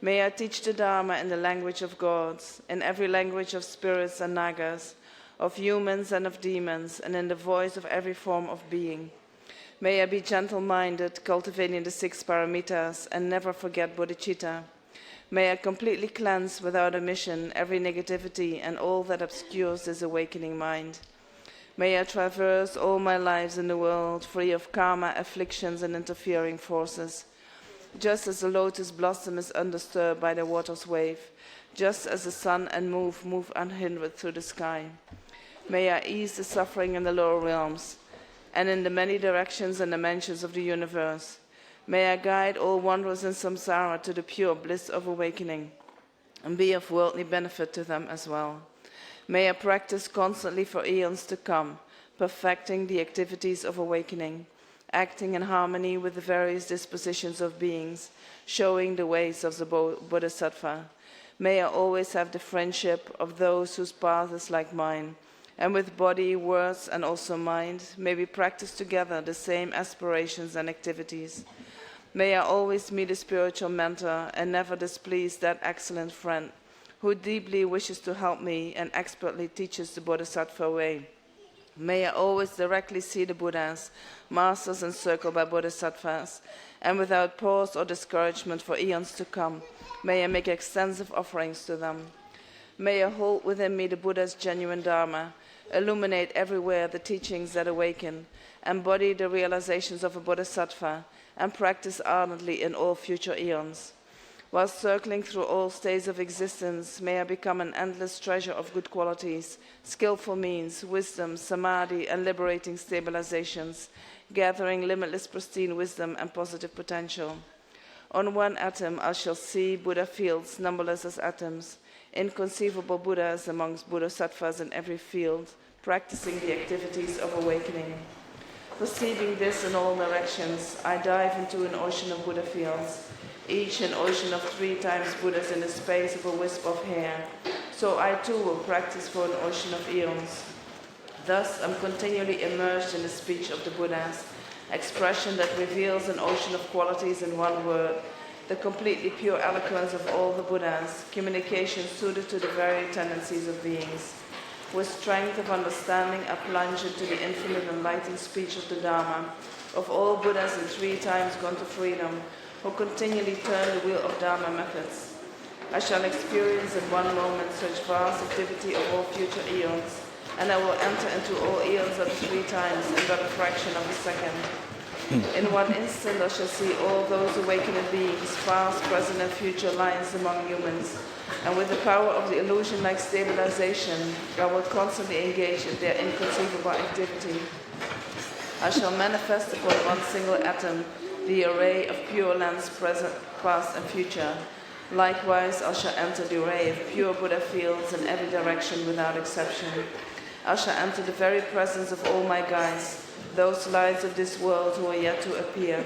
May I teach the Dharma in the language of gods, in every language of spirits and nagas, of humans and of demons, and in the voice of every form of being. May I be gentle-minded, cultivating the 6 paramitas, and never forget bodhicitta. May I completely cleanse without omission every negativity and all that obscures this awakening mind. May I traverse all my lives in the world, free of karma, afflictions, and interfering forces. Just as the lotus blossom is undisturbed by the water's wave, just as the sun and moon move unhindered through the sky. May I ease the suffering in the lower realms, and in the many directions and dimensions of the universe. May I guide all wanderers in samsara to the pure bliss of awakening, and be of worldly benefit to them as well. May I practice constantly for eons to come, perfecting the activities of awakening, acting in harmony with the various dispositions of beings, showing the ways of the bodhisattva. May I always have the friendship of those whose path is like mine, and with body, words, and also mind, may we practice together the same aspirations and activities. May I always meet a spiritual mentor and never displease that excellent friend who deeply wishes to help me and expertly teaches the bodhisattva way. May I always directly see the Buddhas, masters encircled by bodhisattvas, and without pause or discouragement for eons to come, may I make extensive offerings to them. May I hold within me the Buddha's genuine Dharma, illuminate everywhere the teachings that awaken, embody the realizations of a bodhisattva, and practice ardently in all future eons. While circling through all states of existence, may I become an endless treasure of good qualities, skillful means, wisdom, samadhi, and liberating stabilizations, gathering limitless pristine wisdom and positive potential. On one atom I shall see Buddha fields, numberless as atoms, inconceivable Buddhas amongst bodhisattvas in every field, practicing the activities of awakening. Perceiving this in all directions, I dive into an ocean of Buddha fields, each an ocean of 3 times Buddhas in the space of a wisp of hair. So I too will practice for an ocean of eons. Thus I'm continually immersed in the speech of the Buddhas, expression that reveals an ocean of qualities in one word, the completely pure eloquence of all the Buddhas, communication suited to the very tendencies of beings. With strength of understanding, I plunge into the infinite enlightened speech of the Dharma, of all Buddhas in 3 times gone to freedom, who continually turn the wheel of Dharma methods. I shall experience in one moment such vast activity of all future eons, and I will enter into all eons of the 3 times in but a fraction of a second. In one instant I shall see all those awakened beings, past, present, and future lines among humans, and with the power of the illusion-like stabilization, I will constantly engage in their inconceivable activity. I shall manifest upon one single atom the array of pure lands, present, past, and future. Likewise, I shall enter the array of pure Buddha fields in every direction without exception. I shall enter the very presence of all my guides, those lights of this world who are yet to appear,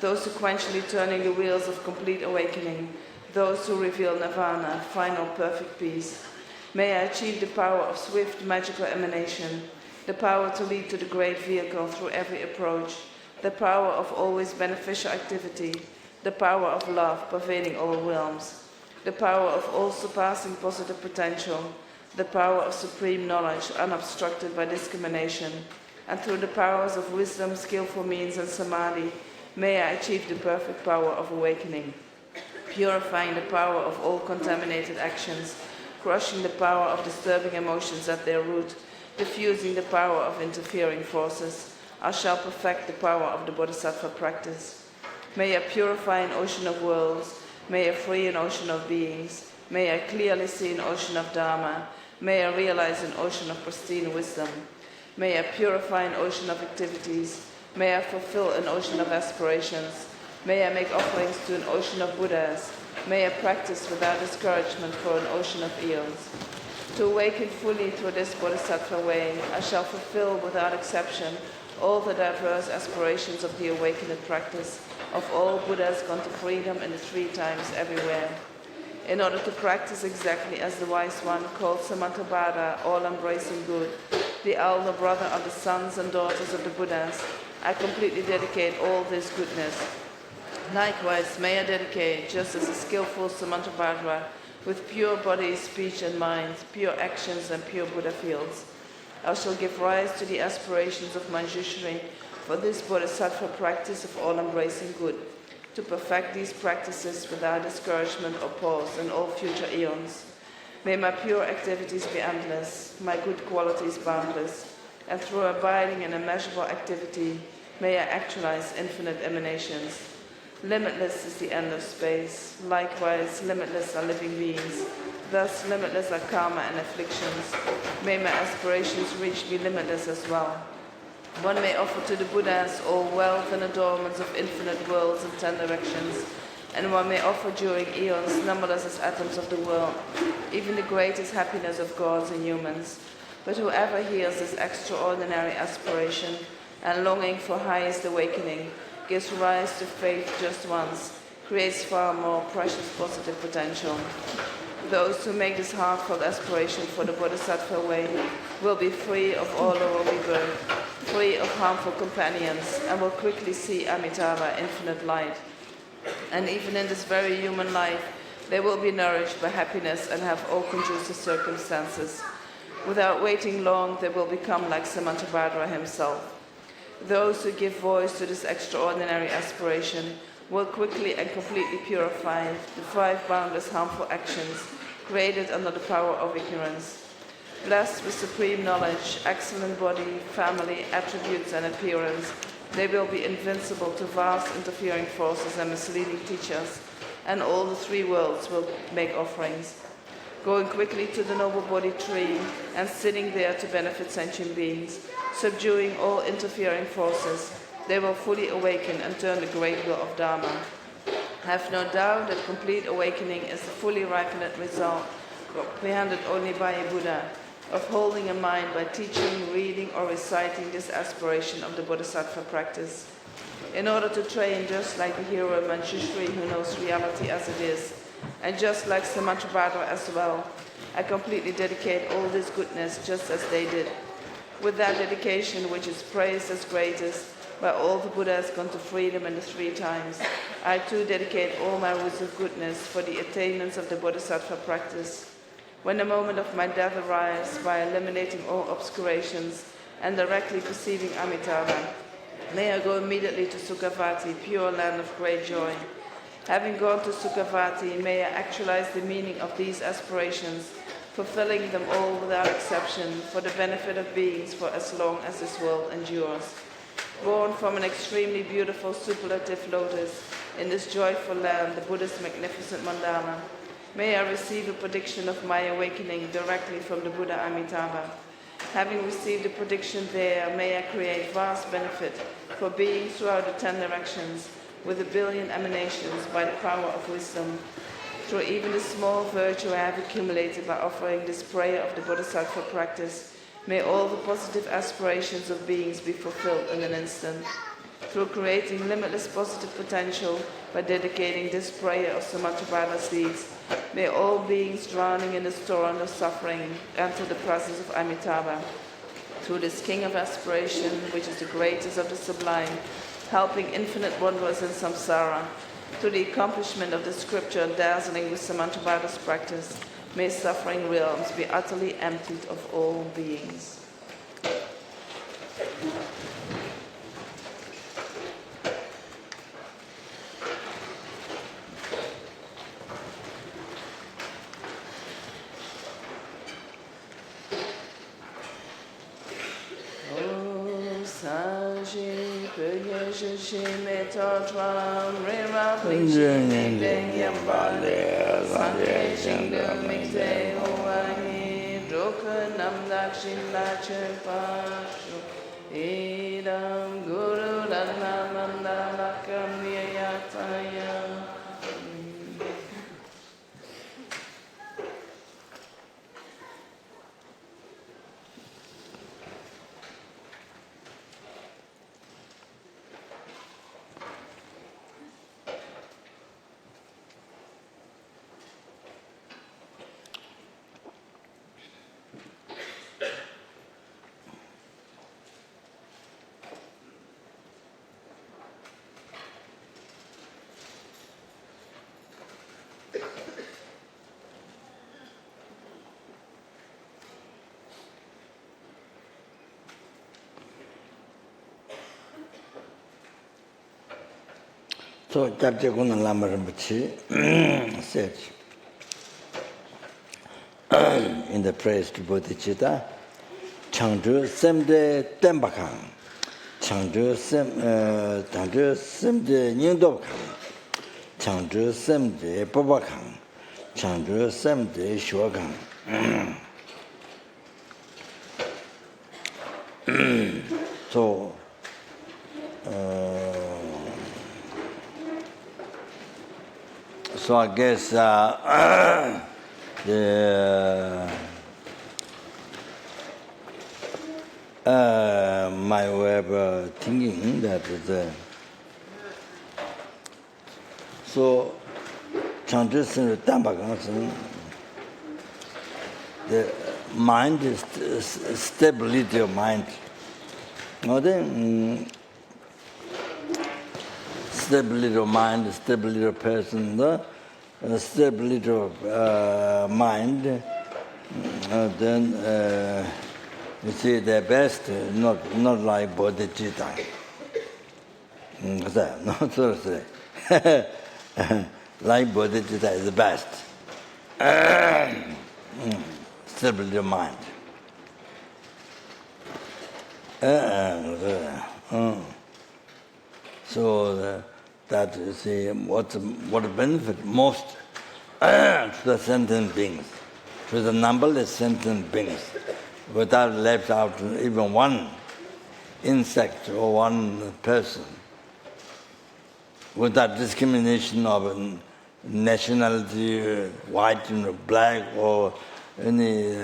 those sequentially turning the wheels of complete awakening, those who reveal nirvana, final perfect peace. May I achieve the power of swift magical emanation, the power to lead to the great vehicle through every approach, the power of always beneficial activity, the power of love pervading all realms, the power of all surpassing positive potential, the power of supreme knowledge unobstructed by discrimination, and through the powers of wisdom, skillful means, and samadhi, may I achieve the perfect power of awakening, purifying the power of all contaminated actions, crushing the power of disturbing emotions at their root, diffusing the power of interfering forces. I shall perfect the power of the bodhisattva practice. May I purify an ocean of worlds, may I free an ocean of beings, may I clearly see an ocean of Dharma, may I realize an ocean of pristine wisdom. May I purify an ocean of activities. May I fulfill an ocean of aspirations. May I make offerings to an ocean of Buddhas. May I practice without discouragement for an ocean of eons. To awaken fully through this bodhisattva way, I shall fulfill without exception all the diverse aspirations of the awakened practice of all Buddhas gone to freedom in the 3 times everywhere. In order to practice exactly as the wise one called Samantabhadra, all-embracing good, the elder brother of the sons and daughters of the Buddhas, I completely dedicate all this goodness. Likewise, may I dedicate, just as a skillful Samantabhadra, with pure body, speech and mind, pure actions and pure Buddha fields. I shall give rise to the aspirations of Manjushri for this bodhisattva practice of all-embracing good, to perfect these practices without discouragement or pause in all future eons. May my pure activities be endless, my good qualities boundless, and through abiding in immeasurable activity, may I actualize infinite emanations. Limitless is the end of space. Likewise, limitless are living beings. Thus, limitless are karma and afflictions. May my aspirations reach be limitless as well. One may offer to the Buddhas all wealth and adornments of infinite worlds and 10 directions, and one may offer during eons numberless as atoms of the world, even the greatest happiness of gods and humans. But whoever hears this extraordinary aspiration and longing for highest awakening, gives rise to faith just once, creates far more precious positive potential. Those who make this heartfelt aspiration for the Bodhisattva way will be free of all worldly birth, free of harmful companions, and will quickly see Amitabha, infinite light. And even in this very human life, they will be nourished by happiness and have all conducive circumstances. Without waiting long, they will become like Samantabhadra himself. Those who give voice to this extraordinary aspiration will quickly and completely purify the 5 boundless harmful actions created under the power of ignorance. Blessed with supreme knowledge, excellent body, family, attributes and appearance, they will be invincible to vast interfering forces and misleading teachers, and all the 3 worlds will make offerings. Going quickly to the noble Bodhi tree and sitting there to benefit sentient beings, subduing all interfering forces, they will fully awaken and turn the great will of Dharma. Have no doubt that complete awakening is the fully ripened result, comprehended only by a Buddha, of holding in mind by teaching, reading, or reciting this aspiration of the Bodhisattva practice. In order to train just like the hero Manjushri who knows reality as it is, and just like Samantabhadra as well, I completely dedicate all this goodness just as they did. With that dedication, which is praised as greatest by all the Buddhas gone to freedom in the 3 times, I too dedicate all my roots of goodness for the attainments of the Bodhisattva practice. When the moment of my death arrives, by eliminating all obscurations and directly perceiving Amitabha, may I go immediately to Sukhavati, pure land of great joy. Having gone to Sukhavati, may I actualize the meaning of these aspirations, fulfilling them all without exception for the benefit of beings for as long as this world endures. Born from an extremely beautiful superlative lotus in this joyful land, the Buddha's magnificent mandala, may I receive a prediction of my awakening directly from the Buddha Amitabha. Having received the prediction there, may I create vast benefit for beings throughout the 10 directions, with 1 billion emanations by the power of wisdom. Through even the small virtue I have accumulated by offering this prayer of the Bodhisattva practice, may all the positive aspirations of beings be fulfilled in an instant. Through creating limitless positive potential by dedicating this prayer of Samantabhadra deeds, may all beings drowning in the torrent of suffering enter the presence of Amitabha. Through this king of aspiration, which is the greatest of the sublime, helping infinite wanderers in samsara, through the accomplishment of the scripture dazzling with Samantabhadra's practice, may suffering realms be utterly emptied of all beings. So, Khunu Lama Rinpoche said in the praise to Bodhichitta, Changzhu Semde Tembakang, Changzhu Semde Nyingdokang, Changzhu Semde Babakang, Changzhu Semde Shuakang. So, I guess my way of thinking that so Changzhu Dambagang, the mind is stability of mind. Stability of mind, stability of person, stability of mind, then you see the best, not like Bodhichitta. Not so to say. Like Bodhichitta is the best. Stability of mind. So that you see what benefit most to the sentient beings, to the numberless sentient beings, without left out even one insect or one person, without discrimination of nationality, white and black, or any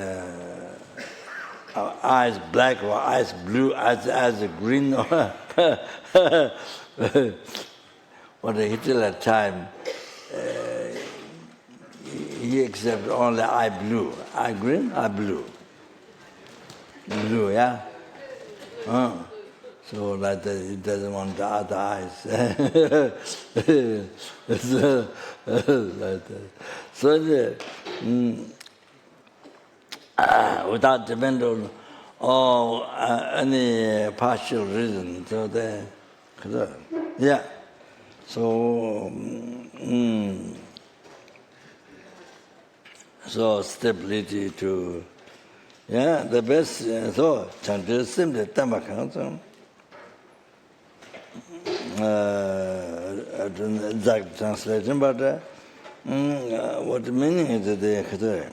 eyes black or eyes blue, eyes green. What a Hitler time, he accepted only eye blue, eye green, eye blue. Blue, yeah? So that he doesn't want the other eyes. So without depending on any partial reason, so yeah. So so stability to the best. So Changzhu simply Tamakang. Exact translation, but what the meaning is the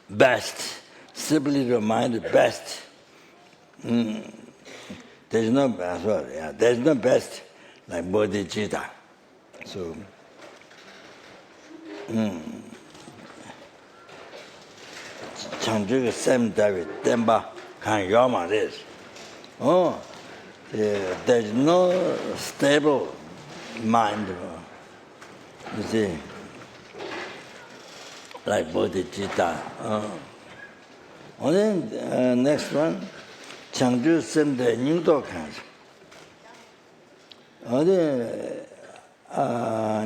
best stability of mind, best. There's no best. There's no best like Bodhichitta. So, Changzhu Sem David Temba Kan Yama this. There's no stable mind. You see, like Bodhichitta. And then next one. Changzhu Sem De Nyingdo Kan.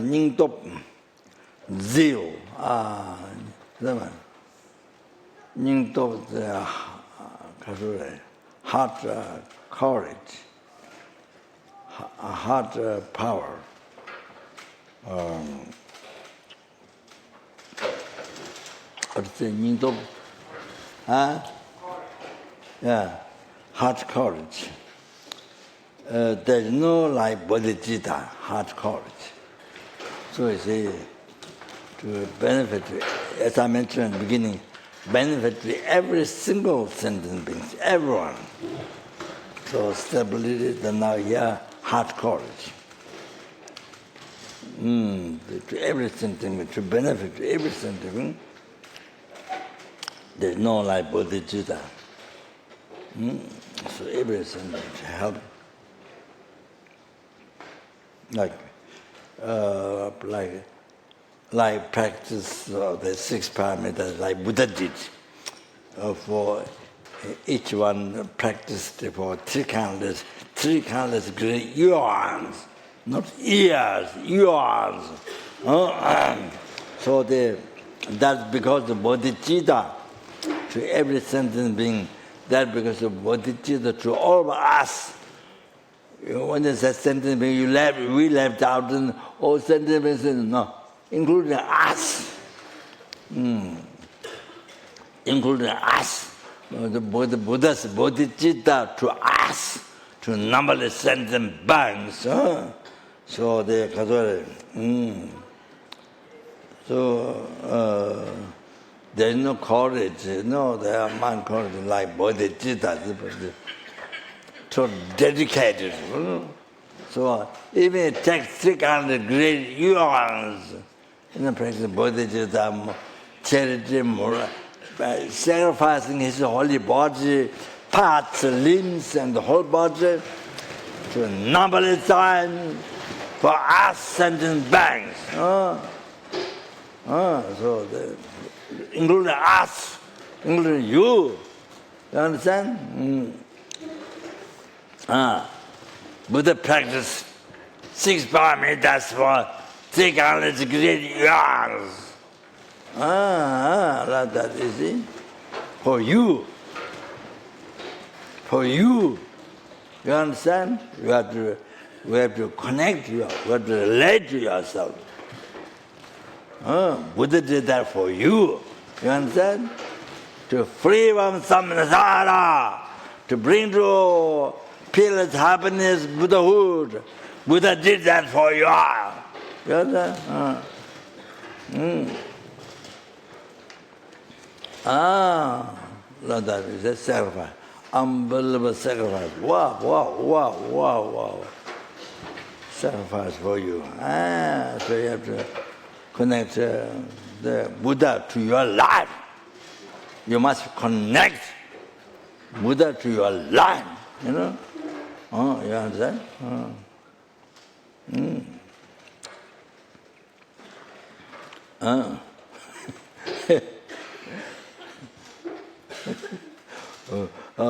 Nyingdo zeal. Nyingdo heart courage, heart power. What's the Nyingdo? Yeah. Heart courage. There's no like Bodhichitta, heart courage. So you see, to benefit, as I mentioned in the beginning, benefit every single sentient being, everyone. So stability, then now here, heart courage. To every sentient being, to benefit every sentient being, there's no like Bodhichitta. So everything to help, like practice of the 6 paramitas, like Buddha did. For each one practiced for 3 countless great eons, not years, eons. So that's because the Bodhichitta to every sentient being. That because of Bodhichitta to all of us, when they say sentient being, we left out and all sentient beings, no, including us. Including us. The Buddha's Bodhichitta to us, to numberless sentient beings. So they there is no courage, no, they are mind courage like Bodhichitta, so dedicated. So even it takes 300 great eons in the practice of Bodhichitta, charity, moral, sacrificing his holy body, parts, limbs, and the whole body to numberless time for us sentient beings. So including us, including you. You understand? Buddha practiced 6 paramitas for 300 great years. Like that, you see? For you. For you. You understand? We have to connect, we have to relate to yourself. Buddha did that for you. You understand? To free from samsara, to bring to peerless happiness, Buddhahood. Buddha did that for you. You understand? Like that is a sacrifice. Unbelievable sacrifice. Wow. Sacrifice for you. So you have to connect the Buddha to your life. You must connect Buddha to your life, you know? You understand?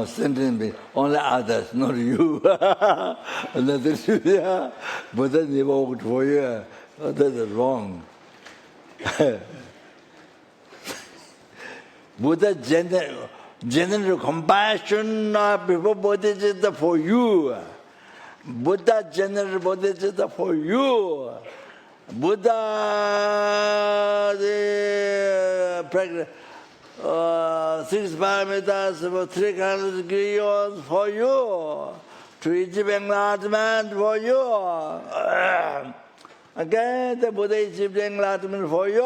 Sentient being, only others, not you. Buddha never worked for you. That is wrong. Buddha general compassion before Bodhichitta for you. Buddha general Bodhichitta for you. Buddha the practice 6 paramitas for 300 eons for you. To achieve enlightenment for you. Again, the Buddha achieved enlightenment for you.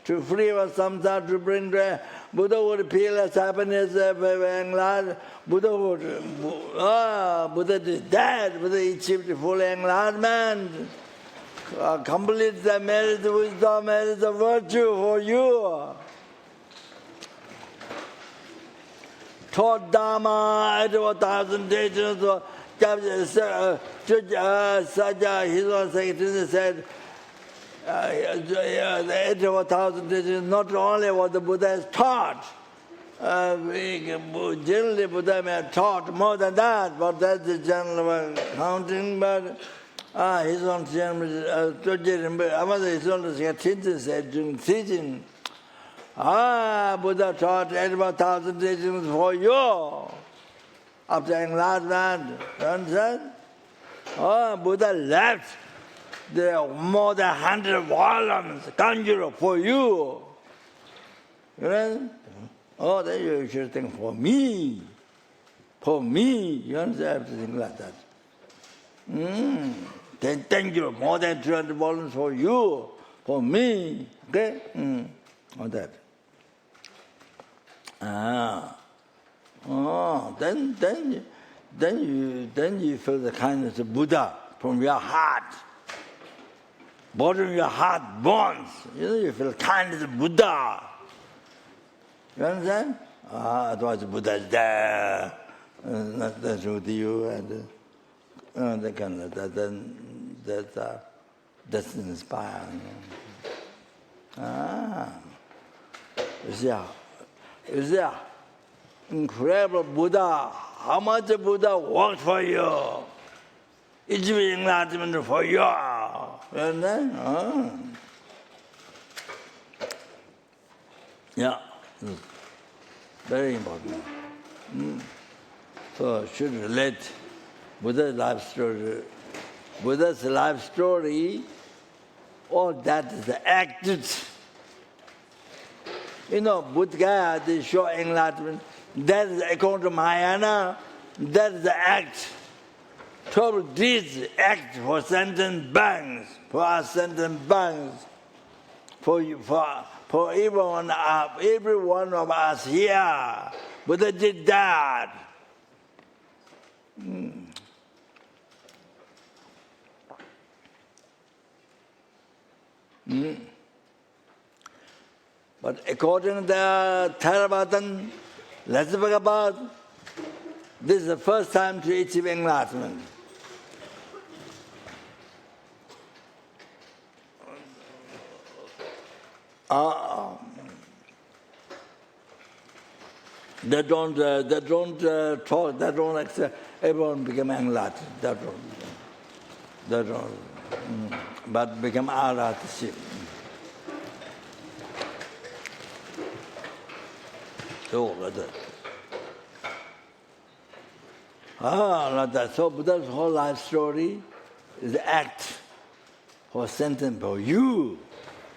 To free of samsara, to bring the Buddhahood, peerless happiness, enlightenment. Buddha did that. Buddha achieved full enlightenment. Complete the merit, wisdom, merit, the virtue for you. Taught Dharma at 1,000 teachings. His own secretary said, the 1,000 teachings, not only what the Buddha has taught. Generally, Buddha may have taught more than that, but that's the general counting. But his own teaching said during teaching, Buddha taught 1,000 teachings for you. After enlightenment, you understand? Buddha left the more than 100 volumes, Kanjuro, for you. You know? Then you should think for me. For me. You understand? I have to think like that. Then thank you, more than 200 volumes for you. For me. Okay? All that. Then you feel the kindness of Buddha from your heart. Bottom of your heart burns. You feel kindness of Buddha. You understand? Otherwise Buddha is there. That's with you and that kind of that's inspiring. You see, incredible Buddha, how much Buddha worked for you. It's enlightenment for you. And then, yeah, very important. So should relate Buddha's life story. Buddha's life story, all that is acted. You know, Buddha, the short enlightenment, that is according to Mahayana, that is the act. 12 deeds act for sentient beings, for us sentient beings, for everyone of us here. Buddha did that. But according to the Theravada, let's talk about, this is the first time to achieve enlightenment. They don't talk, they don't accept, everyone become enlightened. They don't, but become arhatship. So, like that. Like that. So Buddha's whole life story is the act for sentient, for you,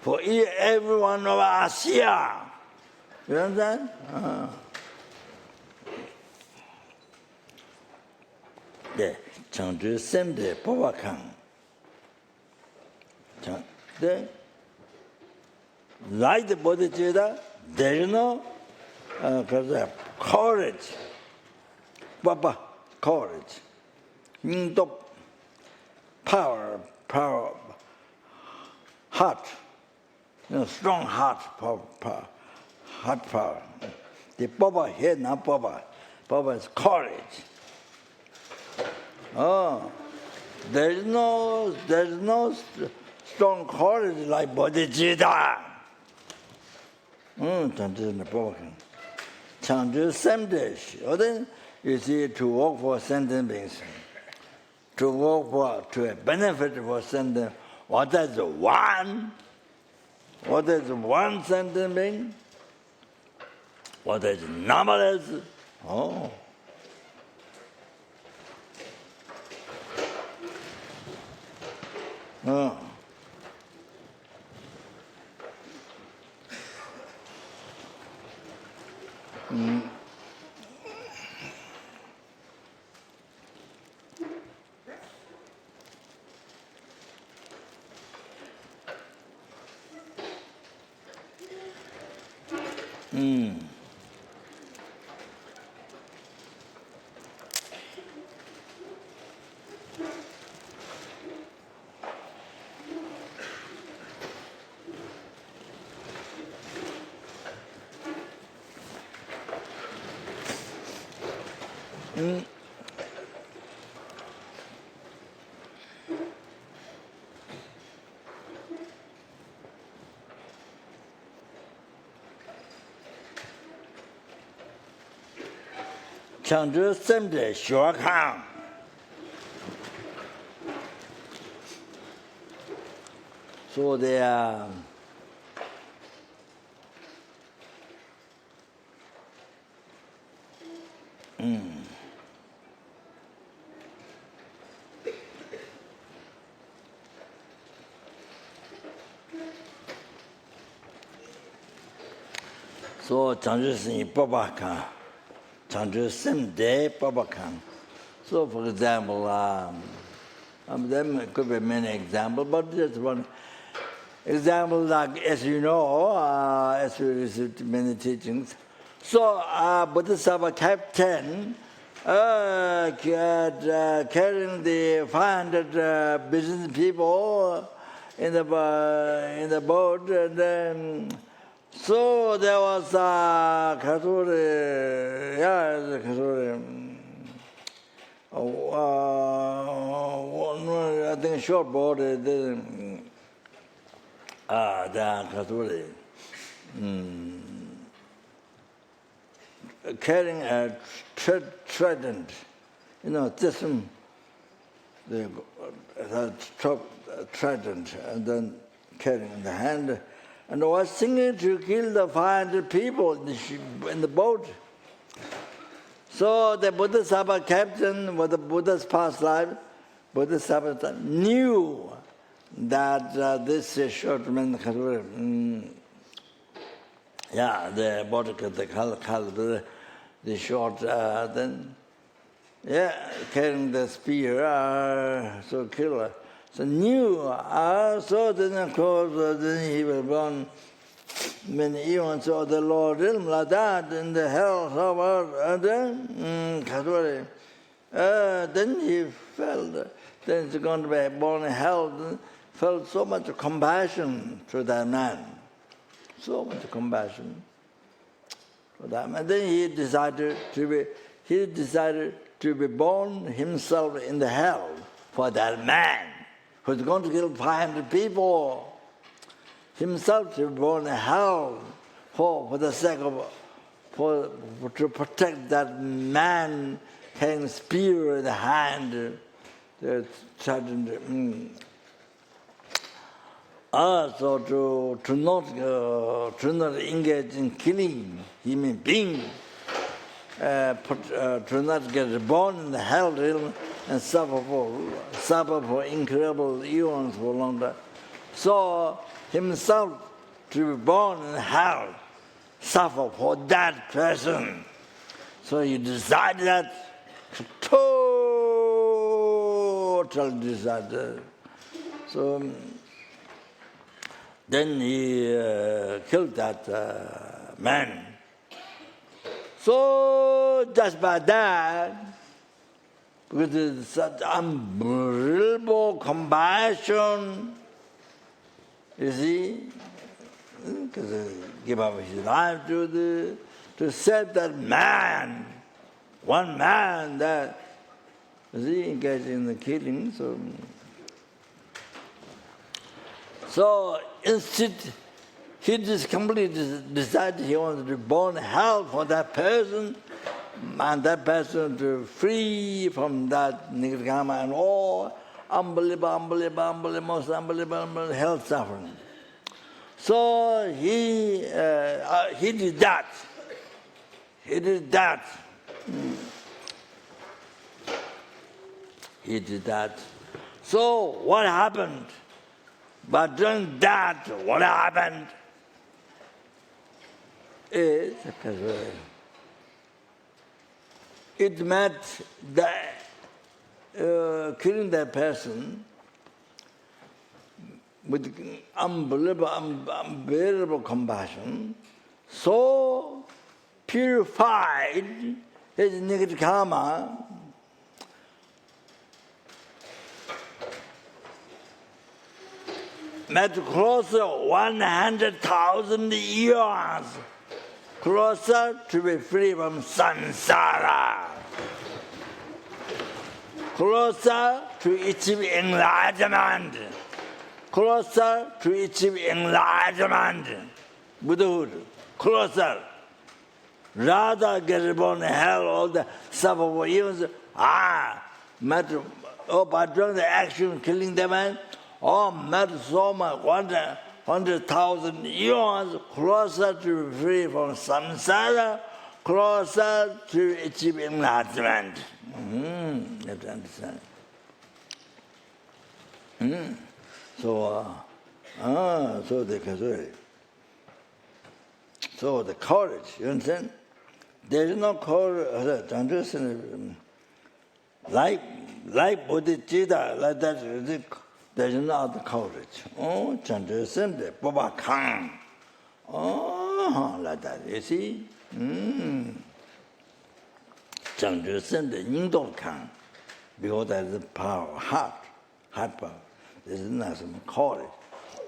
for every one of us here. You understand? 네, 정주 쌤들 보박한. 네, like the Bodhichitta, there is no courage. Papa, courage. Power, heart. Strong heart, heart power. The Papa here, not Papa. Papa is courage. There is no strong courage like Bodhichitta. Chanju Samdesh. You see, to work for sentient beings, to benefit for sentient. What is one? What is one sentient being? What is numberless? Chanju Semde Shuakang. So they are so Chanju Sin Babaka. Chanju Semde Babakang. So for example, there could be many examples, but just one example, like as you know, as we received many teachings. So Bodhisattva captain carrying the 500 business people in the boat, and then so there was I think short boat, carrying a trident, just the trident, and then carrying in the hand, and was singing to kill the 500 people in the boat. So the bodhisattva captain was the Buddha's past life. Bodhisattva knew that this short man, the Bodhichitta, the short, then, carrying the spear, so killer. So knew, so then of course, then he was born many eons of the Lord realm like that in the hell, and then he felt, then he's going to be born in hell, felt so much compassion to that man. So much compassion for that man. Then he decided to be born himself in the hell for that man who's going to kill 500 people. Himself to be born in hell for the sake of to protect that man carrying spear in the hand, also to not engage in killing human beings, to not get born in the hell realm and suffer for incredible eons for long time. So himself to be born in hell, suffer for that person. So he decided that, total disaster. So then he killed that man. So just by that, because it's such unbelievable compassion, you see, because give up his life to save that man, one man that, you see, engaged in the killing. So instead, he just completely decided he wanted to be born in hell for that person, and that person to free from that negative karma and all unbelievable, most unbelievable health suffering. So he did that. He did that. He did that. So what happened? But doing that, what happened is it meant that killing that person with unbearable compassion, so purified his negative karma met closer 100,000 eons, closer to be free from samsara, closer to achieve enlightenment, closer to achieve enlightenment, Buddhahood, closer. Rather get born in hell, all the suffer for eons, matter, by doing the action, killing the man, matter so much, 100,000 eons, closer to be free from samsara, closer to achieve enlightenment. You have to understand. So the courage, you understand? There is no courage, understand? Like bodhichitta, like that, there is no other courage. Understand? Baba Khan. Like that, you see? Understand? Yingdong Khan. Because there is the power, heart power. There is not some courage.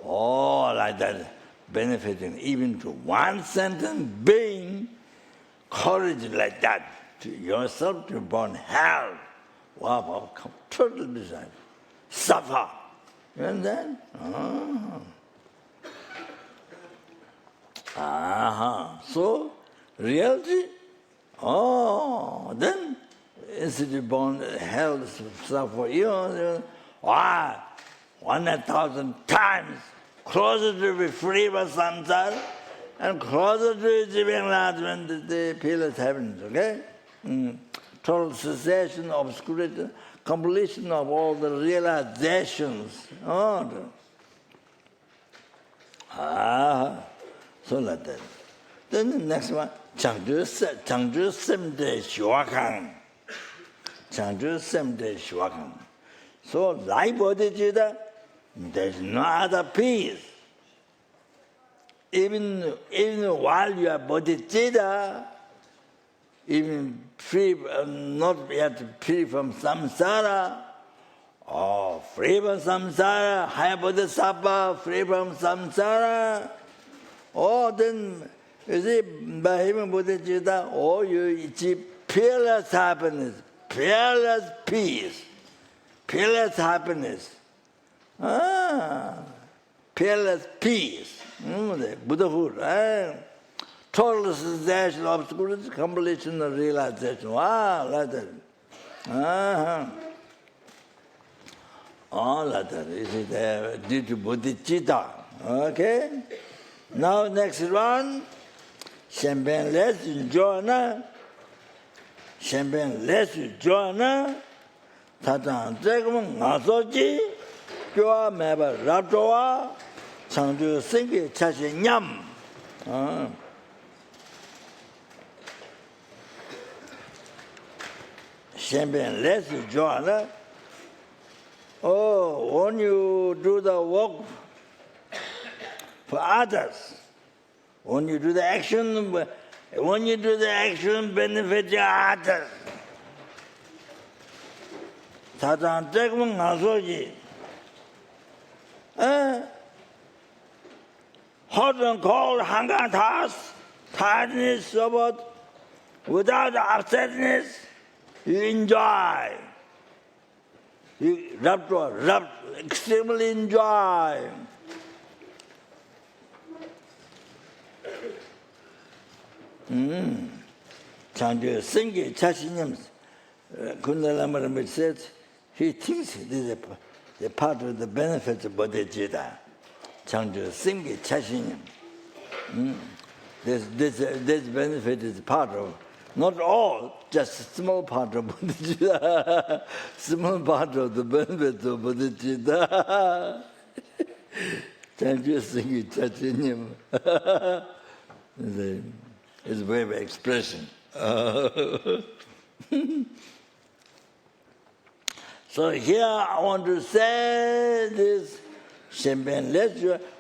Like that. Benefiting even to one sentient being, courage like that to yourself to born hell. Wow, total desire. Suffer. You understand? So, reality? Then, instead of born hell, suffer, 100,000 times closer to be free from samsara and closer to achieving enlightenment, the peerless heavens, okay? Total cessation, obscuration, completion of all the realizations. So like that. Then the next one, Changzhu Semde Shuakang. Changzhu Semde Shuakang. So like Bodhichitta, there's no other peace. Even while you are Bodhichitta, even free, not yet free from samsara, or free from samsara, higher bodhisattva, free from samsara, then you see, by having bodhicitta, you achieve peerless happiness, peerless peace, peerless happiness, peerless peace, Buddhahood, total cessation of obscurity, completion of realization. Like that. Like that. This is due to bodhicitta. Okay? Now, next one. Champagne less joiner. Champagne less joiner. Tatan Jacob Nasoji. Joa Meba Rajoa. Changju Singi Chashi Nyam. Champagne less joiner. When you do the work for others, when you do the action, benefit others. Tatan Tekman Nasoji. Hot and cold, hunger and thirst, tiredness, sobot, without upsetness, you enjoy. You extremely enjoy. Changju Singye Chashinyam, Khunu Lama Rinpoche says, he thinks this is a part of the benefits of Bodhichitta. Changju Singye Chashinyam. This benefit is part of, not all, just a small part of Bodhichitta, small part of the benefits of Bodhichitta. Changju Singye Chashinyam. It's a way of expression. So here I want to say this,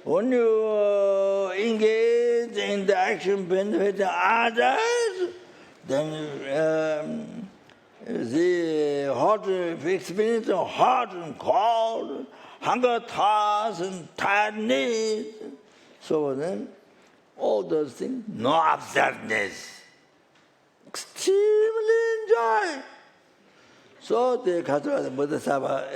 when you engage in the action benefiting others, then the hot experience of hot and cold, hunger, thirst, and tiredness. So then, all those things, no upsetness. Extremely enjoy. So the Khattra, the Bodhisattva,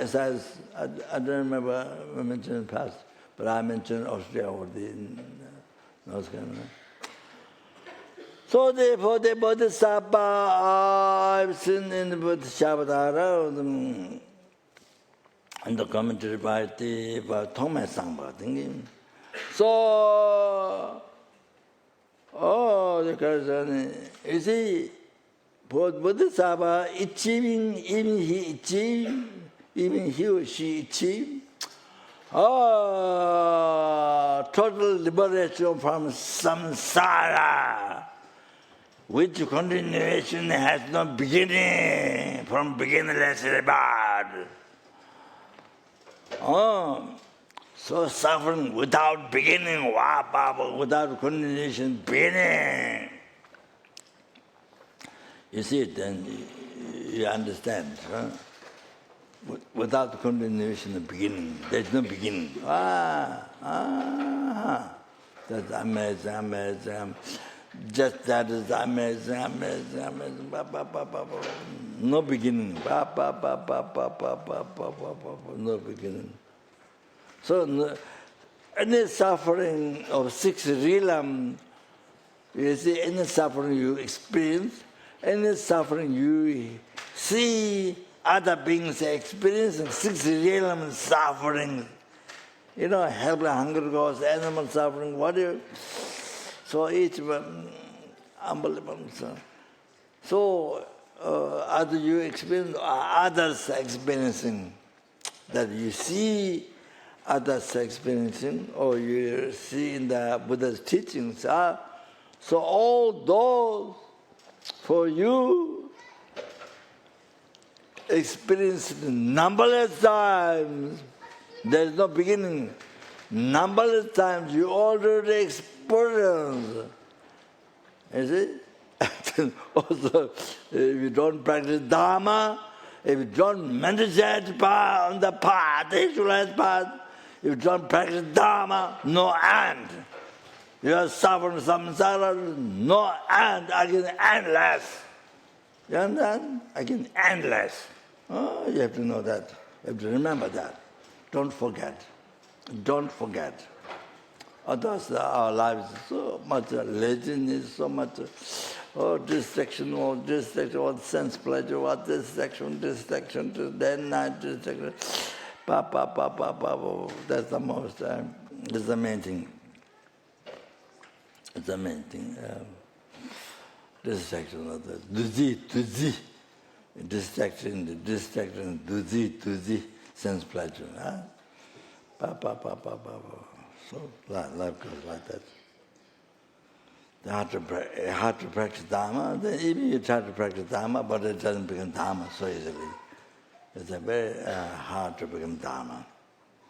I don't remember I mentioned in the past, but I mentioned Austria or the North Carolina. So therefore the Bodhisattva, I've seen in the Bodhisattva, in the commentary by the Thongmai Sangpa thinking. So, because you see, Bodhisattva achieving, even he or she achieve, total liberation from samsara, which continuation has no beginning, from beginningless rebirth. So suffering without beginning, without continuation, beginning. You see it, then you understand. Huh? Without continuation, the beginning, there's no beginning. That's amazing. Just that is amazing. No beginning. No beginning. So, any suffering of six realm, you see, any suffering you experience, any suffering you see other beings experiencing, six realm suffering, helpless hunger cause, animal suffering, whatever. So each one, unbelievable. So as you experience others experiencing, that you see others experiencing, or you see in the Buddha's teachings, so all those for you experienced numberless times, there is no beginning. Numberless times you already experienced. You see? Also, if you don't practice Dharma, if you don't meditate on the path, the actualized path, if you don't practice Dharma, no end. You are suffering samsara, no end, again endless. You understand? Again endless. Oh, you have to know that. You have to remember that. Don't forget. Don't forget. Otherwise, our lives is so much laziness, so much distraction, all sense pleasure, all distraction, day and night distraction. That's the most, that's the main thing. It's the main thing. Distraction of the tuzi. Distraction, tuzi, sense pleasure. Huh? So life goes like that. Hard to practice Dharma, then even you try to practice Dharma, but it doesn't become Dharma so easily. It's very hard to become Dharma.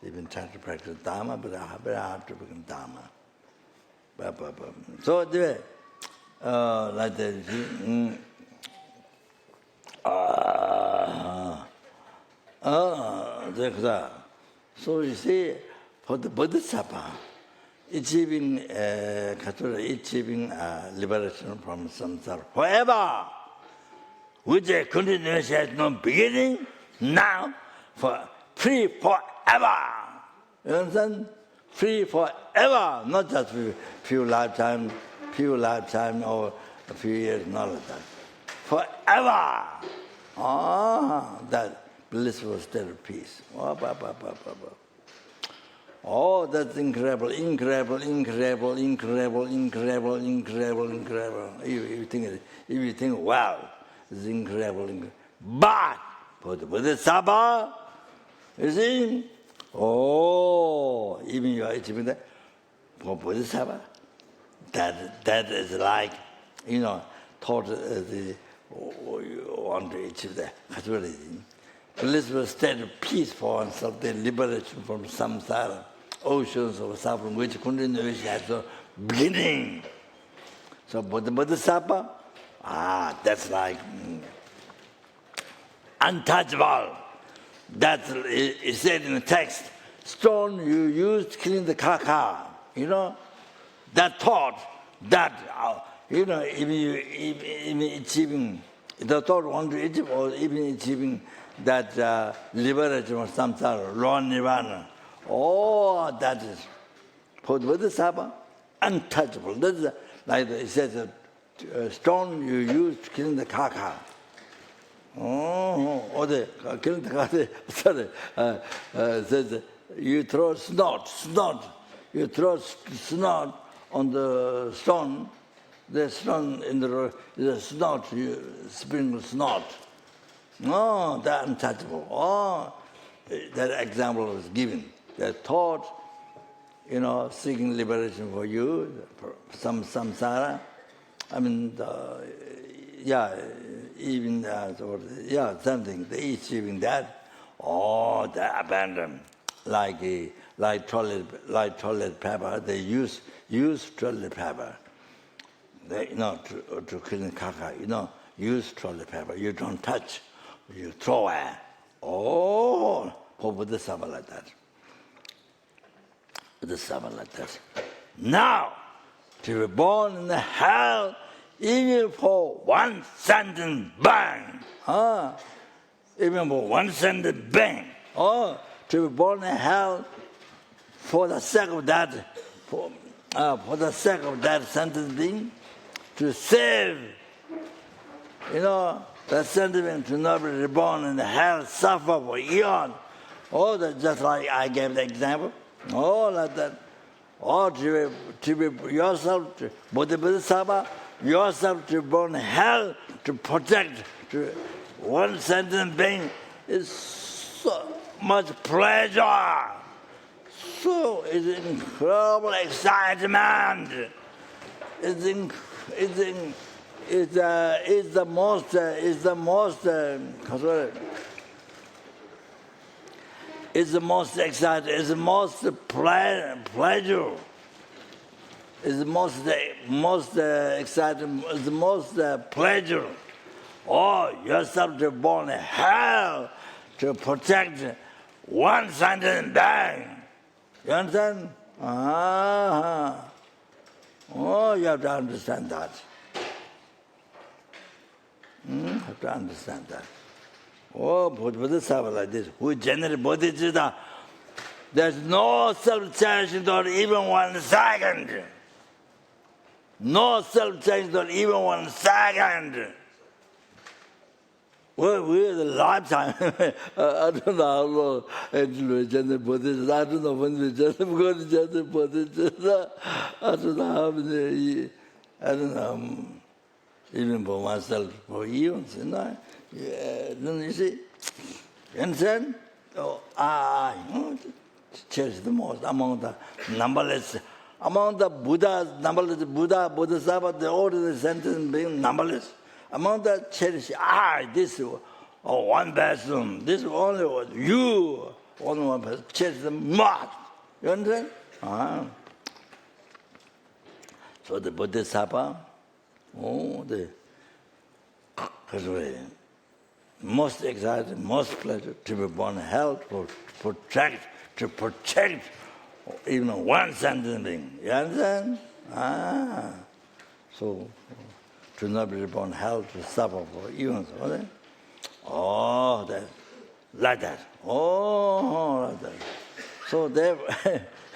Even try to practice Dharma, but very hard to become Dharma. So anyway, like that, you see, so you see, for the bodhisattva, achieving liberation from samsara forever, which a continuation has no beginning, now for free forever. You understand? Free forever, not just few lifetime or a few years, not like that. Forever. That blissful state of peace. Oh, that's incredible. If you think, wow, it's incredible. But for the bodhisattva, you see, even you are achieving that, for bodhisattva, that is like, thought you want to achieve that. Blissful state of peace for oneself, the liberation from samsara, oceans of suffering, which continuation has no beginning. So for the bodhisattva, that's like untouchable. That's it said in the text. Stone you used to clean the kaka. That thought, that even achieving the thought want to achieve, or even achieving that liberation from samsara, raw nirvana. Oh, that is for the bodhisattva untouchable. That's like it says, a stone you use to clean the kaka. Killing the kaka. Sorry, says you throw snot. You throw snot on the stone. The stone in the road is a snot. You sprinkle snot. Oh, that's untouchable. That example was given. That thought, seeking liberation for you, some samsara. I mean, something. They achieving that. They abandon. Like toilet paper. They use toilet paper. To clean kaka. Use toilet paper. You don't touch. You throw it. For bodhisattva like that. Bodhisattva like that. Now, to be born in the hell, even for one sentence bang. Even for one sentence bang. To be born in hell for the sake of that, for the sake of that sentence being, to save, the sentiment to not be reborn in the hell, suffer for eons. That's just like I gave the example. Like that. To be yourself, bodhisattva, yourself to be born in hell, to protect one sentient being is so much pleasure. So it's incredible excitement. It's the most exciting. It's the most pleasure. It's the most exciting. It's the most pleasure. Oh, yourself to born in hell to protect one sentient being. You understand? Oh, you have to understand that. You have to understand that. Oh, bodhisattva like this, who generate bodhichitta, there's no self-cherishing not even 1 second. No self-cherishing not even 1 second. Well, we're the lifetime. I don't know how long we generate bodhichitta. I don't know when we generate bodhichitta. I don't know how many, I don't know, even for myself, for eons, you know. You see, you understand? Cherish the most among the numberless, among the Buddhas, numberless Buddha, Bodhisattva, the order sentient being numberless. Among the cherish, this one person, this only was you, only one person, cherish the most. You understand? So the Bodhisattva, the most exciting, most pleasure to be born in hell, to protect even one sentient being. You understand? So to not be born in hell, to suffer for eons. Oh, that, like that. Oh, like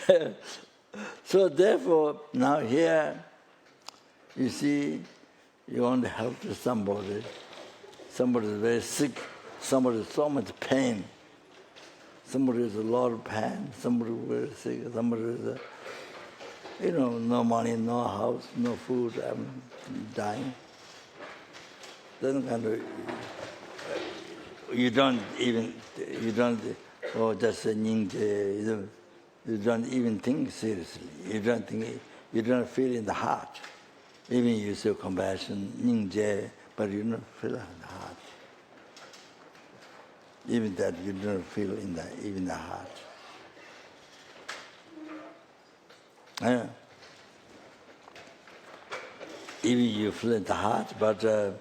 that. So therefore, now here, you see, you want to help to somebody. Somebody is very sick. Somebody has so much pain. Somebody has a lot of pain. Somebody is very sick. Somebody is, no money, no house, no food, dying. Then kind of, you don't, just a ninja, you don't even think seriously. You don't feel in the heart. Even you say compassion, ninja, but you don't feel in the heart. Even that you don't feel in the heart. Even you feel in the heart, but the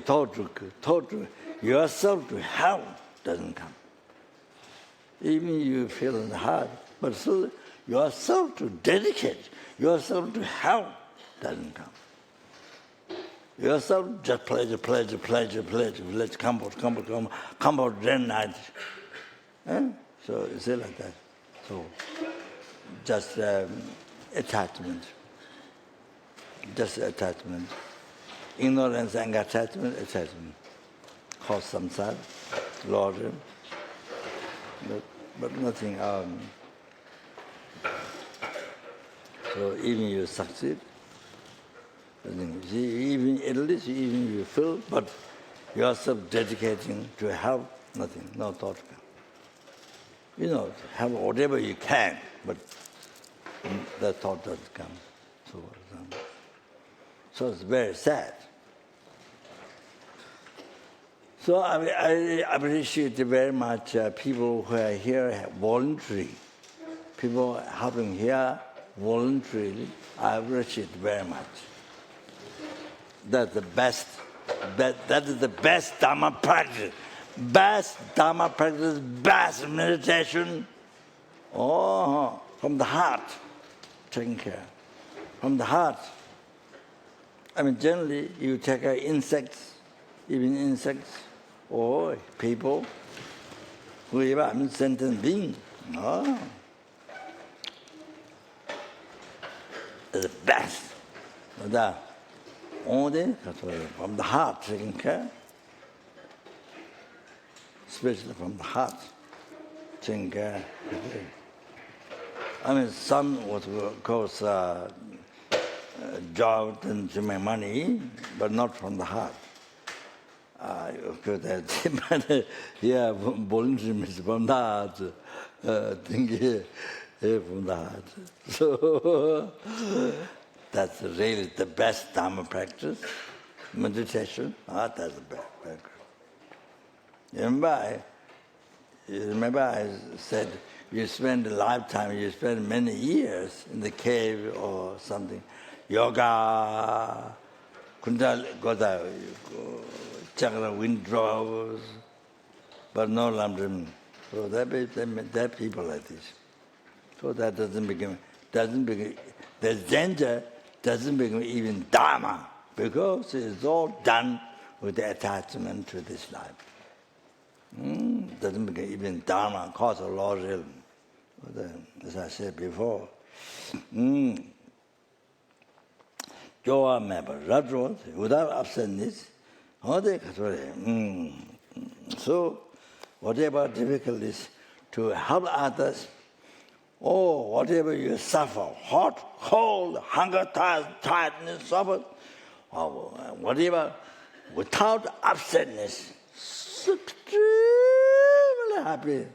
thought yourself to help doesn't come. Even you feel in the heart, but so yourself to dedicate, yourself to help doesn't come. Yourself just pleasure, let's come out day and night. So it's like that. So just attachment. Just attachment. Ignorance and attachment. Cause samsara, Lord. But nothing. So even you succeed, even at least even you feel, but yourself dedicating to help, nothing, no thought. Help whatever you can, but that thought doesn't come. So it's very sad. So I appreciate very much people who are here voluntarily. People helping here voluntarily, I appreciate very much. That's the best. That is the best Dharma practice. Best Dharma practice, best meditation. Oh, from the heart, taking care. From the heart. Generally, you take insects, even insects, or people, whoever, sentient being. Oh. The best. Only from the heart taking care, especially from the heart taking care. Some what goes job and to make money, but not from the heart. Of course, yeah, volunteering is from the heart. Thinking from the heart. So that's really the best Dharma practice. Meditation, that's the best practice. Remember I said, you spend a lifetime, you spend many years in the cave or something. Yoga, Kundalini, chakra windrows, but no lambrim. So there are people like this. So that doesn't become, the danger doesn't become even Dharma, because it's all done with the attachment to this life. Doesn't become even Dharma, cause a lot of, as I said before. Joa member, without upsetness, so whatever difficulties to help others, or whatever you suffer, hot, cold, hunger, tiredness, suffer, or whatever, without upsetness, extremely happy,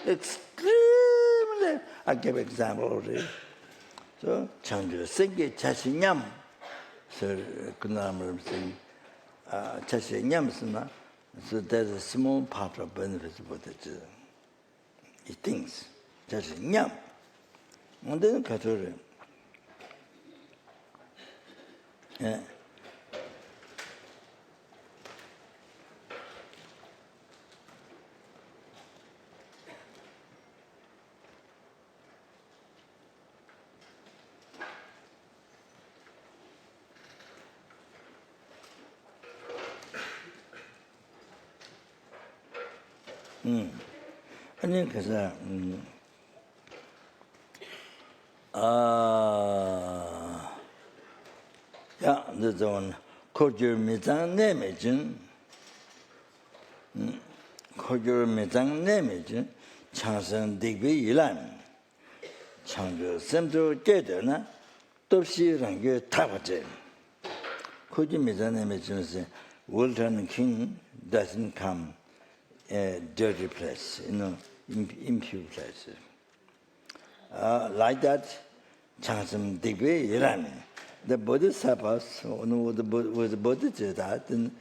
extremely. I give example already. So, Changju Singye Chashinyam, so Khunu Lama Rinpoche saying, Chashinyam, so there's a small part of benefits of Bodhichitta. He thinks, Chashinyam. And then Katori. Yeah. 아니 그래서 야, 저는 코줄 미장 내매진 코줄 미장 내매진 창선 대비 일한 창조 샘도 깨되나 돕시란 게 타버제 코줄 미장 내매진은 world king doesn't come a dirty place, impure place. Like that, Changsam Digwe Iran. The bodhisattvas, with the Bodhichitta, then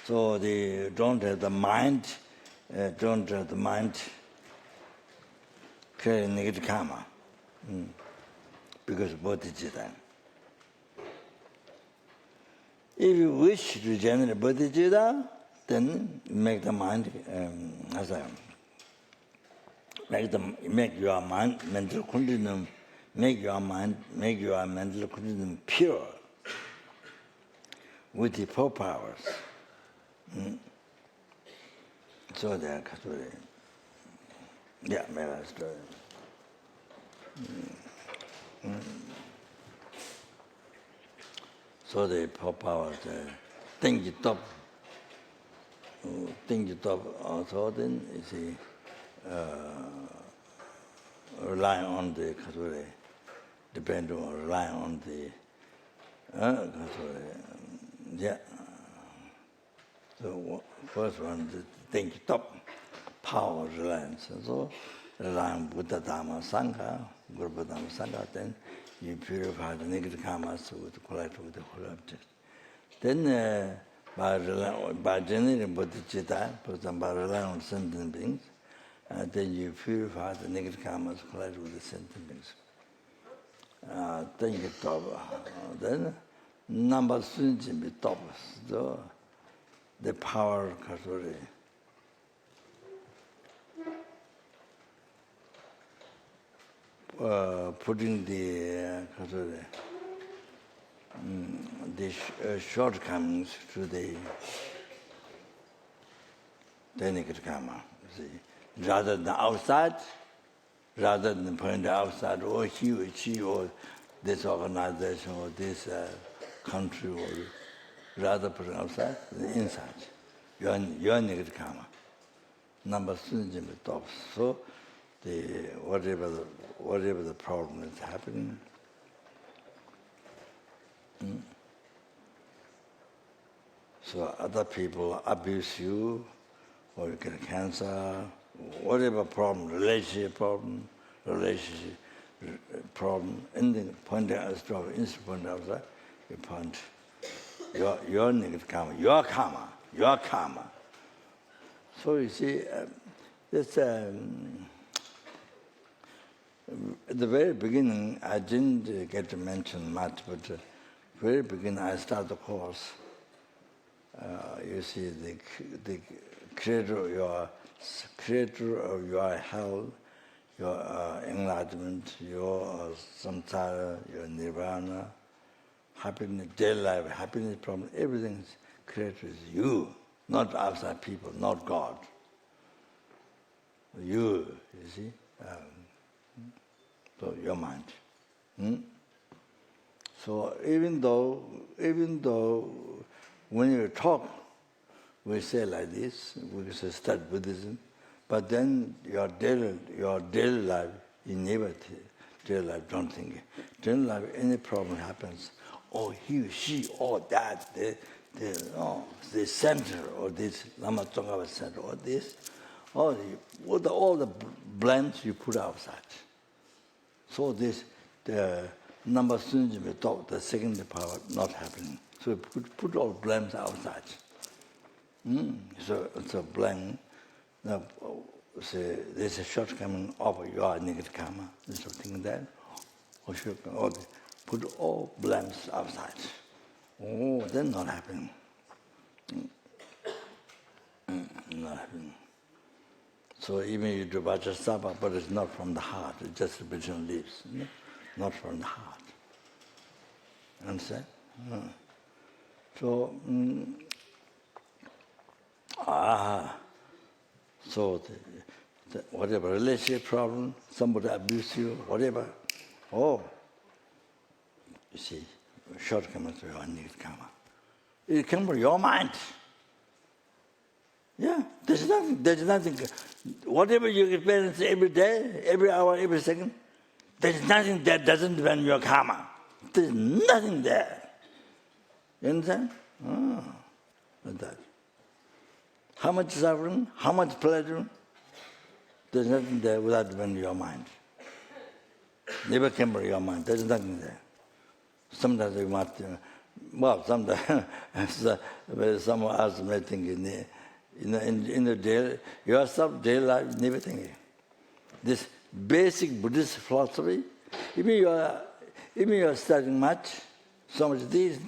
so they don't have the mind, creating negative karma. Because Bodhichitta. If you wish to generate Bodhichitta, then make the mind, make your mind, mental continuum, make your mental continuum pure with the four powers. So they are Catholic. Yeah, maybe I story. So the power, think it up, also then you see, rely on the Kathuri, depend on, rely on the Kathuri, yeah. So first one, the think it up, power reliance. So rely on Buddha Dharma Sangha, Guru Dharma Sangha, then you purify the negative karmas with the collect with the whole object. Then by generating bodhicitta, for example, by relying on sentient beings, then you purify the negative karmas collect with the sentient beings. Then you top. Then number soon be top. So the power of Kasuri. Putting the shortcomings to the negative karma. See, rather than outside, rather than point outside, or she, or this organization, or this country, or rather put outside, the inside, your negative karma. number sunjim top. So the whatever the problem is happening, so other people abuse you, or you get cancer, whatever problem, relationship problem, in the point as to instant point of that, you point your negative karma, your karma. So you see, this at the very beginning, I didn't get to mention much, but very beginning I start the course. You see, the creator of your health, your enlightenment, your samsara, your nirvana, happiness, daily life, happiness problem, everything's creator is you, not outside people, not God. You see, so your mind. So even though when you talk, we say like this, we say study Buddhism, but then your daily life, you never daily life don't think. Daily life, any problem happens, or he, she, or that, the center, or this Lama Tsongkhapa center, or this, all the blames you put outside. So this, the number sunjim top, the second power not happening. So put all blames outside. So it's a blame. Now, say there's a shortcoming of your negative karma. There's something there. Or put all blames outside. Oh, then not happening. Not happening. So even you do bodhisattva, but it's not from the heart. It's just between lips, not from the heart. Understand? So, so whatever relationship problem, somebody abuse you, whatever, you see, shortcomings of your negative karma. It comes from your mind. Yeah, there's nothing. Whatever you experience every day, every hour, every second, there's nothing that doesn't depend on your karma. There's nothing there. You understand? Like that. How much suffering, how much pleasure, there's nothing there without depending on your mind. Never came from your mind. There's nothing there. Sometimes you might, sometimes someone else may think in the daily, yourself, daily life, never thinking. This basic Buddhist philosophy, even you are studying much, so much this,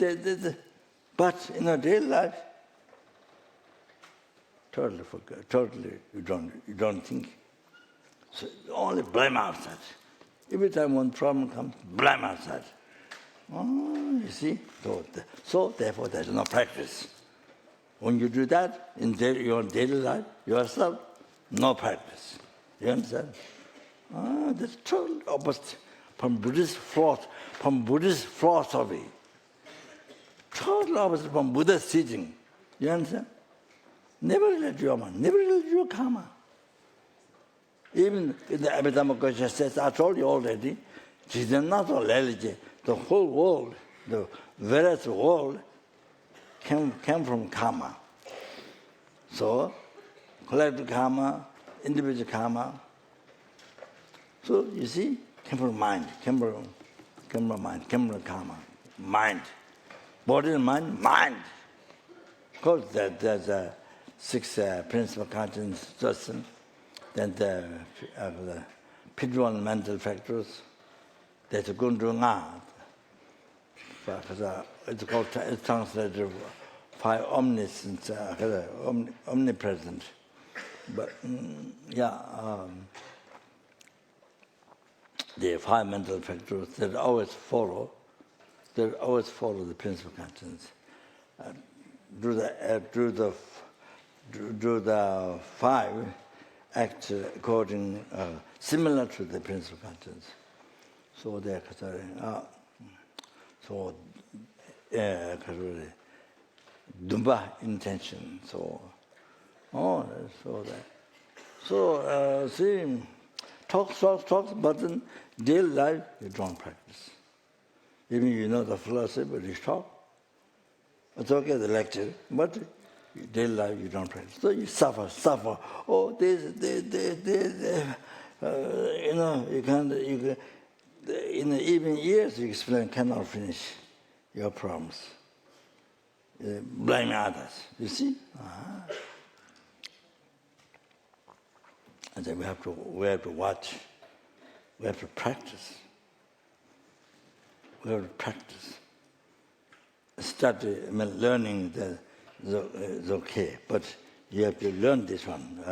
but in your daily life, totally forget, totally you don't think. So only blame outside. Every time one problem comes, blame outside. You see? So therefore there's no practice. When you do that in your daily life, yourself, no practice. You understand? That's totally opposite from Buddhist thought, from Buddhist philosophy. Totally opposite from Buddha's teaching. You understand? Never relate to your mind, never relate to your karma. Even in the Kadampa Geshes says, I told you already, it is not all LZR. The whole world, the various world, came from karma. So, collective karma, individual karma. So, you see, came from mind, came from karma. Mind. Body and mind. Of course, there's a 6 principal conscience system, then the physical mental factors, there's a gundu nga. It's called, it's translated 5 omniscience, omnipresent. But the 5 mental factors that always follow the principal conscience. Do the 5 act according, similar to the principal conscience. So they are Dumba intention. So that So, see, talk, but in daily life, you don't practice. Even you know the philosophy, but you talk. It's okay, the lecture, but daily life, you don't practice. So you suffer. Oh, you know, you can, in even years you explain, cannot finish your problems. Blame others, you see? And then we have to watch, we have to practice. We have to practice. Study, learning is okay, but you have to learn this one,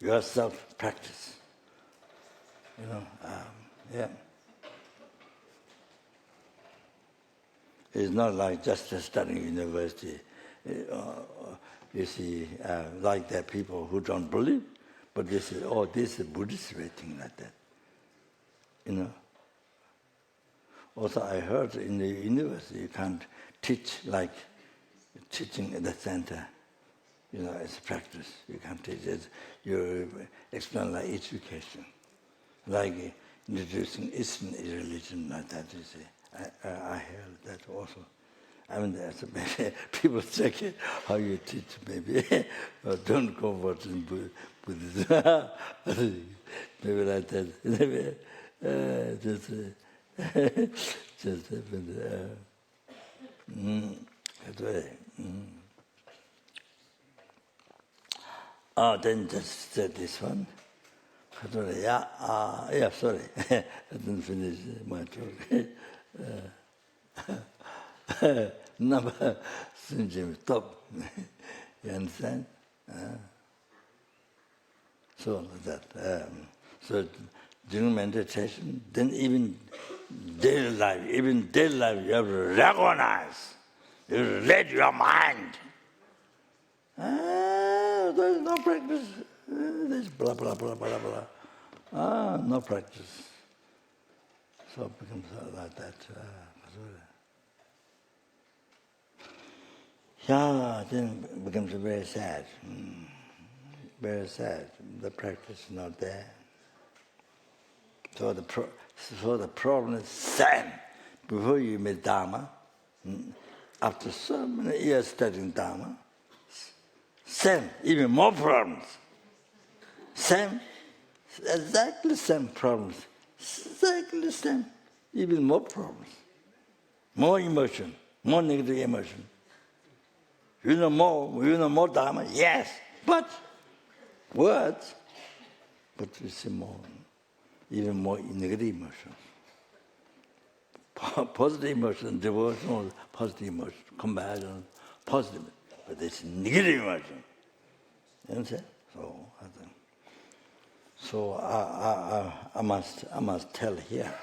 yourself practice. You know, yeah. It's not like just studying university. You see, like there are people who don't believe, but they say, oh, this is Buddhist way, thing like that. You know. Also, I heard in the university you can't teach like teaching at the center. You know, it's practice. You can't teach it. You explain like education, like introducing Eastern religion like that. You see, I heard that also. I mean, that's maybe people check it, how you teach. Maybe don't go for Buddhism. Maybe like that. Maybe, just happened. That way. Then just said this one. Yeah, sorry. I didn't finish my talk. Number sentient top. You understand? So like that. So during meditation, then even daily life, you have to recognize, you have to let your mind. There's no practice. There's blah, blah, blah, blah, blah. No practice. So it becomes like that. Yeah, then it becomes very sad. Very sad. The practice is not there. So the problem is same. Before you meet Dharma, after so many years studying Dharma, same, even more problems. Same, exactly same problems. Exactly same, even more problems. More emotion, more negative emotion. You know more Dharma? Yes, but words, but you see more. Even more negative emotions. Positive emotion, devotional, positive emotion, compassion, positive, but it's negative emotion. You understand? So I must tell here,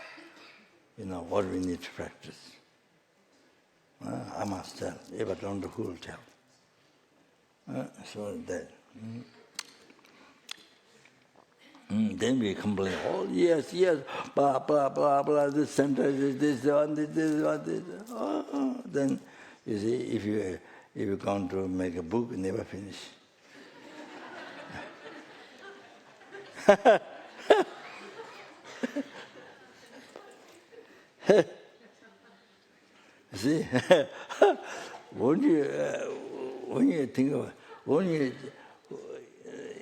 you know, what we need to practice. I must tell. If I don't know, who will tell? So that. Then we complain, oh, yes, blah, blah, blah, blah, this sentence, this one. Then, you see, if you're going to make a book, you never finish. See, when you think of it,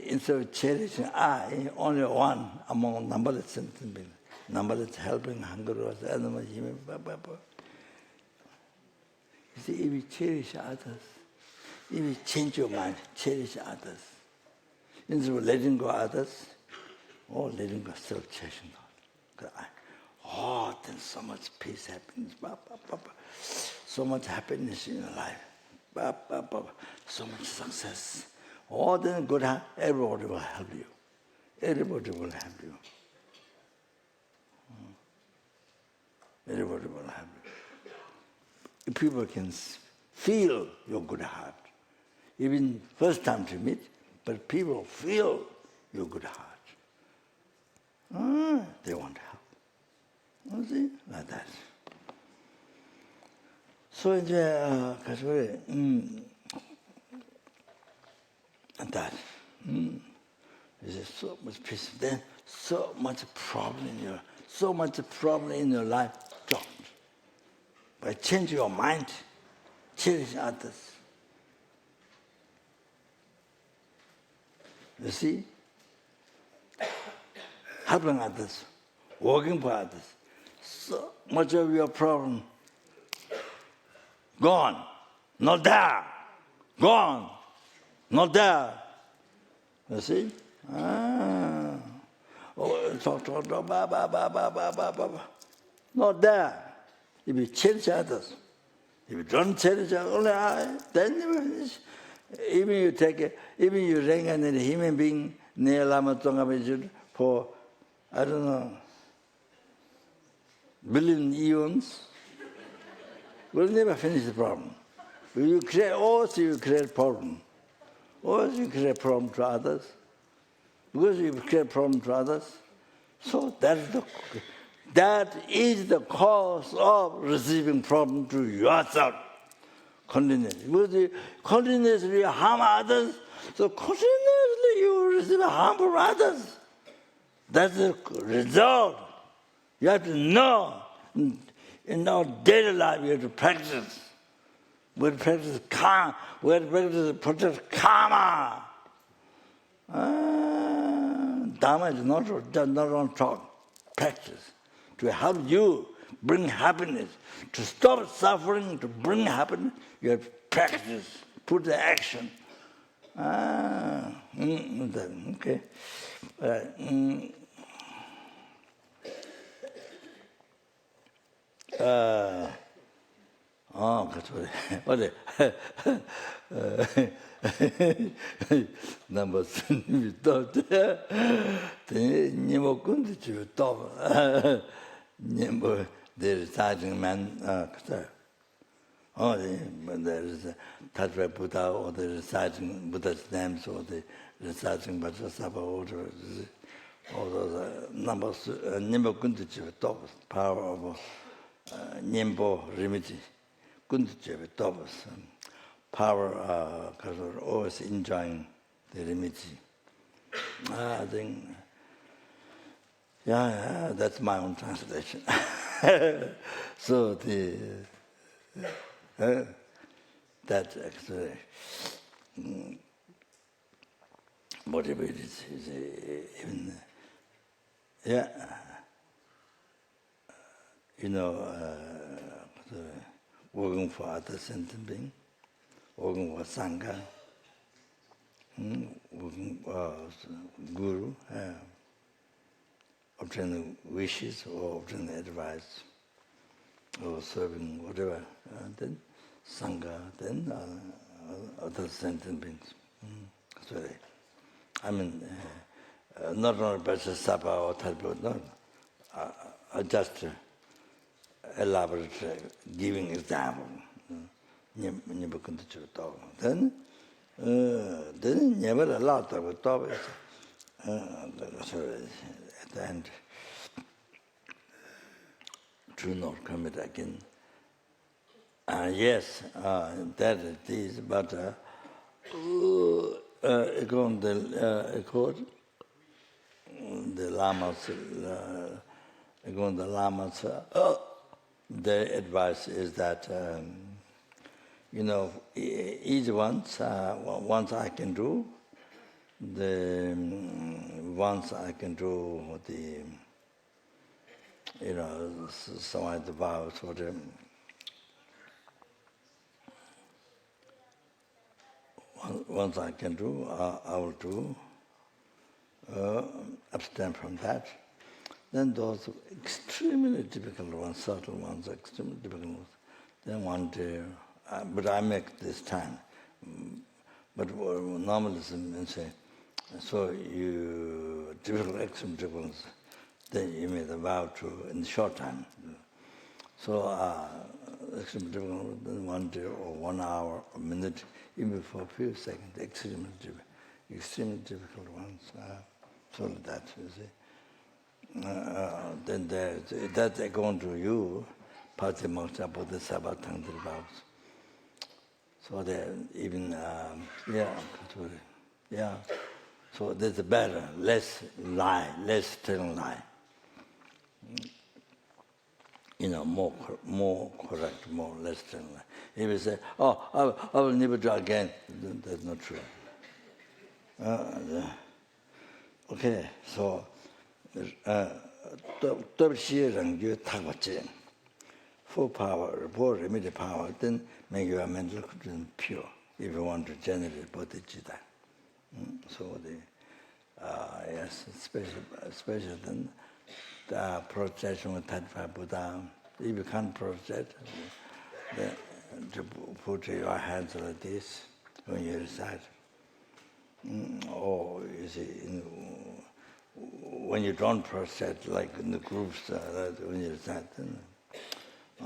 instead of cherishing I, only one among numberless sentient beings, numberless helping, hunger, animal, human, You see, if you cherish others, if you change your mind, cherish others, instead of letting go others, or letting go self-cherishing God. Then so much peace happens, so much happiness in your life, so much success. Then good, everybody will help you. Everybody will help you. Everybody will help you. People can feel your good heart. Even first time to meet, but people feel your good heart. They want to help. You see? Like that. So 이제 that. There's so much peace. Then so much problem in your life dropped. By changing your mind, cherish others. You see? Helping others, working for others. So much of your problem gone, not there. Gone, not there. You see? Talk, not there. If you cherish others, if you don't cherish others, only I, then even you rank a human being near Lama Tsongkhapa for, I don't know, billion eons, we'll never finish the problem. You create problem. Always you create problem to others. Because you create problem to others, so that is the cause of receiving problem to yourself. Continuously. Because you continuously harm others, so continuously you receive harm from others. That's the result. You have to know. In our daily life, you have to practice. We have to practice karma. We have to practice karma. Dharma is not on talk. Practice. To help you bring happiness. To stop suffering, to bring happiness, you have to practice. Put the action. Okay. What number we thought Nemo Kundichu top Nimbo the reciting man there is a Tatra Buddha or the reciting Buddha's names or the reciting Bodhisattva order all those numbers Nemo Kundichu top power of Nimbo remedy Kundichu top power because we're always enjoying the remedy. I think, yeah, that's my own translation. So that actually motivated is even, yeah, working for other sentient beings. Working for Sangha, working for Guru, obtaining wishes or obtaining advice, or serving whatever, then Sangha, then other sentient beings. Sorry. I mean, not only Bodhisattva or Thalpa, no, I just elaborate, giving example. Then never allowed to talk at the end to not commit again. Yes, that it is, but according the lamas, the advice is that each once I can do once I can do the some of the vows for them. Once I can do, I will do. Abstain from that. Then those extremely difficult ones, subtle ones, extremely difficult ones. Then one day. But I make this time. But normally say, so you difficult difficulties, then you made a vow to in the short time. So extremely difficult, then 1 day or 1 hour, a minute, even for a few seconds, extremely difficult ones. So that you see. Then that according to you, Patimoksha Bodhisattva Tangdri vows. So that even, So that's better, less lie, less telling lie. More correct, more less telling lie. If you say, oh, I will never do again, then that's not true. Okay, so full power, full immediate power, then make your mental condition pure if you want to generate bodhichitta. So yes, especially then the projection with Tattva Buddha. If you can't project, then to put your hands like this when you recite. Or you see, when you don't project, like in the groups, when you recite, then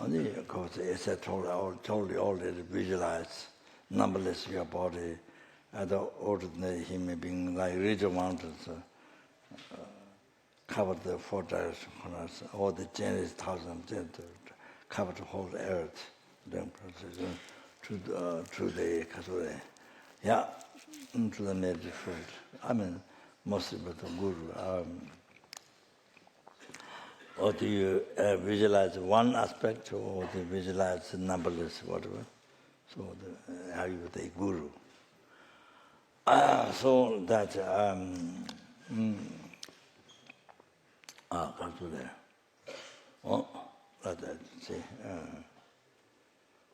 only because it's totally already visualize, numberless your body, as an ordinary human being, like regional mountains, cover the 4 direction corners, all the Chinese thousands, cover the whole earth, then procession to the Kasure. Yeah, into the ManiRetreat. I mean, mostly with the Guru. Or do you visualize one aspect, or do you visualize numberless, whatever? So how you the Guru. So that come to there. Oh, like that. See,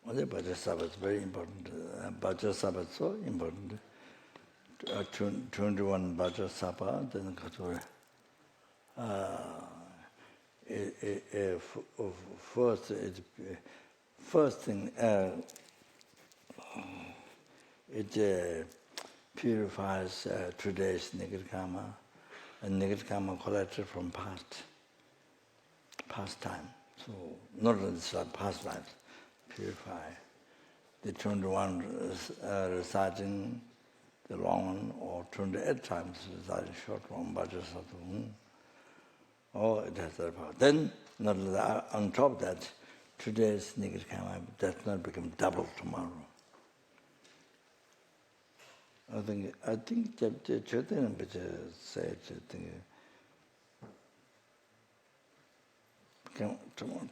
the bodhisattva is very important. Bodhisattva is so important. 21 bodhisattva, then go to first thing, it purifies today's negative karma, and negative karma collected from past time. So not in this past lives, purify. The 21 reciting the long one, or 28 times reciting short one, bodhisattva. Oh, it has that power. Then, on top of that, today's negative karma does not become double tomorrow. I think Chaitanya said,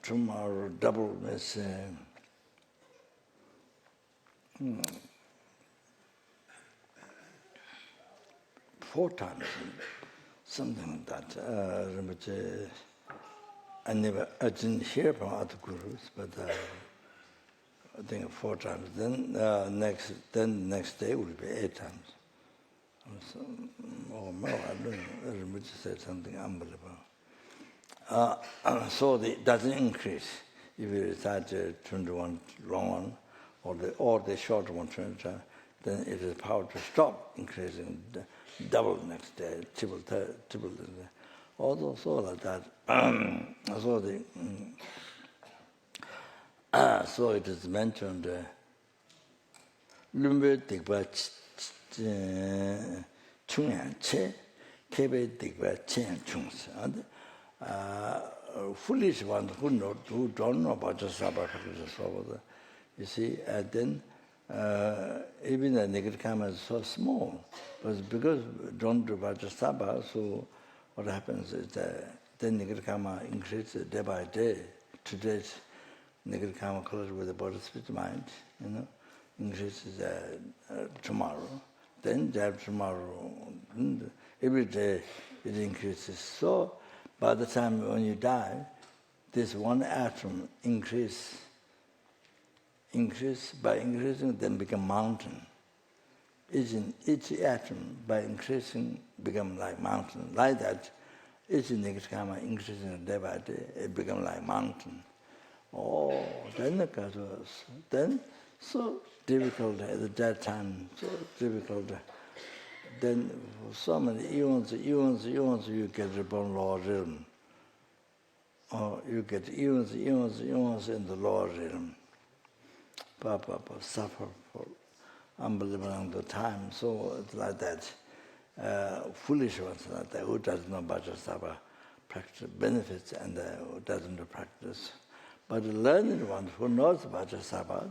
tomorrow double means 4 times, something like that. I didn't hear from other gurus, but I think 4 times. Then next day will be 8 times. Or more, I don't know. Rinpoche said something unbelievable. So it doesn't increase. If you recite 21 long one, or the short one 20 times, then it is power to stop increasing, double next day, triple. Also like that. So it is mentioned. Lumbe tikpa chungyan che, kebe tikpa chen chungs. Foolish ones who don't know about the sabbath, you see, and then even the negative karma is so small, but because we don't do Vajrasabha, so what happens is that then negative karma increases day by day. Today's negative karma collected with the body, spirit, mind, increases tomorrow. Then tomorrow, every day it increases. So by the time when you die, this one atom increase by increasing, then become mountain. Each atom, by increasing, become like mountain. Like that, each negative karma increasing day by day, it become like mountain. Oh, then so difficult at that time, so difficult. Then for so many eons, you get reborn lower realm. Or you get eons in the lower realm. Papa suffer for unbelievable amount of time. So it's like that. Foolish ones like that, who doesn't know Vajrasabha practice benefits and who doesn't practice. But the learned ones who knows Vajrasabha,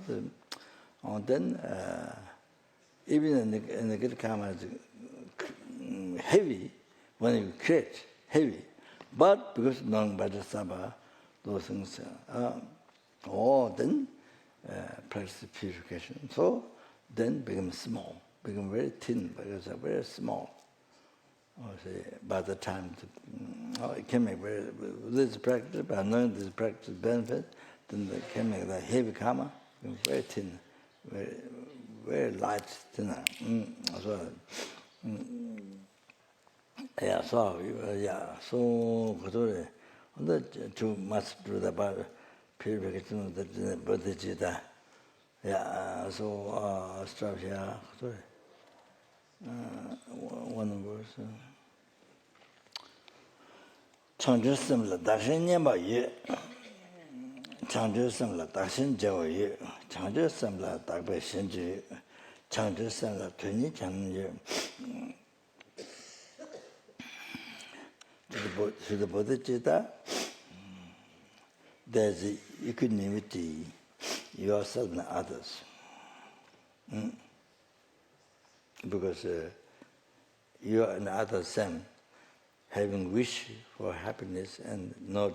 then even in the negative karma is heavy when you create, heavy. But because non-bodhisattva, those things, then practice purification. So then become small, become very thin, because they're very small. By the time it can make this practice, by knowing this practice benefit, then they can make the heavy karma very thin, very, very light, thinner. So too much to the about purification of the Bodhichitta. So stop here. One verse. Changzhe semla dakshin nyamba yu. Changzhe semla dakshin jawa yu. Changzhe semla dakpa shenji yu. Changzhe semla tuni chang yu. To the Bodhichitta, there's equanimity, yourself and others. Because you and others same, having wish for happiness and no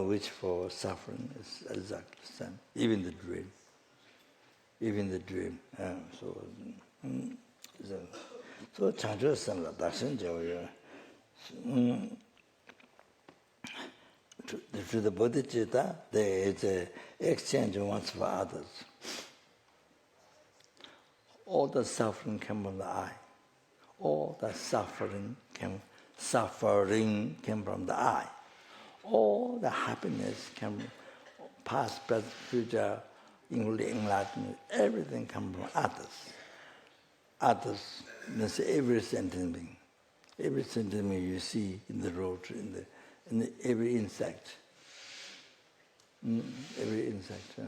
wish for suffering is exactly the same. Even the dream. So Changzhe Samla Dakshin Jawa. To the Bodhichitta, there is an exchange once for others. All the suffering came from the I. All the suffering came from the I. All the happiness came past, present, future, including enlightenment. Everything comes from others. Others means every sentient being. Every sentient being you see in the road, in every insect. Every insect.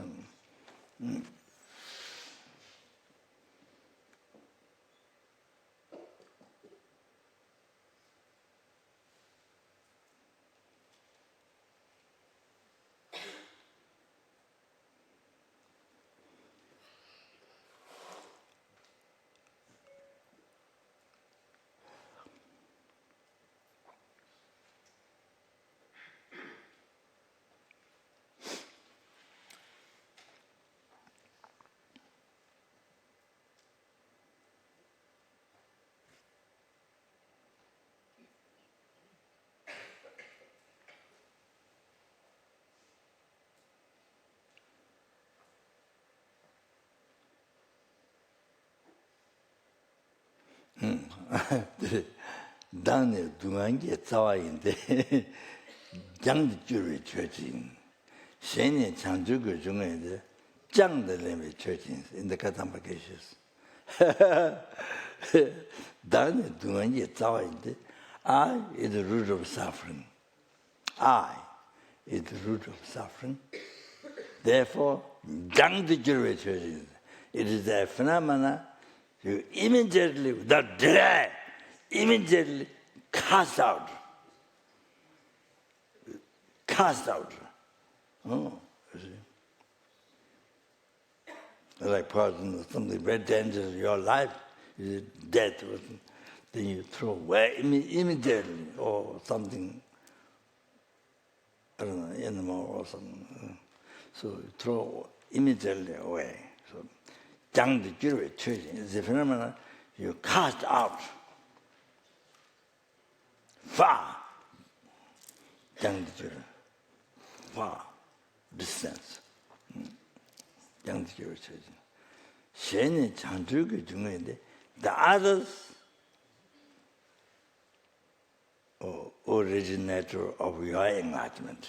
Dāne dungāngi tsāwāyīnde jāngdi jūrvī chōchīn, shēnyē chāngchūgō chūngāyīnde jāngdi lēmī chōchīn in the Kadampa Geshes. Dāne dungāngi tsāwāyīnde, I is the root of suffering. I is the root of suffering. Therefore, jāngdi jūrvī chōchīn. It is a phenomena you immediately, without delay, immediately cast out. Cast out. Oh, you see. Like poison, something very dangerous in your life, is death, then you throw away immediately, or something, I don't know, animal or something. So you throw immediately away. So, Jangdi Jirve Chöjin is a phenomenon you cast out far. Jangdi Jirve, far distance. Jangdi Jirve Chöjin. Sheni Changchūki Jungayinde, the others, originator of your enlightenment.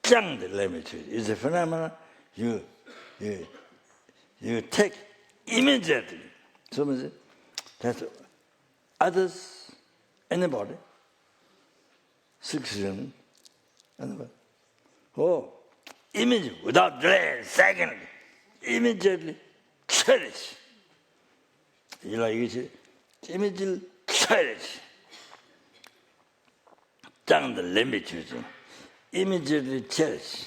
The limit is a phenomenon you take immediately. So that others, anybody, 16, anybody, immediately, without delay, second, immediately cherish. You know, you say, immediately cherish. Down the limit, immediately cherish.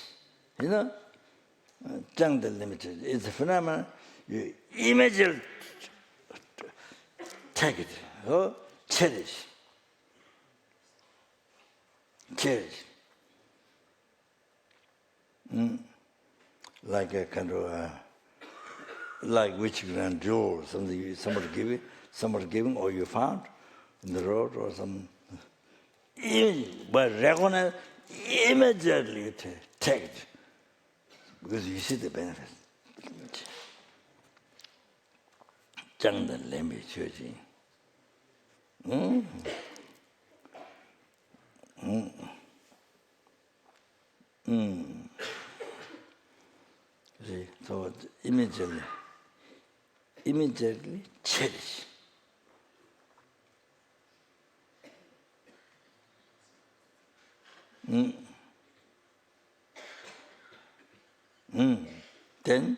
You know? The limited. It's a phenomenon you immediately take it, or cherish. Cherish. Like a kind of, like which grand jewel, something somebody giving, or you found in the road or some. But recognize, immediately you take it, because you see the benefit. Changdan lembi choji. See, so immediately cherish. Then,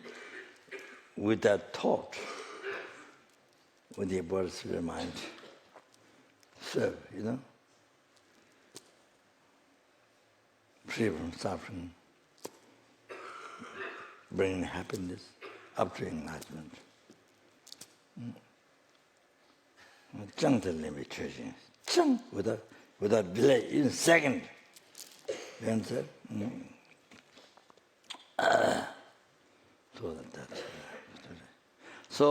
with that thought, with the words of your mind, serve, free from suffering, bringing happiness up to enlightenment. Without delay, in a second. You understand? So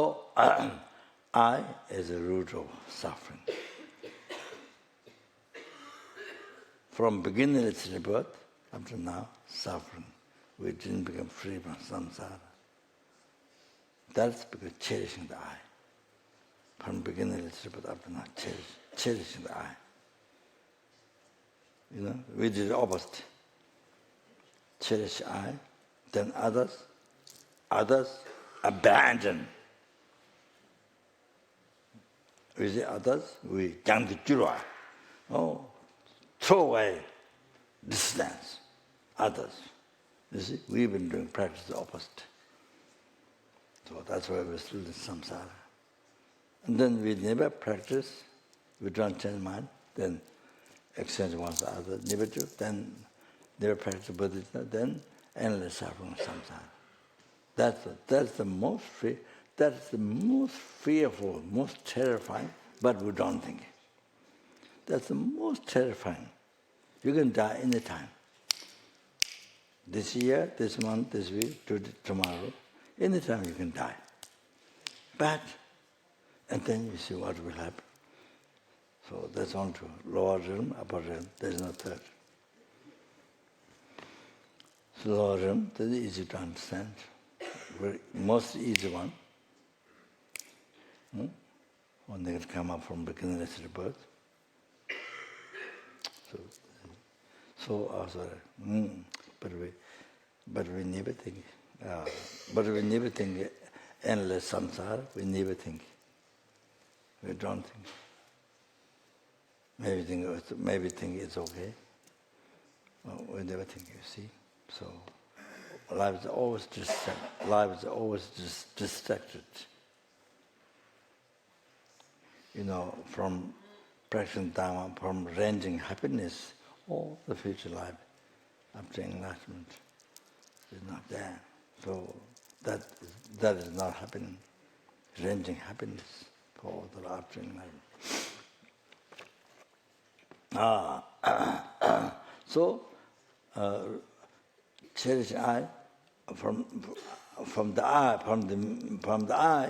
I is the root of suffering. From beginningless rebirth up to now, suffering. We didn't become free from samsara. That's because cherishing the I. From beginningless rebirth up to now, cherishing the I. We did the opposite. Cherish I, then others abandon. We say others, we jangdijurwa. Oh, throw away, distance. Others. You see, we've been doing practice the opposite. So that's why we're still in samsara. And then we never practice, we don't change mind, then exchange one to the other, never do, then never practice bodhisattva, then endless suffering samsara. That's the most free, that's the most fearful, most terrifying, but we don't think it. That's the most terrifying. You can die anytime. This year, this month, this week, tomorrow, anytime you can die. But, and then you see what will happen. So that's on to lower realm, upper realm, there's no third. So lower realm, that's easy to understand. Most easy one. When they can come up from beginningless rebirth. But we never think. But we never think endless samsara. We never think. We don't think. Maybe think it's okay. Well, we never think. You see. So life is always distracted. From practicing Dharma, from ranging happiness, all the future life up to enlightenment is not there. So that is not happening. Ranging happiness for all the up to enlightenment. So cherish I from the I,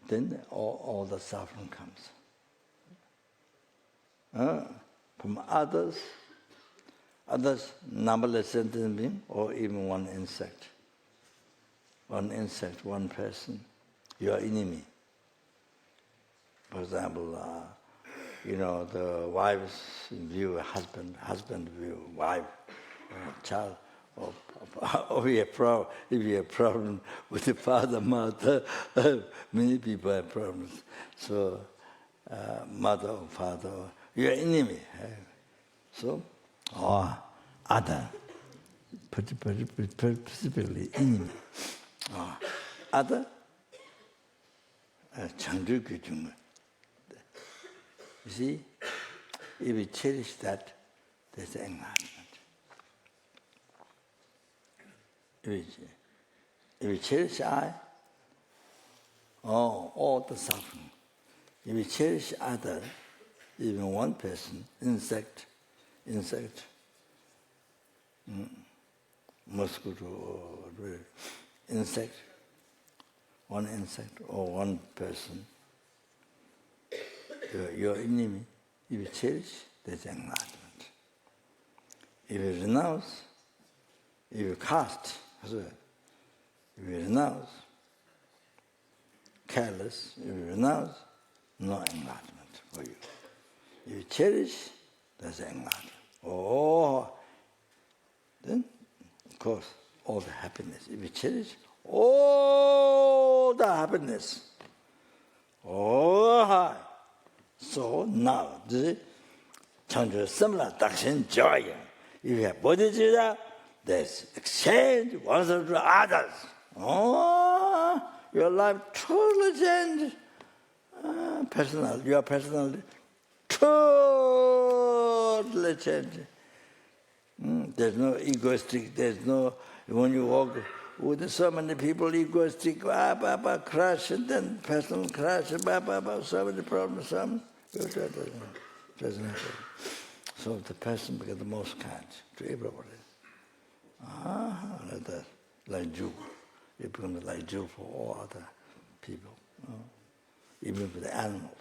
then all the suffering comes. From others, numberless sentient being, or even one insect. One person, your enemy. For example, the wife's view, husband view, wife, child. Or if you have problem with the father, mother, many people have problems. So, mother or father, your enemy. So, other, particularly enemy. Other, Changdu Gyujunga. You see, if you cherish that, there's enlightenment. If you cherish I, all the suffering. If you cherish other, even one person, insect, mosquito, or insect, one insect or one person, your enemy, if you cherish, there's enlightenment. If you renounce, if you cast, if you renounce, careless, if you renounce, no enlightenment for you. If you cherish, there's enlightenment. Then, of course, all the happiness. If you cherish, all the happiness, all high. So now, this is similar dakshin joy. If you have bodhichitta, there's exchange one to others. Your life totally changed. Your personality totally changed. There's no egoistic, there's no, when you walk with so many people, egoistic, crash, and then personal crash, so many problems, doesn't happen. So the person becomes the most kind to everybody. Like that, like Jew. It becomes like Jew for all other people, even for the animals.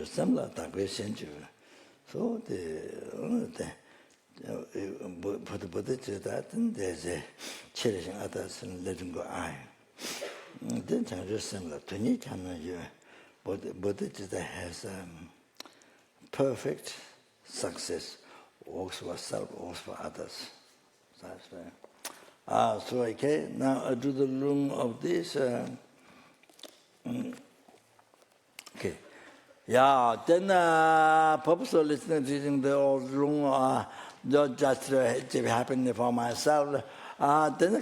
Similar, so for the Bodhichitta, then there's a cherishing others and letting go I. Then just similar. To Nichana, Bodhichitta has perfect success, works for self, works for others. That's right. So okay, now I do the room of this. Okay. Yeah, then purposely listening to the old room, not just happening for myself. Then I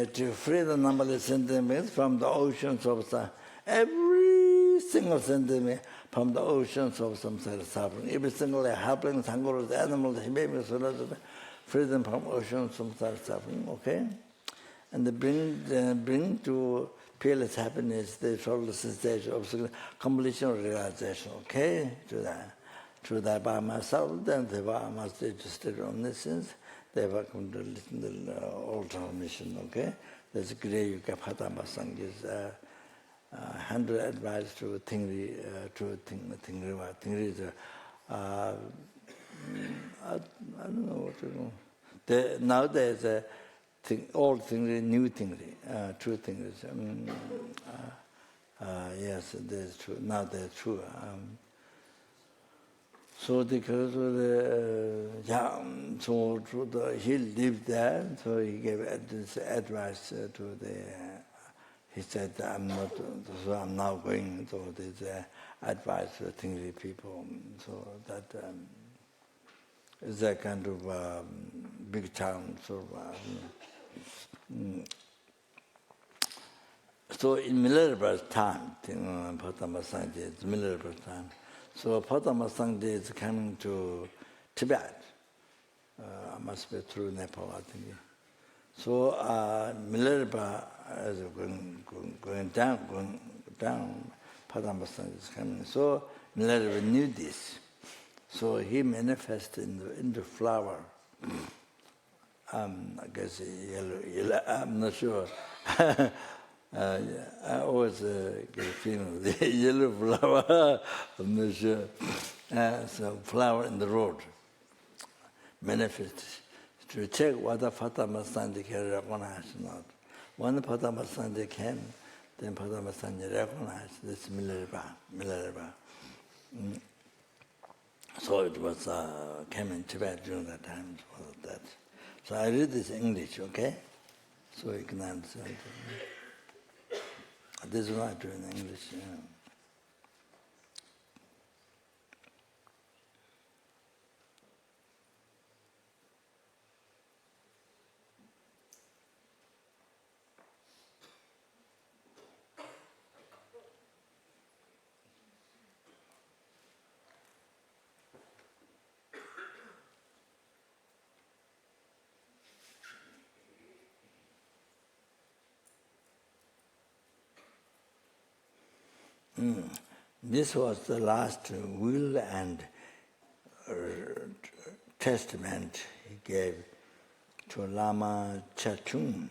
to free the numberless sentiments from the oceans of every single sentiment from the oceans of samsara suffering. Every single helping sangharas, animals, freedom from oceans of samsara suffering. Okay, and they bring to peerless happiness, the total sensation of completion of realization, okay? Through that by myself, then they were must register omniscience, they were come to listen to the altar mission, okay? There's a great you can Padampa Sangye's 100 advice to Tingri, Tingri is I don't know what to do. Now there's a old Tingri, new Tingri, true Tingri. Yes, there's true. Now they're true. So because he lived there, so he gave this advice to the. He said, "I'm now going to this advice to Tingri people." So that is a kind of big town, so. So in Minerva's time, Padampa Sangye is Minerva's time. So Padampa Sangye is coming to Tibet. Must be through Nepal, I think. So Minerva is going down. Padampa Sangye is coming. So Minerva knew this. So he manifested in the flower. I guess yellow, I'm not sure. I always get a feeling of the yellow flower, I'm not sure. So flower in the road, manifest. To check whether Padampa Sangye can recognize or not. When Padampa Sangye can, then Padampa Sangye recognize this Minerva. So it was came in Tibet during that time. For that. So I read this in English, okay? So you can understand. This is what I do in English. Yeah. This was the last will and testament he gave to Lama Chachung.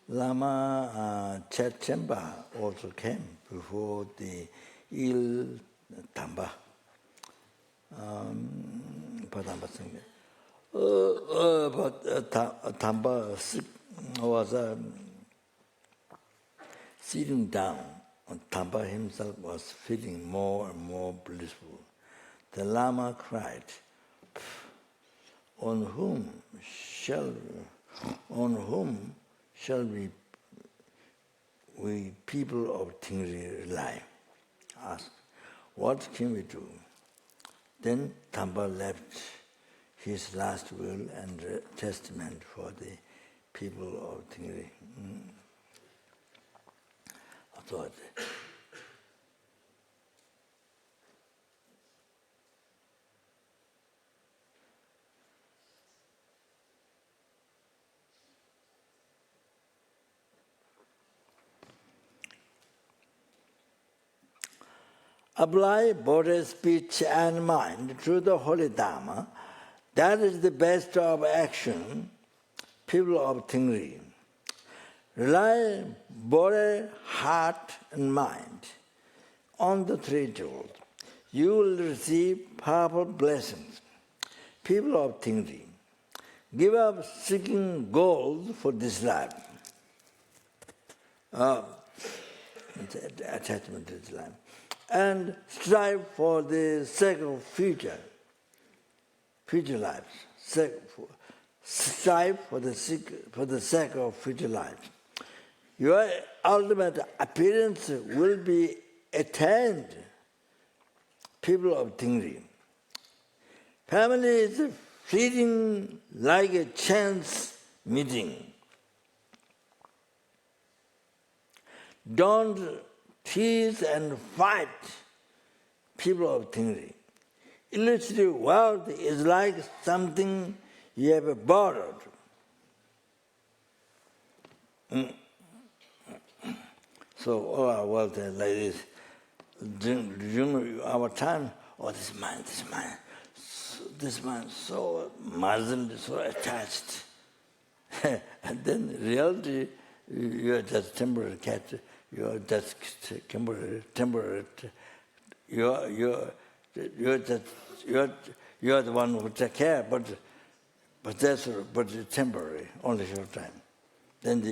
Lama Chachemba also came before the ILTK, Padampa Sangye. But Tamba was sitting down. Tamba himself was feeling more and more blissful. The Lama cried, on whom shall we people of Tingri rely? Asked, what can we do? Then Tamba left his last will and testament for the people of Tingri. Authority. Apply body, speech, and mind to the holy Dharma. That is the best of action, people of Tingri. Rely body, heart, and mind on the three jewels. You will receive powerful blessings. People of Tingri, give up seeking gold for this life. Attachment to this life. And strive for the sake of future lives. Strive for the sake of future lives. Your ultimate appearance will be attained, people of Tingri. Family is fleeting like a chance meeting. Don't tease and fight, people of Tingri. Illusory wealth is like something you have borrowed. So all our wealth is like this. During our time, this man so muzzled, so attached. And then in reality, you are just temporary cat. You are just temporary. You are the one who take care, but it's temporary, only short time. Then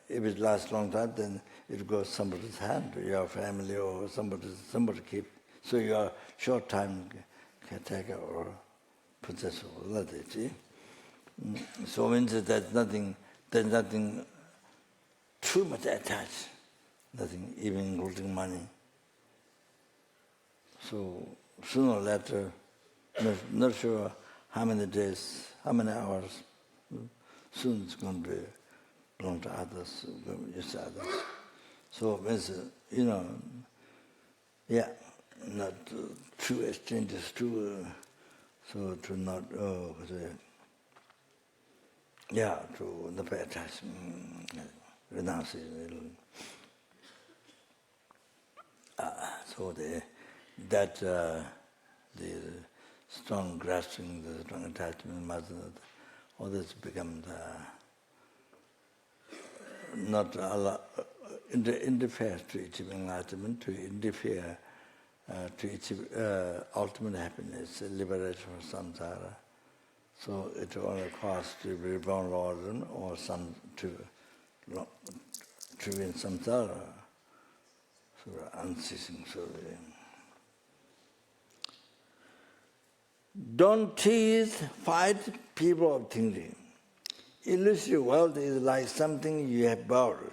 if it lasts long time, then it goes somebody's hand, your family or somebody keep. So you are short time caretaker or possessor like that. So means that there's nothing too much attached, nothing even including money. So sooner or later, not sure how many days, how many hours, soon it's going to belong to others, use others. So means, not true exchanges, so to not, to not pay attention, renounce it. So the strong grasping, the strong attachment, all this become not interfere to achieve enlightenment, to interfere to achieve ultimate happiness, liberation from samsara. So it only costs to be reborn Lord or to be in samsara, so unceasing. So don't tease, fight people of Tingri. Illusory wealth is like something you have borrowed.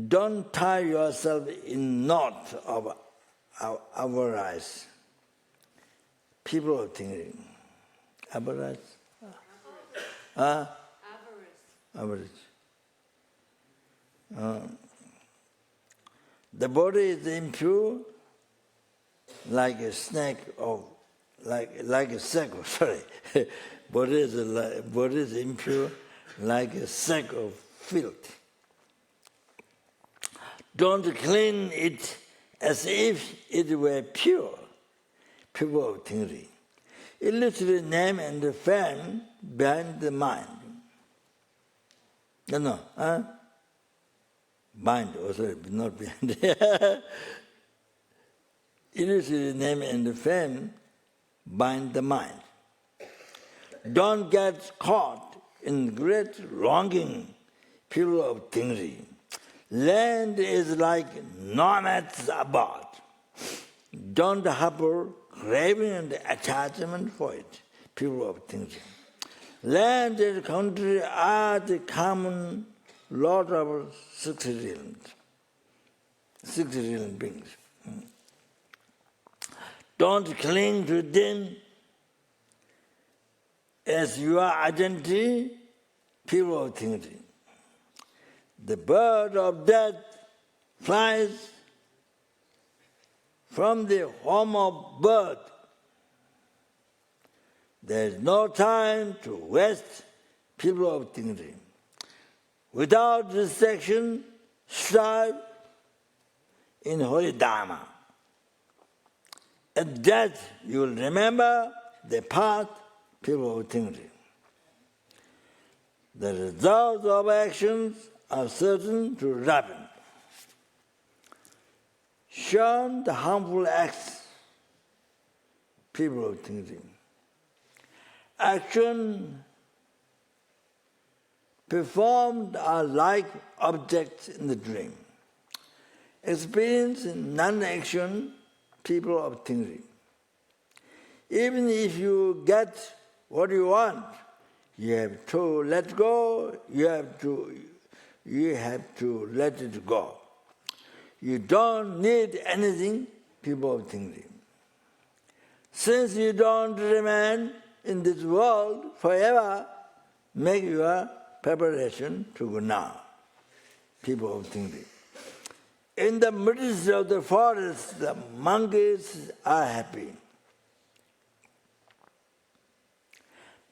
Don't tie yourself in knot of avarice. People of Tingri. Avarice? Avarice. The body is impure like a snake of like a sack of, body is impure like a sack of filth. Don't clean it as if it were pure. People of Tingri. Illusory name and fame behind the mind. No, huh? Mind, also not behind. Illusory name and fame bind the mind. Don't get caught in great longing, people of Tingri. Land is like nomads abroad. Don't harbor craving and attachment for it, people of Tingri. Land and country are the common lot of 60 realm beings. Don't cling to them as your identity, people of Tingri. The bird of death flies from the home of birth. There is no time to waste, people of Tingri. Without restriction, strive in holy Dharma. At death, you will remember the path, people of Tingri. The results of actions are certain to ripen. Shun the harmful acts, people of Tingri. Action performed are like objects in the dream. Experience in non-action, people of Tingri. Even if you get what you want, you have to let go, you have to let it go. You don't need anything, people of Tingri. Since you don't remain in this world forever, make your preparation to go now, people of Tingri. In the midst of the forest, the monkeys are happy.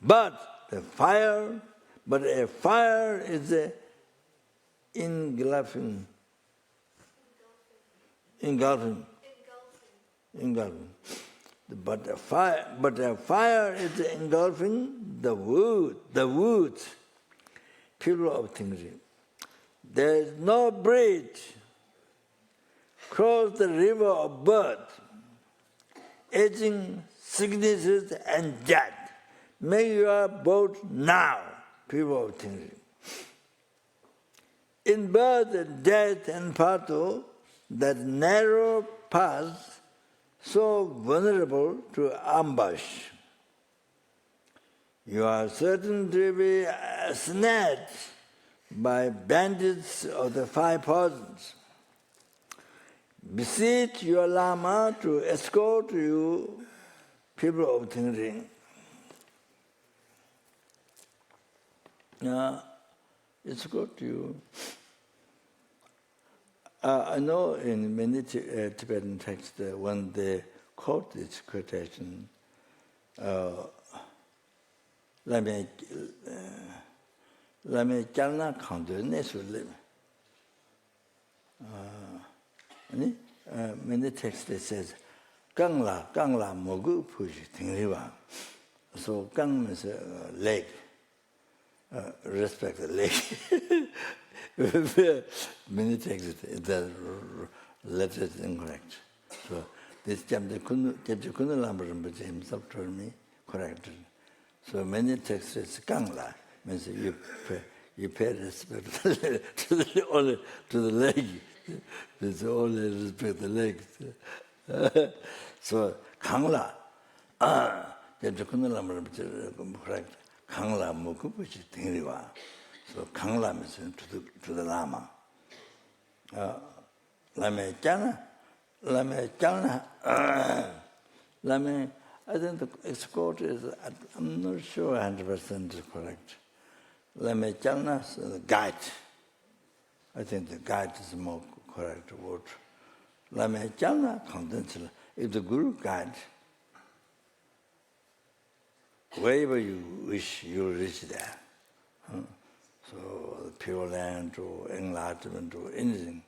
But a fire is engulfing. But a fire is engulfing the woods. People of Tingri. There is no bridge. Cross the river of birth, aging, sicknesses, and death. Make your boat now, people of Tingri. In birth and death and parto, that narrow path, so vulnerable to ambush. You are certain to be snared by bandits of the 5 poisons. Beseech your Lama to escort you, people of Tingri. Escort you. I know in many Tibetan texts, when they quote this quotation, Lame Chalna Khandu Nesulim. Many texts that says, Gangla Mogu Pushi Tingriwa. So Gang means leg. Respect the leg. Many texts, the letter is incorrect. So this chapter Khunu Lama Rinpoche himself told me, corrected. So many texts is Gangla, means you pay respect to the leg. There's only respect the legs. So Gangla, Khunu Lama Rinpoche correct. Khangla Mukupuchi Tingriwa. So Khangla means to the Lama. Lame Chana, I think the escort is, I'm not sure 100% is correct. Lame Chana, so the guide. I think the guide is a more correct word. Lame Chana, if the Guru guide, wherever you wish, you'll reach there. So, the Pure Land or enlightenment or anything.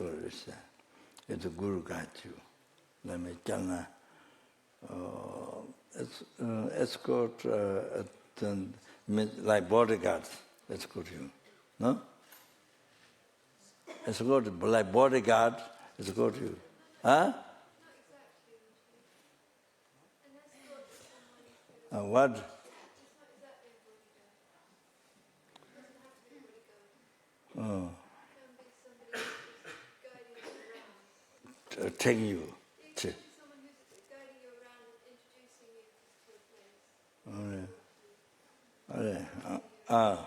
If the Guru guides you, let me tell escort, like bodyguards, escort you. No? Escort, like bodyguard, escort you. Huh? What? Oh. Taking you. Someone who's guiding you around and introducing you to a place.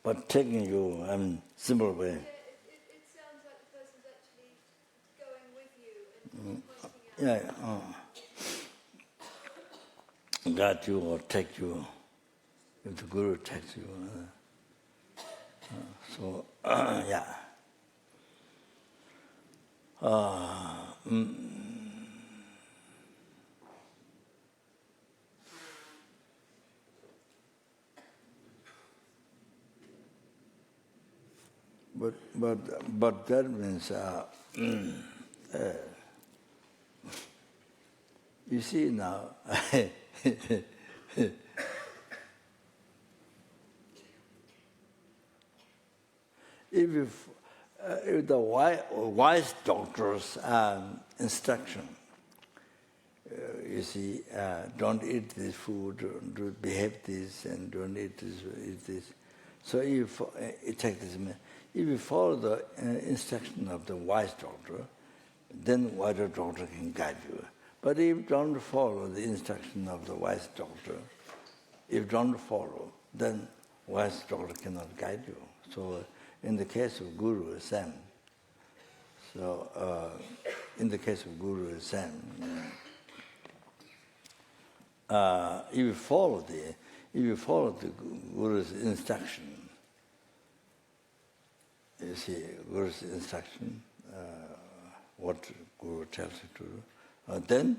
But taking you, simple way. Yeah, it sounds like the person's actually going with you and pointing out. Guide you or take you, if the Guru takes you. But that means you see now. If the wise doctor's instruction, you see, don't eat this food, don't behave this, and don't eat this. So if you take this, if you follow the instruction of the wise doctor, then wiser doctor can guide you. But if you don't follow the instruction of the wise doctor, if you don't follow, then wise doctor cannot guide you. So in the case of Guru, same. So in the case of Guru, same. If you follow the Guru's instruction, you see Guru's instruction, what Guru tells you to do, then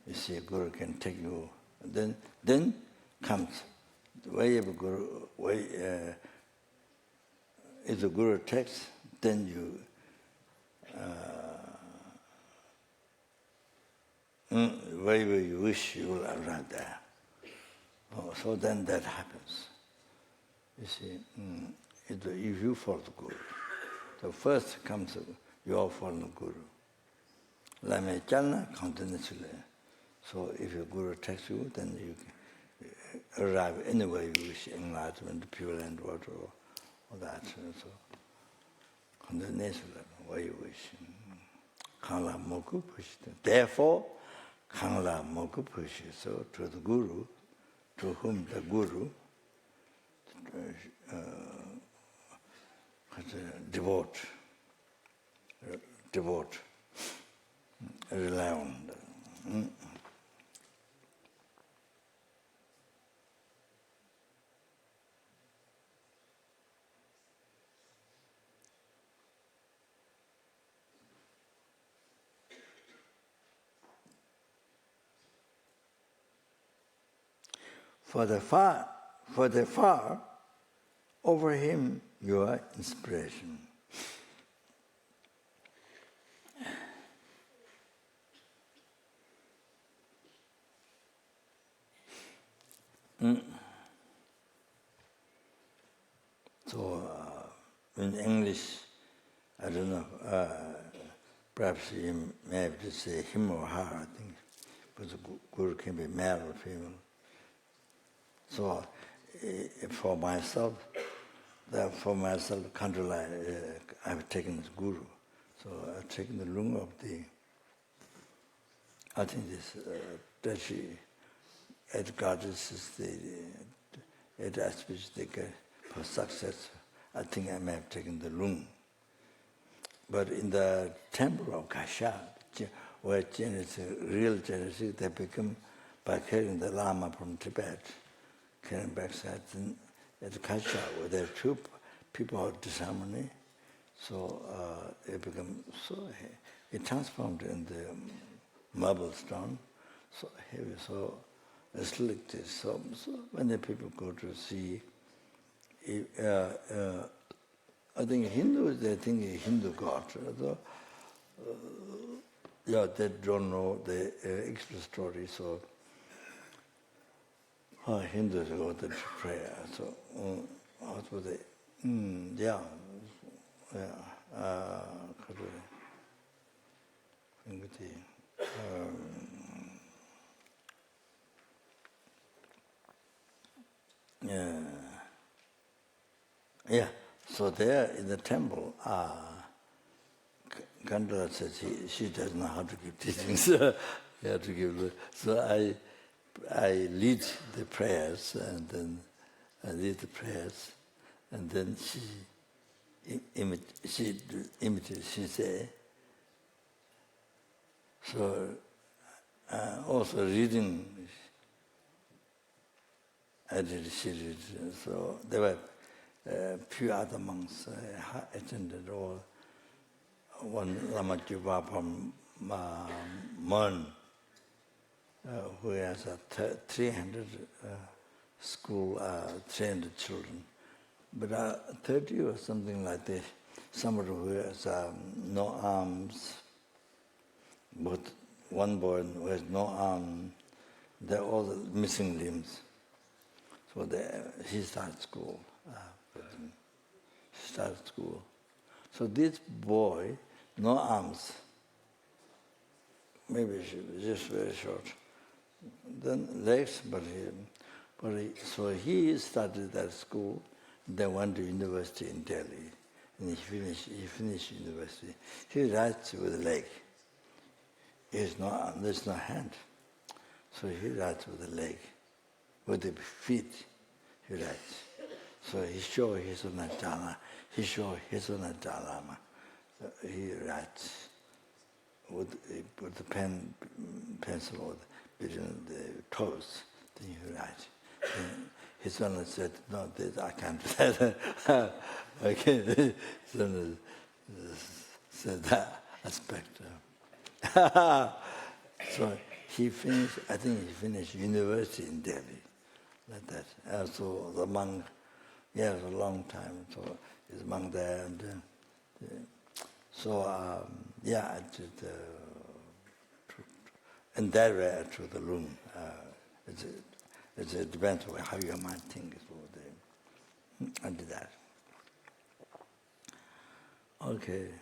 you see Guru can take you. Then comes the way of Guru. If the Guru takes, then you wherever you wish, you will arrive there. So then that happens. You see, if you follow the Guru, so first comes you all follow the Guru. Lame chalna continuously. So if your Guru takes you, then you can arrive anywhere you wish, enlightenment, pure land, water, all that. So continuously, where you wish. Kangla moku pushita. Therefore, Kangla moku pushita. So to the Guru, to whom the Guru devote, rely on. For the far, over him your inspiration. So in English, I don't know, perhaps you may have to say him or her, I think, but the Guru can be male or female. So for myself, I've taken this Guru. So I've taken the lung of the, I think this Dashi, at goddess is the, at aspects they get for success. I think I may have taken the lung. But in the temple of Kasha, where real generosity, they become by carrying the Lama from Tibet, carrying backside at Kasha, where there are two people of disharmony. So it become it transformed in the marble stone, so heavy, so slick. So when the people go to see I think Hindus, they think a Hindu god. So, yeah, they don't know the extra story, so Hindus go to prayer. So, how was it? Yeah, yeah. So there in the temple, Gandhara says she doesn't know how to give teachings. So I lead the prayers, and then she imitates. She say. So also reading, I did. She did. So there were few other monks attended all. One Lama Jiva from Mon, who has 300 school, 300 children. But 30 or something like this, somebody who has no arms, but one boy who has no arm, they're all missing limbs. So he started school. So this boy, no arms, maybe just very short. Then legs, so he started that school, then went to university in Delhi, and he finished university. He writes with a leg. There's no arm, there's no hand. So he writes with a leg, with the feet he writes. So he showed his own jhana. He writes with the pencil between the toes. Then he writes. Then his son said, "No, I can't do that." Okay, his son said that aspect. So he finished. I think he finished university in Delhi, like that. So the monk. Yeah, it was a long time. So he's among there, and I did. And that way to the room. It depends on how your mind thinks. I did that. Okay.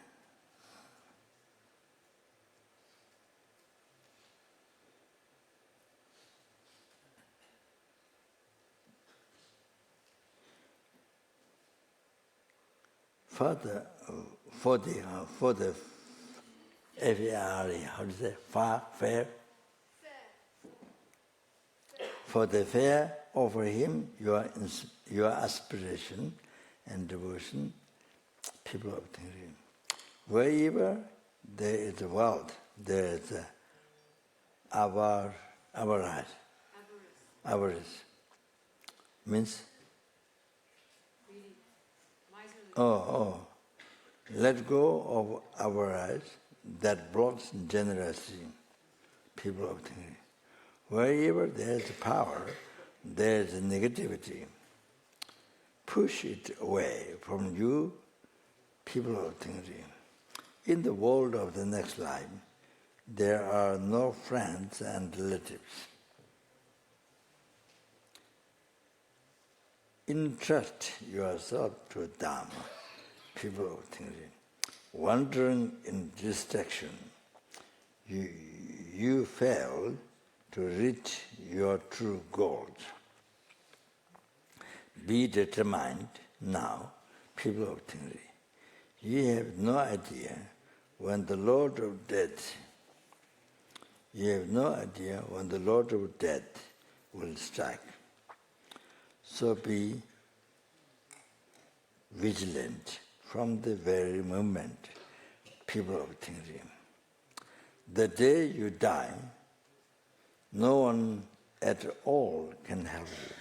For the F-A-R-E, how do you say? Fair? For the fair, offer him your aspiration and devotion, people of Tingri. Wherever there is a world, there is avarice. Means? Let go of avarice that blocks generosity, people of Tingri. Wherever there is power, there is negativity. Push it away from you, people of Tingri. In the world of the next life, there are no friends and relatives. Entrust yourself to Dharma, people of Tingri. Wandering in distraction, you fail to reach your true goals. Be determined now, people of Tingri. You have no idea when the Lord of Death will strike. So be vigilant from the very moment, people of Tingri. The day you die, no one at all can help you.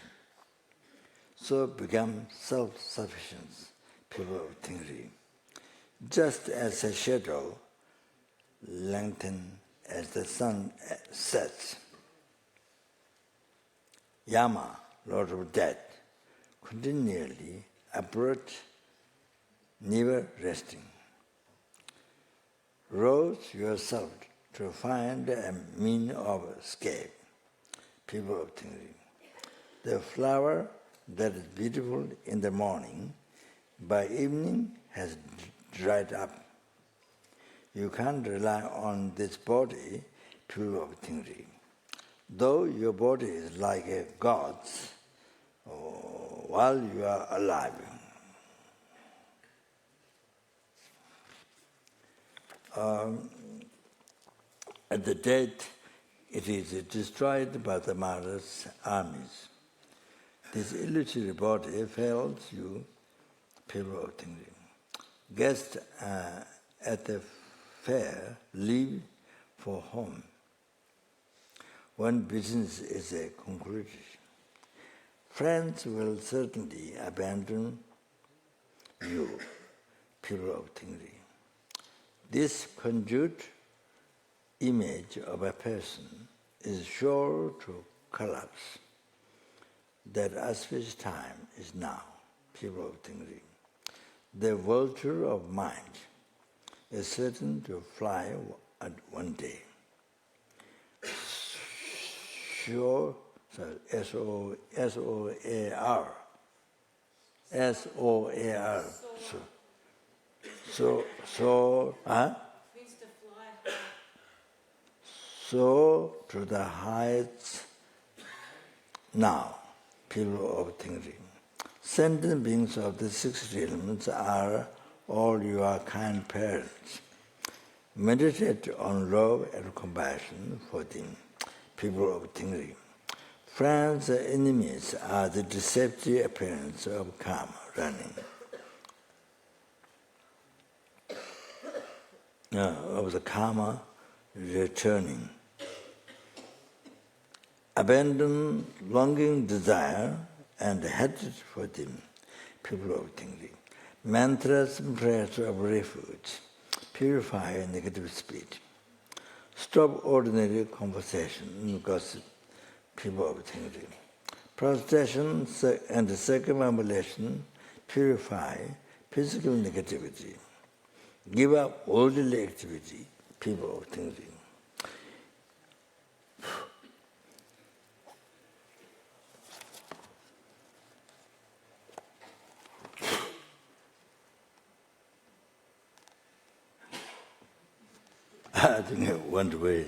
So become self-sufficient, people of Tingri. Just as a shadow lengthens as the sun sets, Yama, Lord of Death, continually approach never resting. Rouse yourself to find a means of escape, people of Tingri. The flower that is beautiful in the morning, by evening has dried up. You can't rely on this body, people of Tingri. Though your body is like a god's while you are alive. At the death, it is destroyed by the martyr's armies. This illusory body fails you, people of Tingri. Guests at the fair leave for home when business is concluded. Friends will certainly abandon you, people of Tingri. This conjured image of a person is sure to collapse. That auspicious time is now, people of Tingri. The vulture of mind is certain to fly at one day. Sure, S-O-A-R. S-O-A-R. Means to fly. So to the heights now, people of Tingri. Sentient beings of the six realms are all your kind parents. Meditate on love and compassion for them, people of Tingri. Friends and enemies are the deceptive appearance of karma running. Of the karma returning. Abandon longing desire and hatred for them, people of Tingri. Mantras and prayers of refuge purify negative speech. Stop ordinary conversation and gossip, people of Tingri. Prostration and circumambulation purify physical negativity. Give up worldly activity, people of Tingri. I think I went away.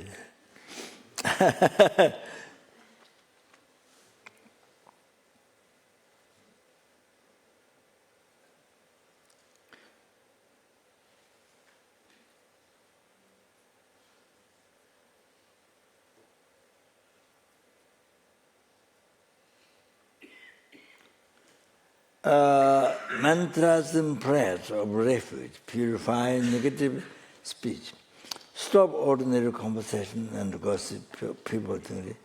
Mantras and prayers of refuge purify negative speech. Stop ordinary conversation and gossip, people think.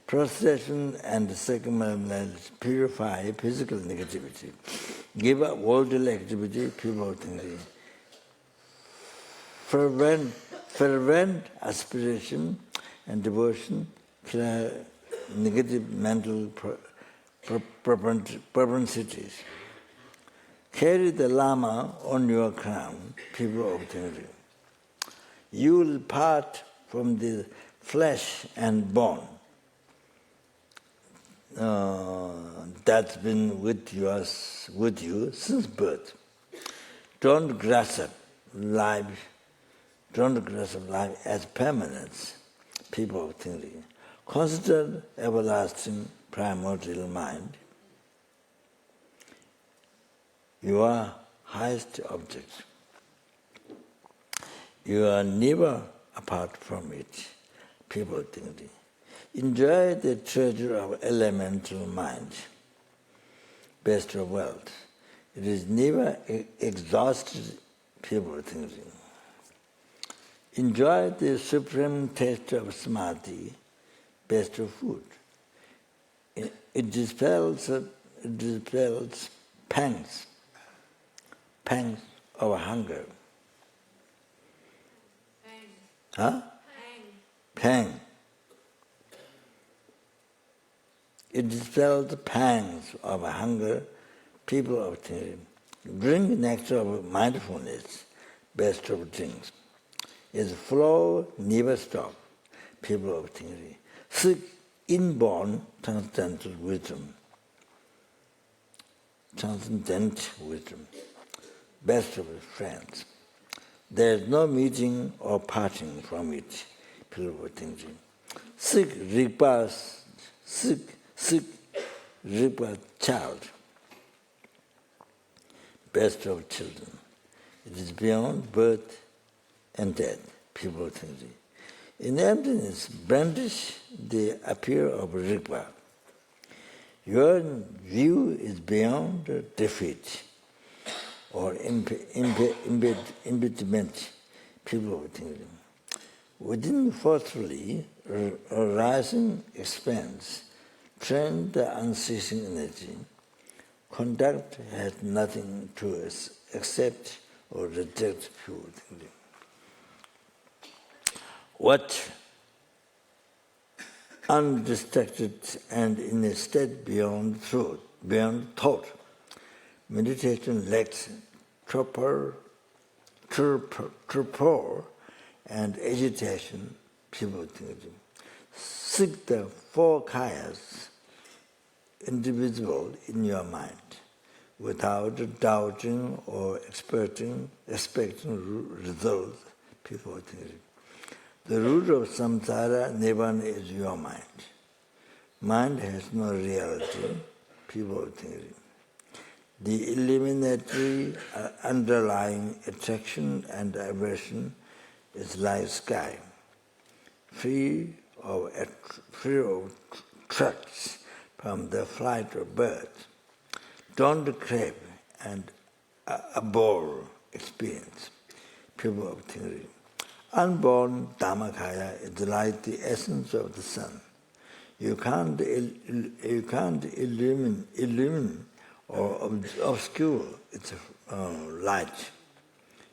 Prostration and circumambulation purify physical negativity. Give up worldly activity, people think. Fervent aspiration and devotion clear negative mental propensities. Carry the Lama on your crown, people of Tingri. You will part from the flesh and bone that's been with you since birth. Don't grasp life as permanence, people of Tingri. Consider everlasting primordial mind, your highest object. You are never apart from it, people think. Enjoy the treasure of elemental mind, best of wealth. It is never exhausted, people think. Enjoy the supreme taste of samadhi, best of food. It dispels pangs of hunger. Pang. It dispels the pangs of hunger, people of Tingri. Drink nectar of mindfulness, best of drinks. Its flow never stops, people of Tingri. Seek inborn transcendental wisdom. Transcendent wisdom, best of friends. There is no meeting or parting from it, people of Tingri. Seek Rigpa's child, best of children. It is beyond birth and death, people think. In emptiness, brandish the appeal of Rigpa. Your view is beyond defeat or impediment, people think. Within forcefully arising expanse, train the unceasing energy. Conduct has nothing to accept or reject, people think. What undistracted and in a state beyond truth, beyond thought, meditation lacks torpor and agitation, people think. Seek the four kayas indivisible in your mind, without doubting or expecting results, people think. The root of samsara, nirvana, is your mind. Mind has no reality, people think. The eliminatory underlying attraction and aversion is like sky, free of tracks from the flight of birds. Don't crave and abhor experience, people of theory. Unborn Dhammakaya is like the essence of the sun. You can't illumine or obscure its light,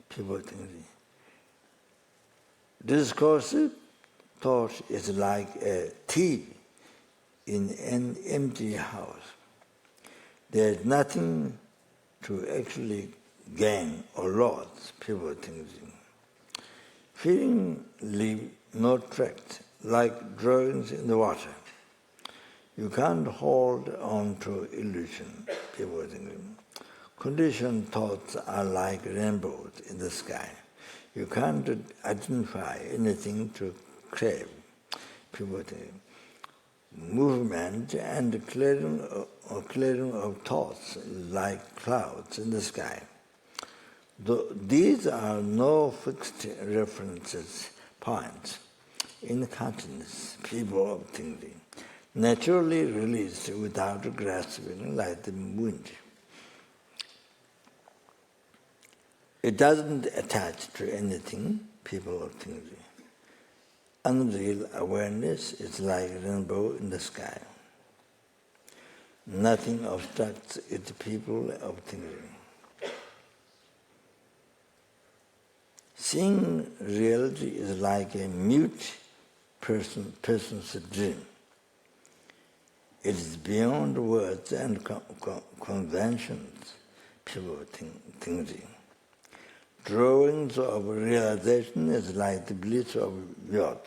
people think. Discursive thought is like a thief in an empty house. There is nothing to actually gain or lose, people think. Feeling leave no tract, like drawings in the water. You can't hold on to illusion, people think. Conditioned thoughts are like rainbows in the sky. You can't identify anything to crave, people think. Movement and clearing of thoughts like clouds in the sky. These are no fixed references points. Incontinence, people of thinking, naturally released without grasping like the wind. It doesn't attach to anything, people of thinking. Unreal awareness is like a rainbow in the sky. Nothing obstructs it, people of thinking. Seeing reality is like a mute person's dream. It is beyond words and conventions, people thinking. Drawings of realization is like the bliss of yacht.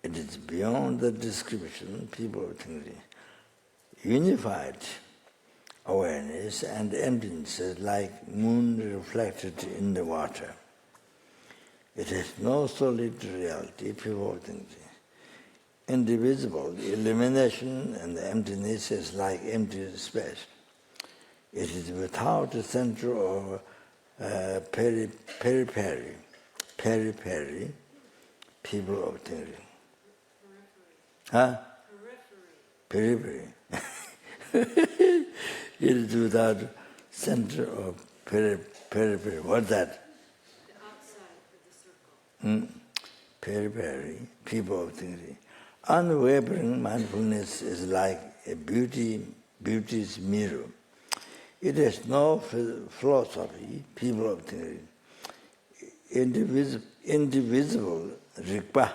It is beyond the description, people thinking. Unified awareness and emptiness is like moon reflected in the water. It has no solid reality, people think. Indivisible, elimination and emptiness is like empty space. It is without a center or periphery, people of thinking. Huh? Periphery. It is without center or periphery. What's that? The outside of the circle. Periphery, people of thinking. Unwavering mindfulness is like a beauty's mirror. It has no philosophy, people of thinking. Indivisible Rigpa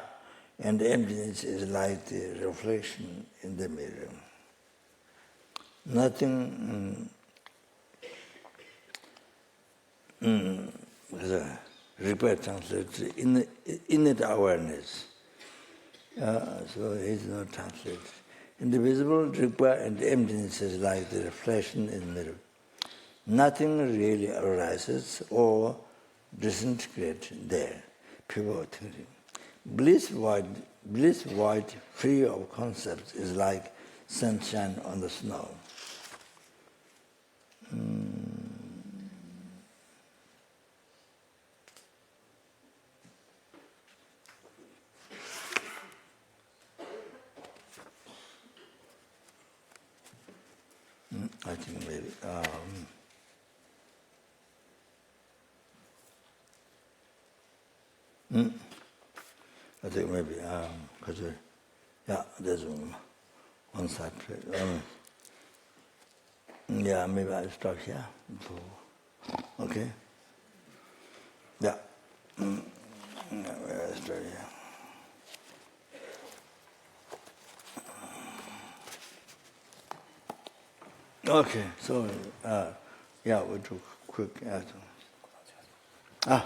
and emptiness is like the reflection in the mirror. Nothing Repair translates innate awareness. So it's not translated. Indivisible, repair, and emptiness is like the reflection in the mirror. Nothing really arises or disintegrates there. Pure thinking. Bliss void, free of concepts, is like sunshine on the snow. I think maybe. I think maybe because there's one side. Yeah, maybe I'll stop here. Okay. Yeah. I'll start here. Okay, so we took quick answer. Yeah.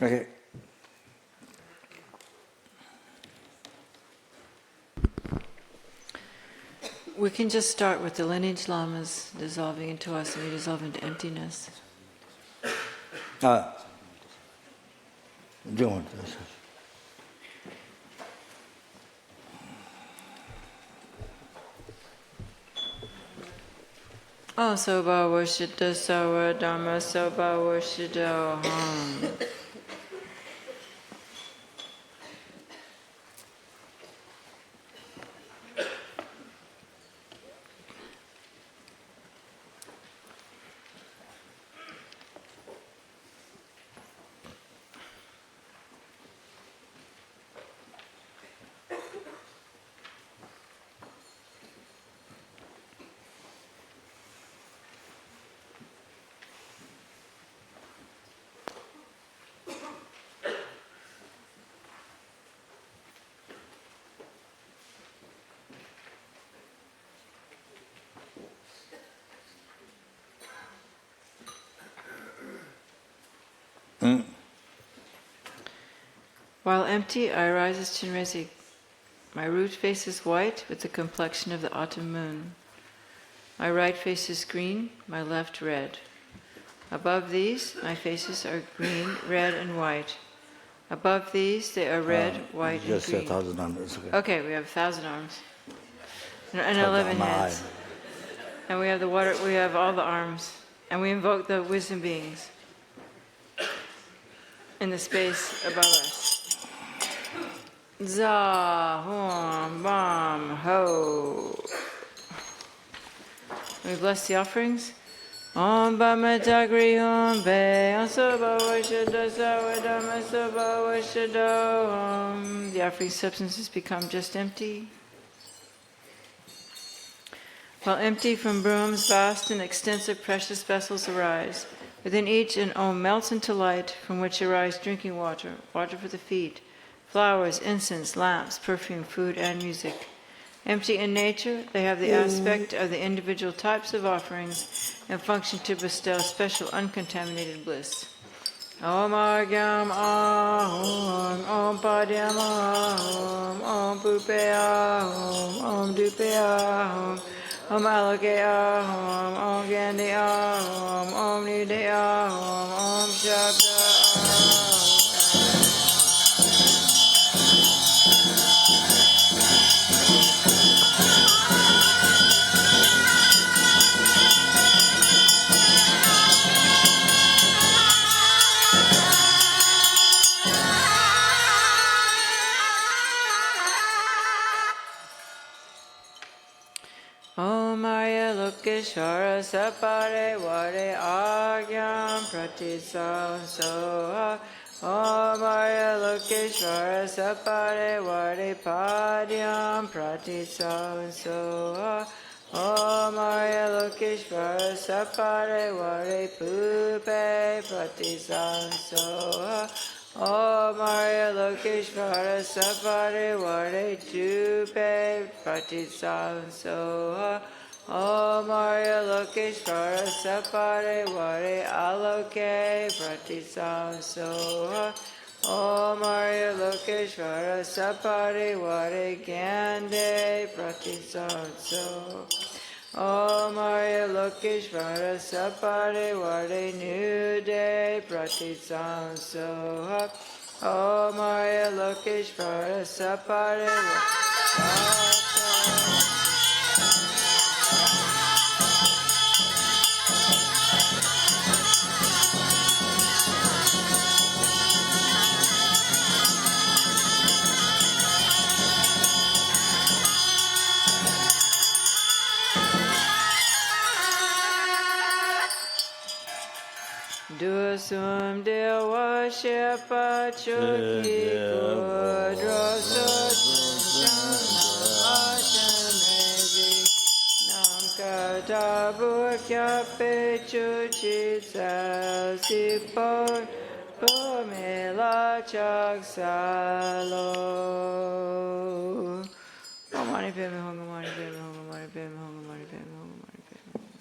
Okay. We can just start with the lineage lamas dissolving into us and we dissolve into emptiness. Don't. Oh, soba worshita sawa dharma soba worshita hum. While empty, I rise as Chinrezi. My root face is white with the complexion of the autumn moon. My right face is green, my left red. Above these, my faces are green, red, and white. Above these, they are red, white, and green. 1,000 arms. Okay, we have 1,000 arms. And 11 heads. And we have the water, we have all the arms. And we invoke the wisdom beings in the space above us. Za, hum, bam, ho. We bless the offerings. Om Bhamatagri Om Be Om Soba Vashada Sawadama Soba Vashada. The offering substances become just empty. While empty from brooms, vast and extensive precious vessels arise. Within each an Om melts into light, from which arise drinking water, water for the feet, flowers, incense, lamps, perfume, food, and music. Empty in nature, they have the aspect of the individual types of offerings and function to bestow special uncontaminated bliss. Om Argyam Ahom, Om Padyam Ahom, Om Pupe Ahom, Om Dupe Ahom, Om Aloke Ahom, Om Gandhi Ahom, Om Nide Ahom, Om Shabda Ahom. Om Arya Lokeshwara Sapare Vare Agyam Pratisam Soha. Om Arya Lokeshwara Sapare Vare Padyam Pratisam Soha. Om Arya Lokeshwara Sapare Vare Pupe Pratisam Soha. Om Arya Lokeshvara Sapare Vare Jupe Pratisamsoha. Om Arya Lokeshvara Sapare Vare Aloke Pratisamsoha. Om Arya Lokeshvara Sapare Vare Gande Pratisamsoha. Om Arya Lokeshvara Sapare Vare Nude Pratisamsoha. Om Arya Lokeshvara Sapare Vare Dusum Dewa Shepa Chuki Kudro Sutramashamaji Nam Kata Bukya Pechuchi Sipo Pumila Chaksalo. Mani Pema Honga Mani Pema Honga Mani Pema Honga Mani Pema Honga Mani Pema Honga.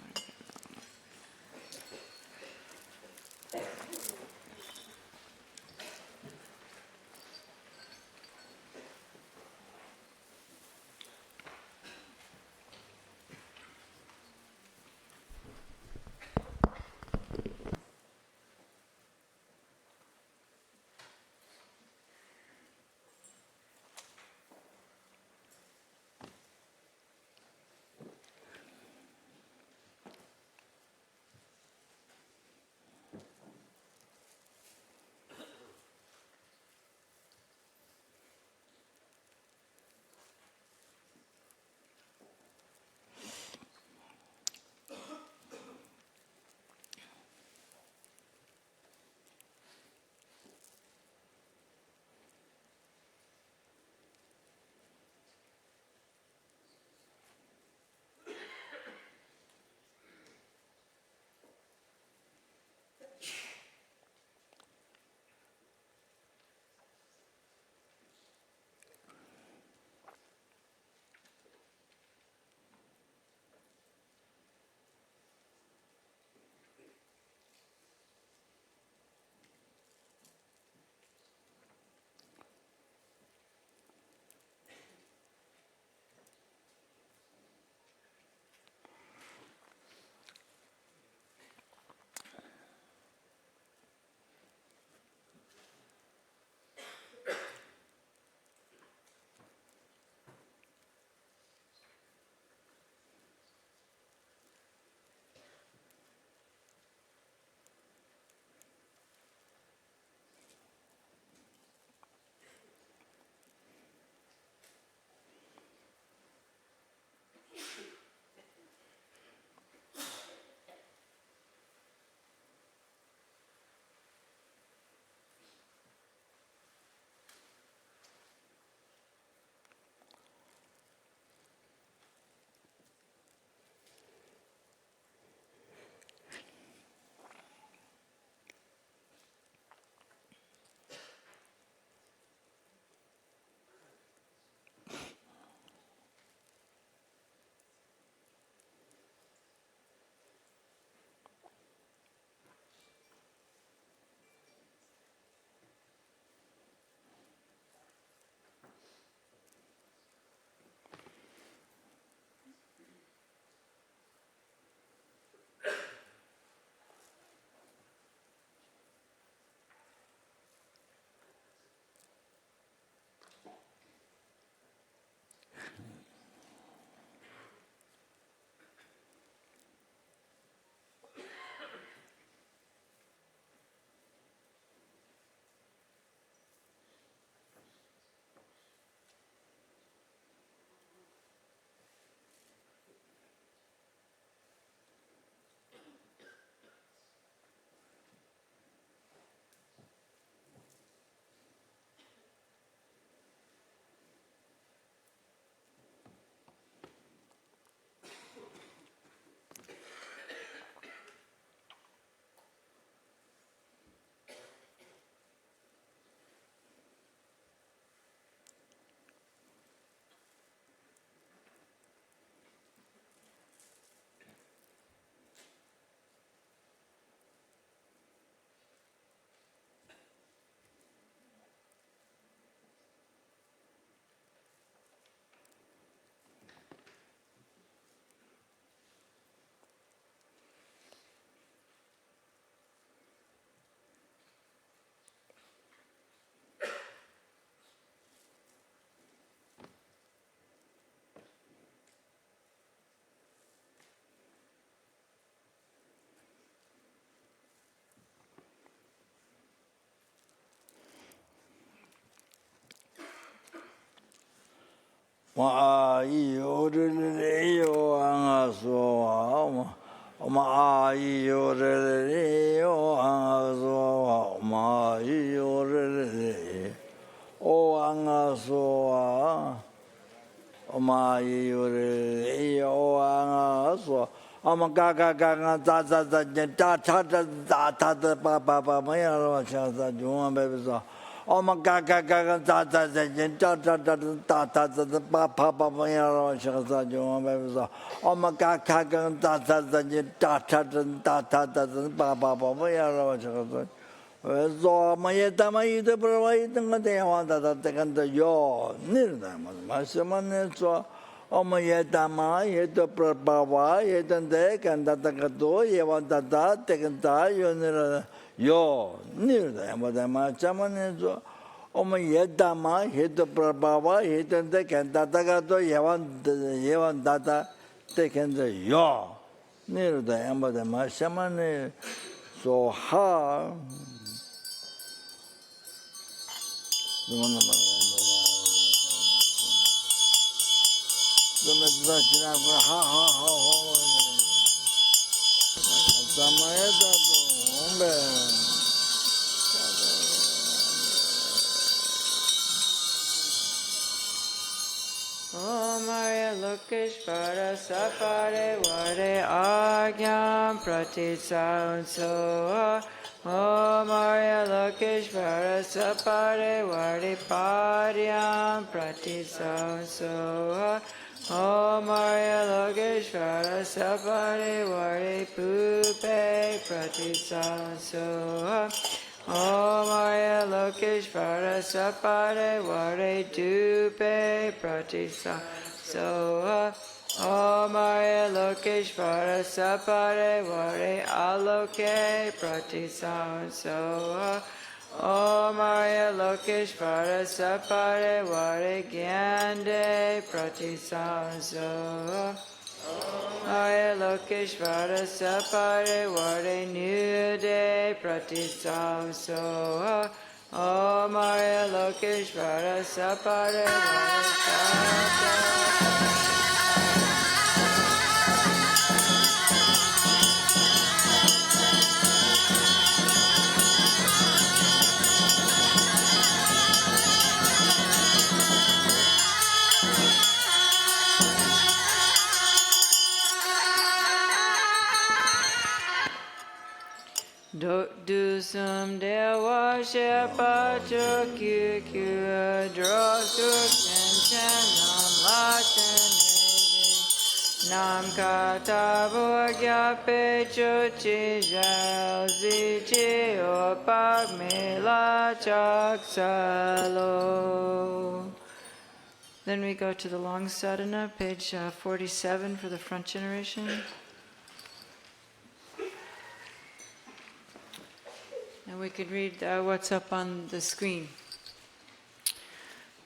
Ma io re io anga so ma io re io anga so ma io re o anga so ma io re io anga so ama ga ga ga za za za ta ta ta ta ta pa pa pa ma ya lo cha sa ju ma be so Oma ga ga ga za za za ta ta ta ta ta ta pa pa pa pa ya lo cha sa ju ma be so Oma ga ga ga za za za ta ta ta ta ta ta pa pa pa pa ya lo cha sa so ma ye ta ma yi de pro wa yi de ga de wa da da de kan de yo ni da ma se ma ne so Oma ye ta ma ye de pro pa wa ye de kan da da ga do ye wa da da de kan da yo ni Yo, nirda, ma chamane so, oma yedda ma, hita prabhava, hita de kentata to yevan data, te kenta yo, nirda, ma chamane so ha. Om Arya Lokeshvara Sapare Vare Agyam Pratitsa Unsoha Om Arya Lokeshvara Sapare Vare Paryam Pratitsa Unsoha Om Arya Lokeshvara Sapare Vare Pupe Pratitsa Unsoha Om Arya Lokeshvara Sapare Vare Dupe Pratisa Soha Om Arya Lokeshvara Sapare Vare Aloke Pratisa Soha Om Arya Lokeshvara Sapare Vare Gyande Pratisa Soha Arya Lokeshvara Sapare Vare Nude Pratisam Soha Om Arya Lokeshvara Sapare Vare Shata Do some dewa shepa chukyu kyu dro suk chen nam la chen nam kata bhagya pe chuchi jal zi chi opak mela chak salo. Then we go to the long sadhana, page 47 for the front generation. And we could read what's up on the screen.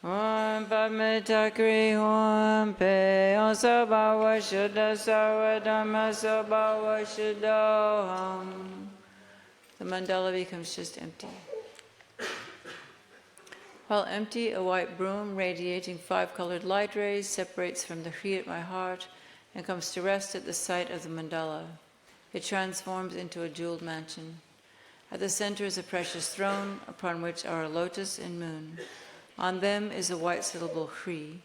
Om Padmetakri Om Pe Om Sabhava Shuddha Sarva Dhamma Sabhava Shuddha. The mandala becomes just empty. While empty, a white broom radiating 5-colored light rays separates from the Hri at my heart and comes to rest at the site of the mandala. It transforms into a jeweled mansion. At the center is a precious throne, upon which are a lotus and moon. On them is a white syllable Hri,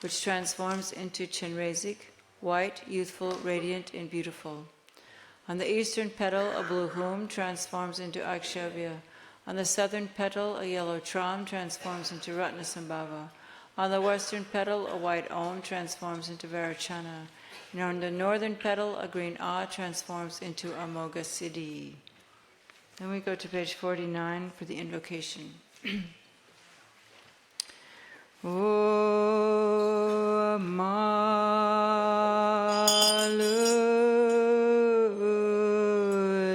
which transforms into Chenrezig, white, youthful, radiant, and beautiful. On the eastern petal, a blue hum transforms into Akshavya. On the southern petal, a yellow tram transforms into Ratnasambhava. On the western petal, a white Om transforms into Varachana. And on the northern petal, a green A transforms into Amoga Siddhi. Then we go to page 49 for the invocation. O Malu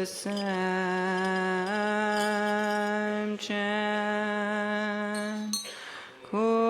Sam Chan Kun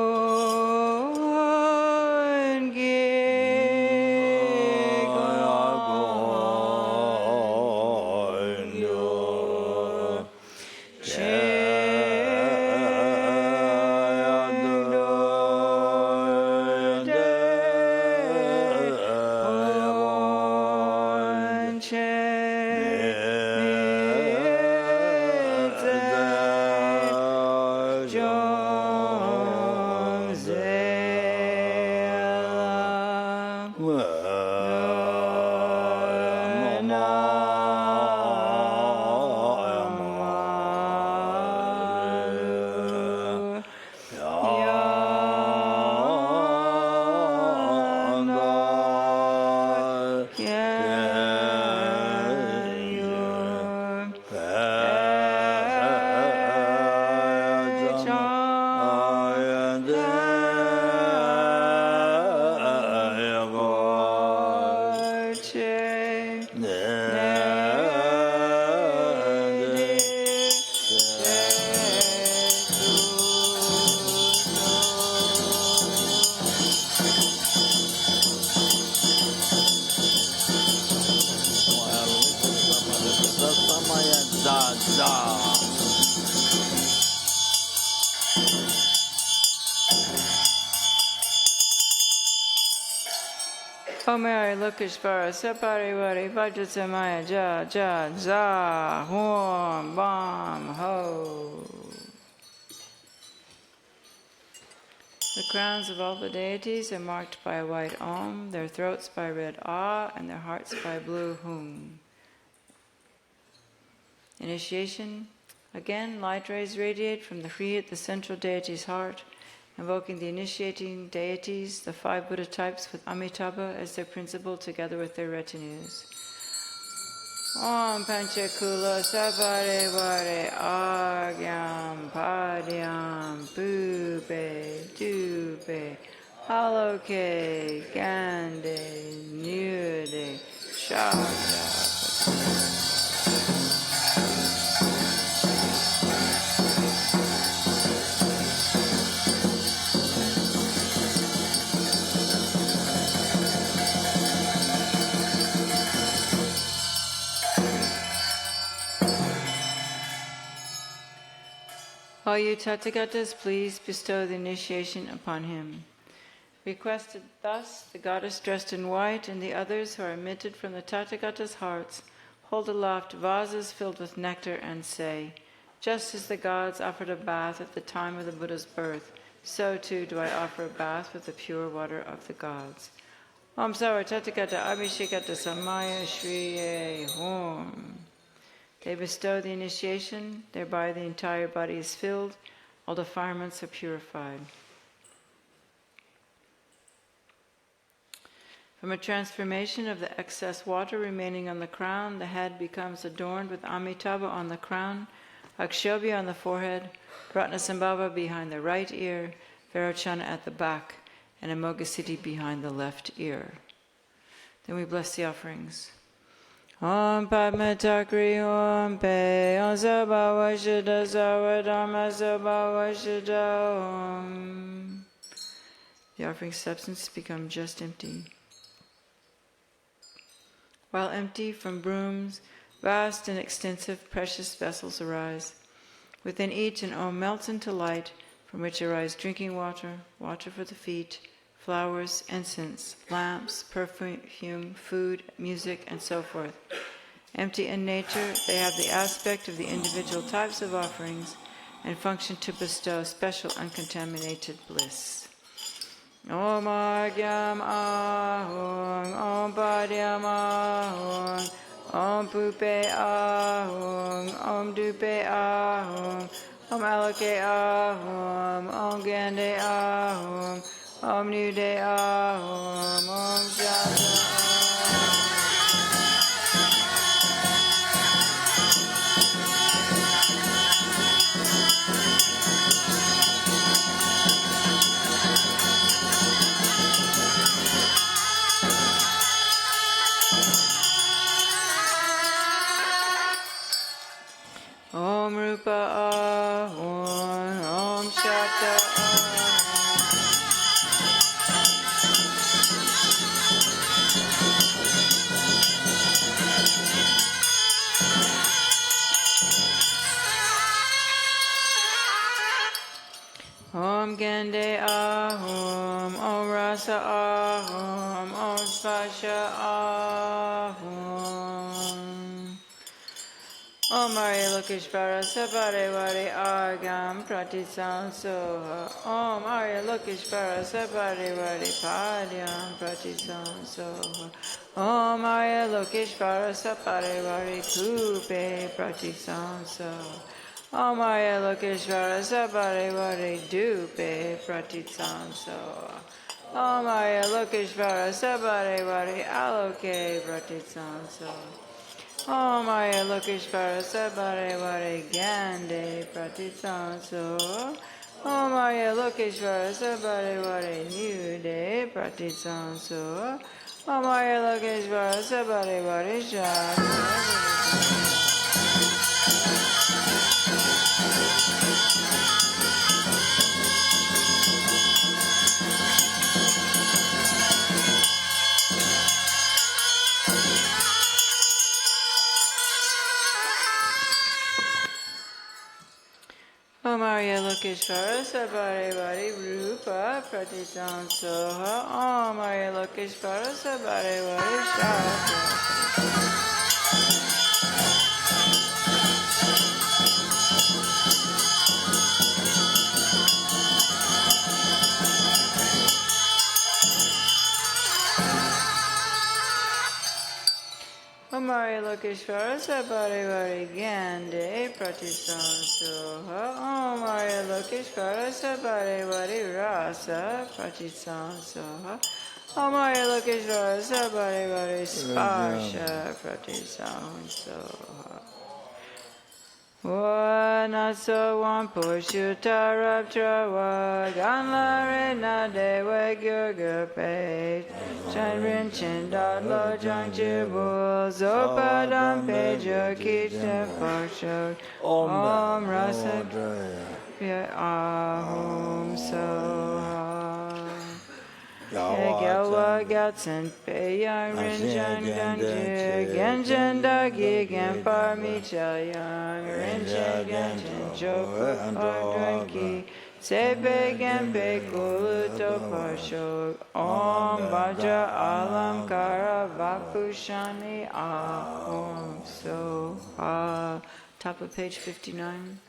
Omari Lukashvara Saparivari Vajrasamaya Ja Ja Za Hom Bam Ho. The crowns of all the deities are marked by a white Om, their throats by red Ah, and their hearts by blue Hum. Initiation. Again, light rays radiate from the free at the central deity's heart, invoking the initiating deities, the 5 Buddha types with Amitabha as their principal together with their retinues. Om Panchakula Sabare Vare Agyam Padyam Pube Dube Haloke Gande Nude Shaka. All you Tathagatas, please bestow the initiation upon him. Requested thus, the goddess dressed in white and the others who are emitted from the Tathagatas' hearts hold aloft vases filled with nectar and say, just as the gods offered a bath at the time of the Buddha's birth, so too do I offer a bath with the pure water of the gods. Om Savar Tathagata Abhishekata Samaya Shriye Hom. They bestow the initiation, thereby the entire body is filled, all defilements are purified. From a transformation of the excess water remaining on the crown, the head becomes adorned with Amitabha on the crown, Akshobhya on the forehead, Ratnasambhava behind the right ear, Vairocana at the back, and Amoghasiddhi behind the left ear. Then we bless the offerings. Om Padmatakri Om Pe Om Sabhava Shida Sava Dharma Sabhava Shida Om. The offering substance become just empty. While empty, from brooms, vast and extensive precious vessels arise. Within each an Om melts into light, from which arise drinking water, water for the feet, flowers, incense, lamps, perfume, food, music, and so forth. Empty in nature, they have the aspect of the individual types of offerings and function to bestow special uncontaminated bliss. Om Agyam Ahung, Om Padyam Ahung, Om Pupe Ahung, Om Dupe Ahung, Om Aloke Ahung, Om Gande Ahung, Om Nude Ahum, Om Shaka. Om Rupa Ahum, Om Shakta Ahum. Om Gande Ahum, Om Rasa Ahum, Om Spasha Ahum, Om Arya Lokeshvara Sabadevari Agam Pratisam Soha. Om Arya Lokeshvara Sabadevari Padyam Pratisam Soha. Om Arya Lokeshvara Sabadevari Kupe Pratisam Soha. Om Arya Lokeshvara Sabadevari Dupe Pratisam Soha. Om Arya Lokeshvara Sabadevari Aloke Pratisam Soha. Om Arya Lokeshvara Sabadevari Gande Pratisanso. Om Arya Lokeshvara Sabadevari Nude Pratisanso. Om Arya Lokeshvara Sabadevari Shakti. Om Arya Lokeshvara Sabadevari Rupa Pratisam Soha. Om Arya Lokeshvara Sabadevari Shakti. Om Arya Lokeshvara Sabadevari Gande Pratisam Soha. Om Arya Lokeshvara Sabadevari Rasa Pratisam Soha. Om Arya Lokeshvara Sabadevari Sparsha Pratisam Soha. Wanaso Wamposhutarabtra Ganlarena Dewa Gyurgape Chanrin Chindadlo Jangjibu Zopadam Pejo Kitchen Parsho Om Rasa Ahum Soha Gelwa Gatsen Peyang Rinjan Ganjir Genjan Dagi Gampar Michayang Rinjan Ganjin Joku Ardranki Sebe Gampe Kuluto Parshok Om Bhaja Alam Kara Vapushani Ahom Soha. Top of page 59.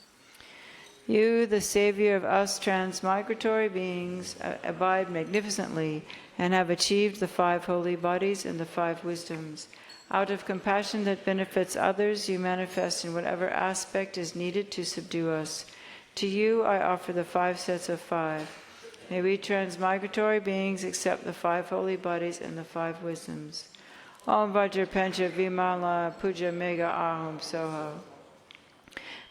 You, the savior of us transmigratory beings, abide magnificently and have achieved the 5 holy bodies and the 5 wisdoms. Out of compassion that benefits others, you manifest in whatever aspect is needed to subdue us. To you, I offer the 5 sets of 5. May we transmigratory beings accept the 5 holy bodies and the 5 wisdoms. Om Vajra Pancha Vimala Puja Mega Ahum Soha.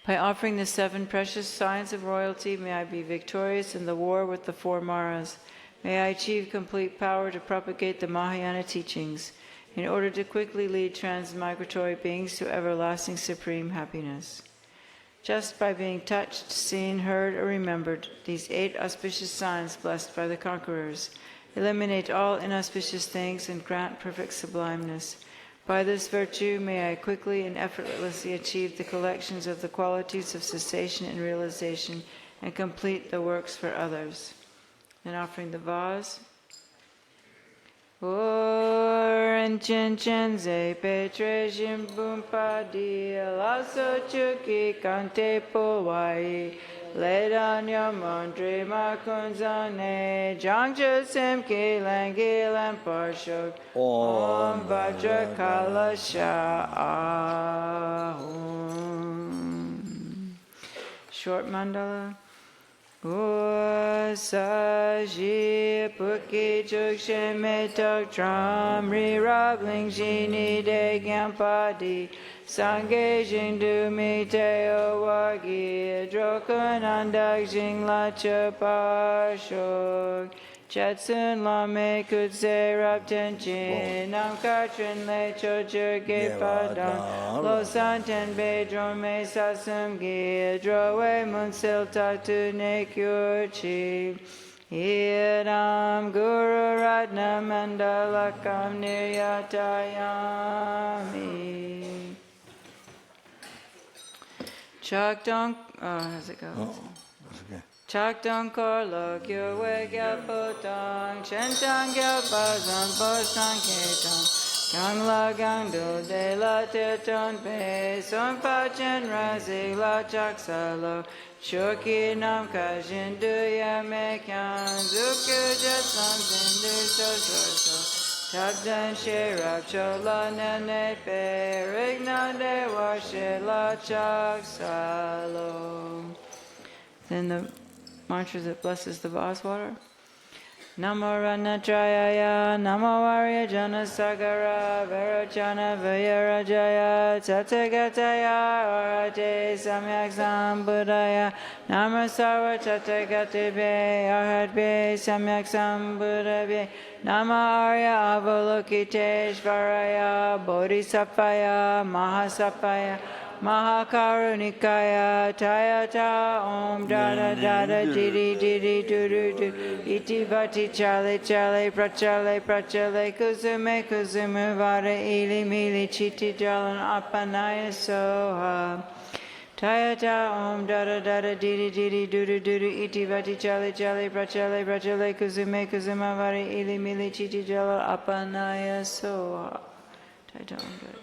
By offering the 7 precious signs of royalty, may I be victorious in the war with the 4 Maras. May I achieve complete power to propagate the Mahayana teachings, in order to quickly lead transmigratory beings to everlasting supreme happiness. Just by being touched, seen, heard, or remembered, these 8 auspicious signs blessed by the conquerors eliminate all inauspicious things and grant perfect sublimeness. By this virtue, may I quickly and effortlessly achieve the collections of the qualities of cessation and realization and complete the works for others. Then offering the vase. Oren chen chen ze petre shimbumpa di laso chuki kante powai ledan yamandre makunzane jangja semki langi lamparshok om vajra kalasha ahum. Short mandala. Saji puki chukshe metok tram ri rabling jini de gampadi sangye jingdu mi teo wagi drokunandak jing la chapashok chatsun lame kutse rapten chin nam katrin le chochur ge padang lo santen bedron me sasum gi drowe munsil tatu ne kyurchi Idam Guru Ratna Mandalakam Niryatayami. Chakdong, how's it go? Chakdong Korlo Gyurwe Gyapotang Chentang Gyapazam Posang Ketang Yang la gang do de la te ton pe son pa chen ra zi la chak sa lo shoki nam ka jin du ya me kyan zukyu jet sam sin du so so so tap dan she rap cho la ne ne pe rig na de wa she la chak sa lo. Then the mantra that blesses the vase water. Namo Ranatrayaya, Namo Varya Jana Sagara, Varajana Vayarajaya, Tathagataya, Arhate Samyak Sambuddhaya, Namo Sarva Tathagatibhe, Arhatbe Samyak Sambuddhabhe, Namo Arya Avalokiteshvaraya, Bodhisattvaya, Mahasattvaya, Mahakarunikaya Tayata Om Dada Dada Didi Didi Dudu Du Iti Vati Chale Chale Prachale Prachale Kuzume Kuzume Vada Ili Mili Chiti Jalan Apanaya Soha Tayata Om Dada Dada Didi Didi Dudu Dudu Iti Vati Chale Chale Prachale Prachale Kuzume Kuzume Vada Ili Mili Chiti Jalan Apanaya Soha Tayata Om Dada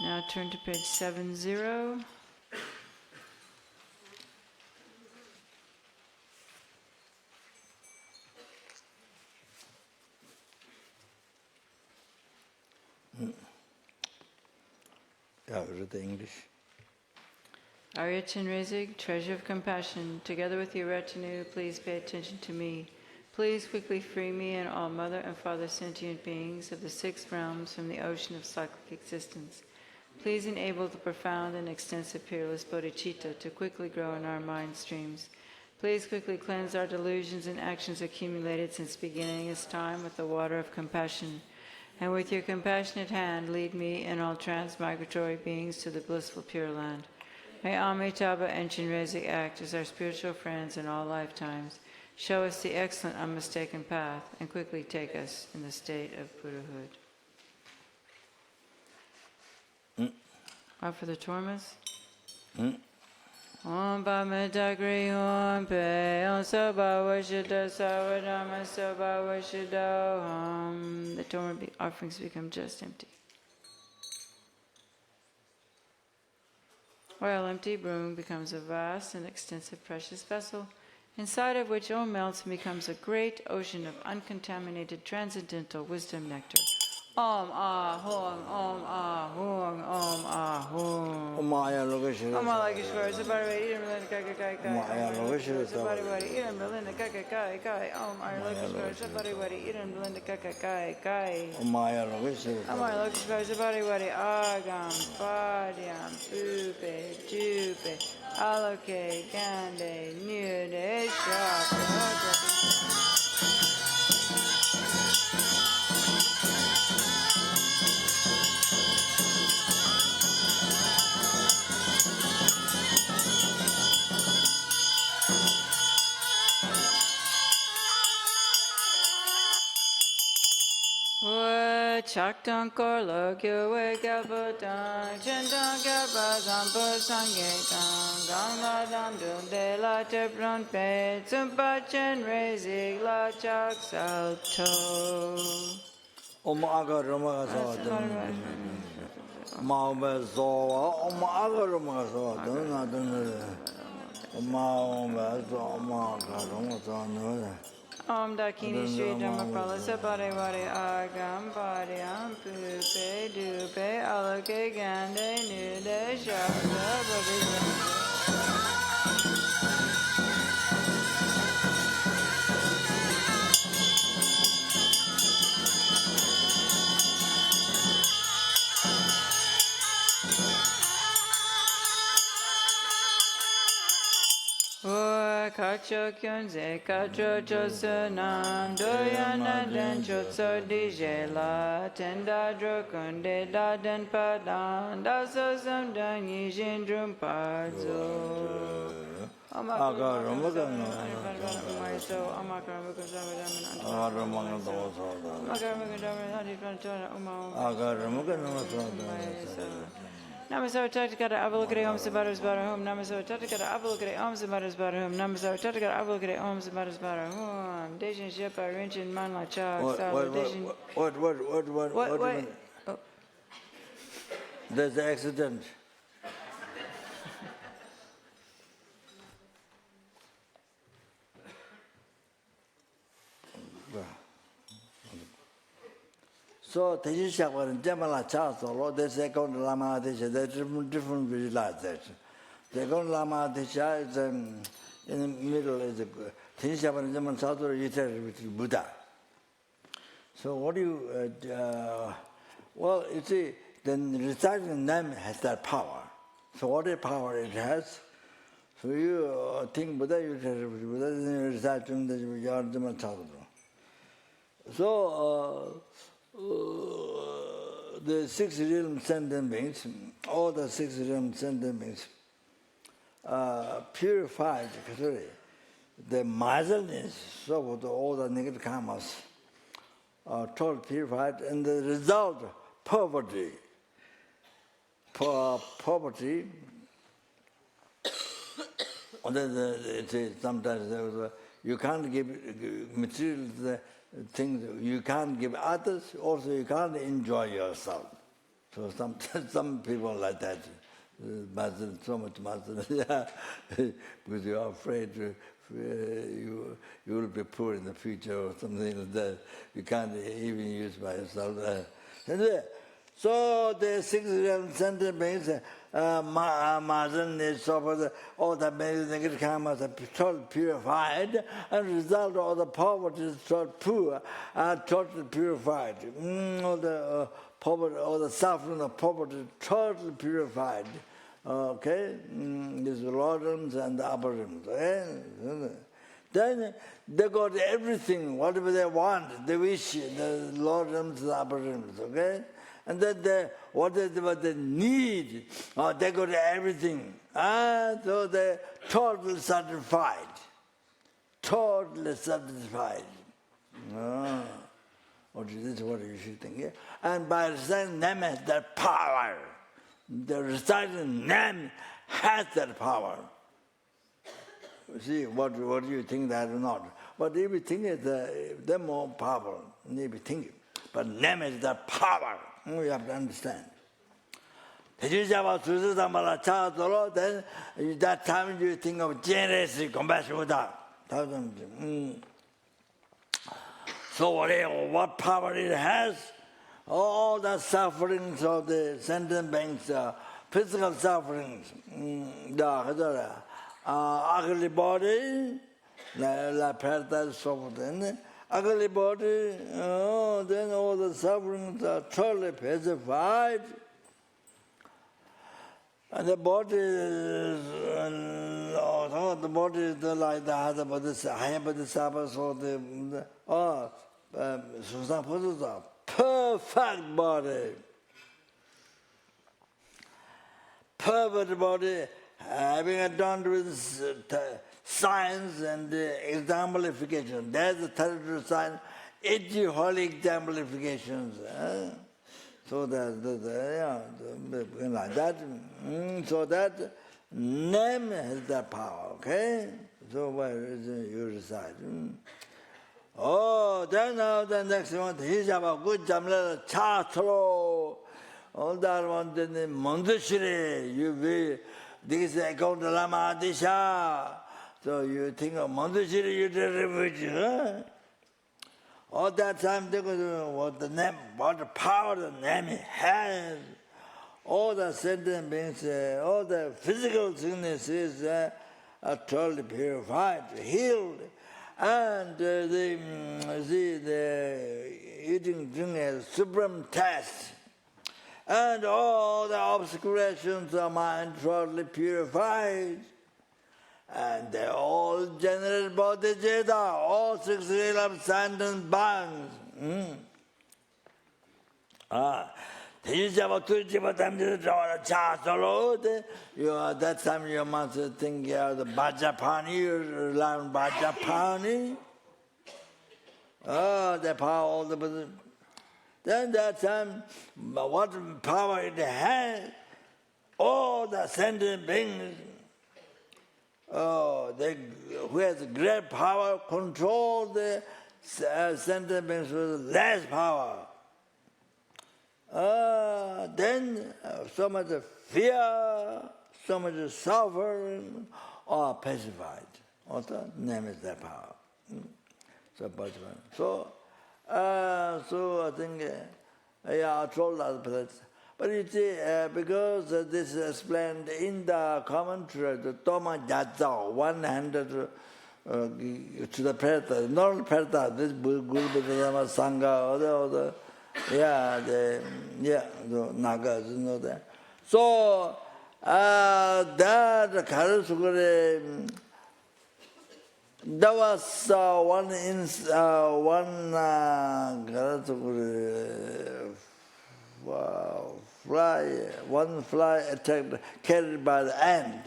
Now turn to page 70. Yeah, read the English. Arya Chenrezig, treasure of compassion, together with your retinue, please pay attention to me. Please quickly free me and all mother and father sentient beings of the 6 realms from the ocean of cyclic existence. Please enable the profound and extensive peerless bodhicitta to quickly grow in our mind streams. Please quickly cleanse our delusions and actions accumulated since beginning this time with the water of compassion. And with your compassionate hand, lead me and all transmigratory beings to the blissful Pure Land. May Amitabha and Chenrezig act as our spiritual friends in all lifetimes. Show us the excellent unmistaken path and quickly take us in the state of Buddhahood. Offer the tormas. Om Pamitagri Om Pe Om Soba Vashida Sawadama Soba Vashida Om. The torma offerings become just empty. While empty, broom becomes a vast and extensive precious vessel, inside of which all melts and becomes a great ocean of uncontaminated transcendental wisdom nectar. Om Ah Hong, Om Ah Hong, Om Ah Hong. Om Maya Lokeshwara. Om Malakeshwara, Sabari, Idam Melinda Kai Kai Kai. Om Maya Lokeshwara. Sabari Wadi, Idam Melinda Kai Kai Kai. Om Malakeshwara, Sabari Wadi, Idam Melinda Kai Kai Kai. Om Maya Lokeshwara. Om Malakeshwara, Sabari Wadi, Agam, Padyam, Pupe, Jupe, Aloke, Gande, Nude, Shaka. chaktan korlo gyue gyabutang chintan gyaba zampa sangye tang ganga dam dun de la tepron pe tsumpa chen rezik la chak salto. Aga Rama Maube Zoa, Aga Rama Om Dakini Sri Dhamma Pralasa Pare Vare Agam Pare Ampupe Dupe Alake Gande Nude Shakta Bodhisattva. Kacho kyunze kacho chosu nam doyana den chotso dije la tenda drokunde da den padan da so sam dan yijin drum parzo. Namaso Tatakara Avalokare Om Sabaras Barahum, Namaso Tatakara Avalokare Om Sabaras Barahum, Namaso Tatakara Avalokare Om Sabaras Barahum, Dejin Shepa Rinchin Manla Chak, Dejin. What? Oh. There's an accident. So Teji Shakwan Jamala Chasolo, the second Lama Desha, there's different visualization. The second Lama Desha is in the middle is the Teji Shakwan Jaman Chasolo, which is Buddha. So what do you well, you see, then reciting name has that power. So what a power it has. So you think Buddha, you Buddha, then you recite the Jaman Chasolo. So the 6 realm sentient beings, all the 6 realm sentient beings, purified, the miserliness, so all the negative karmas are totally purified, and the result, poverty. Poverty, sometimes you can't give material things you can't give others, also you can't enjoy yourself. So some people like that, so much master, because you are afraid you will be poor in the future or something like that. You can't even use by yourself. So the 6 realm sentient beings, Mazen is so all the negative karmas are totally purified, and result of the poverty is totally poor are totally purified. All the poverty, all the suffering of poverty is totally purified. Okay, these lower realms and the upper realms. Then they got everything, whatever they want, they wish, the lower realms, the upper realms. Okay. And then whatever they need, they got everything. So they're totally satisfied. Totally satisfied. This is what you should think. Yeah? And by reciting name has that power. The reciting name has that power. See, what do you think that or not? But if you think it, they're more powerful. If you think it. But name is the power. You have to understand. Then that time you think of generosity, compassion without. So what power it has? All the sufferings of the sentient beings, physical sufferings, the ugly body, la paramitas, so forth. Ugly body, then all the sufferings are totally pacified. And the body is, the body is like the higher bodhisattva, so the perfect body. Perfect body, having adorned with science and exemplification. There's the third sign, holy exemplifications. So that, like that. So that name has that power, okay? So where is you reside? Oh, then now the next one, he's about good jamla chatro. All that one, then Mandashri, you be, this is Khunu Lama Disha. So you think of Mandashri, you the refuge, huh? All that time, what the name, what the power the name has. All the sentient beings, all the physical sicknesses are totally purified, healed. And the eating drink is supreme test. And all the obscurations of mind totally purified. And they all generate bodhichitta, all 6 real of sentient bonds. That time you must think you are the Bajapani, you learn Bajapani. Oh, the power, all the. Then that time, what power it has, all the sentient beings, who has great power, control the sentient beings with less power. Then so much fear, so much suffering are pacified. Also, name is that power. So I think, I told other places. But you see, because this is explained in the commentary, the Toma Jadzao, 100 to the Preta, not only Preta, this Guru Bodhisattva Sangha, other the Nagas, you know that. So that Karasukure, there was one fly attacked, carried by the ant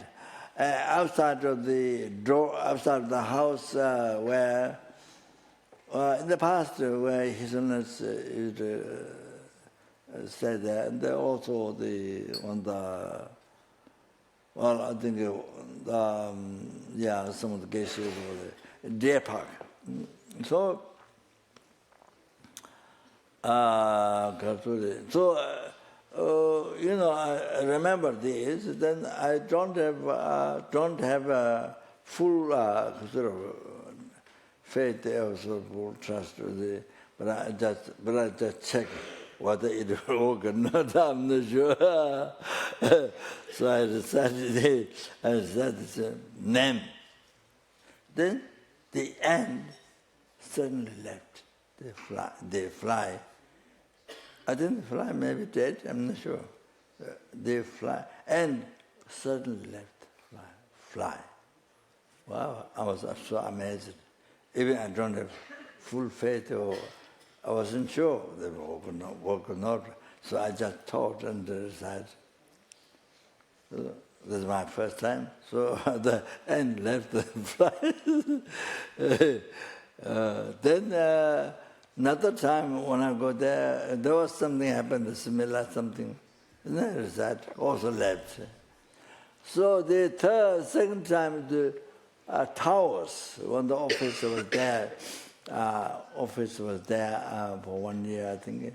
outside of the door, outside of the house where. In the past, where His Holiness stayed there, and also I think some of the Geshes over the deer park. So, I remember this. Then I don't have a full sort of faith, also full trust with it, but I just check whether it will work or not. I'm not sure. So I decided name. Then the ant suddenly left. They fly. I think the fly may be dead. I'm not sure. They fly and suddenly left. Fly. Wow! I was so amazed. Even I don't have full faith, or I wasn't sure they will work or not. So I just thought and decided. So this is my first time. So the ant left the fly. Then another time when I go there was something happened, similar something. And then that also left. So the second time, the towers, when the office was there, for 1 year, I think.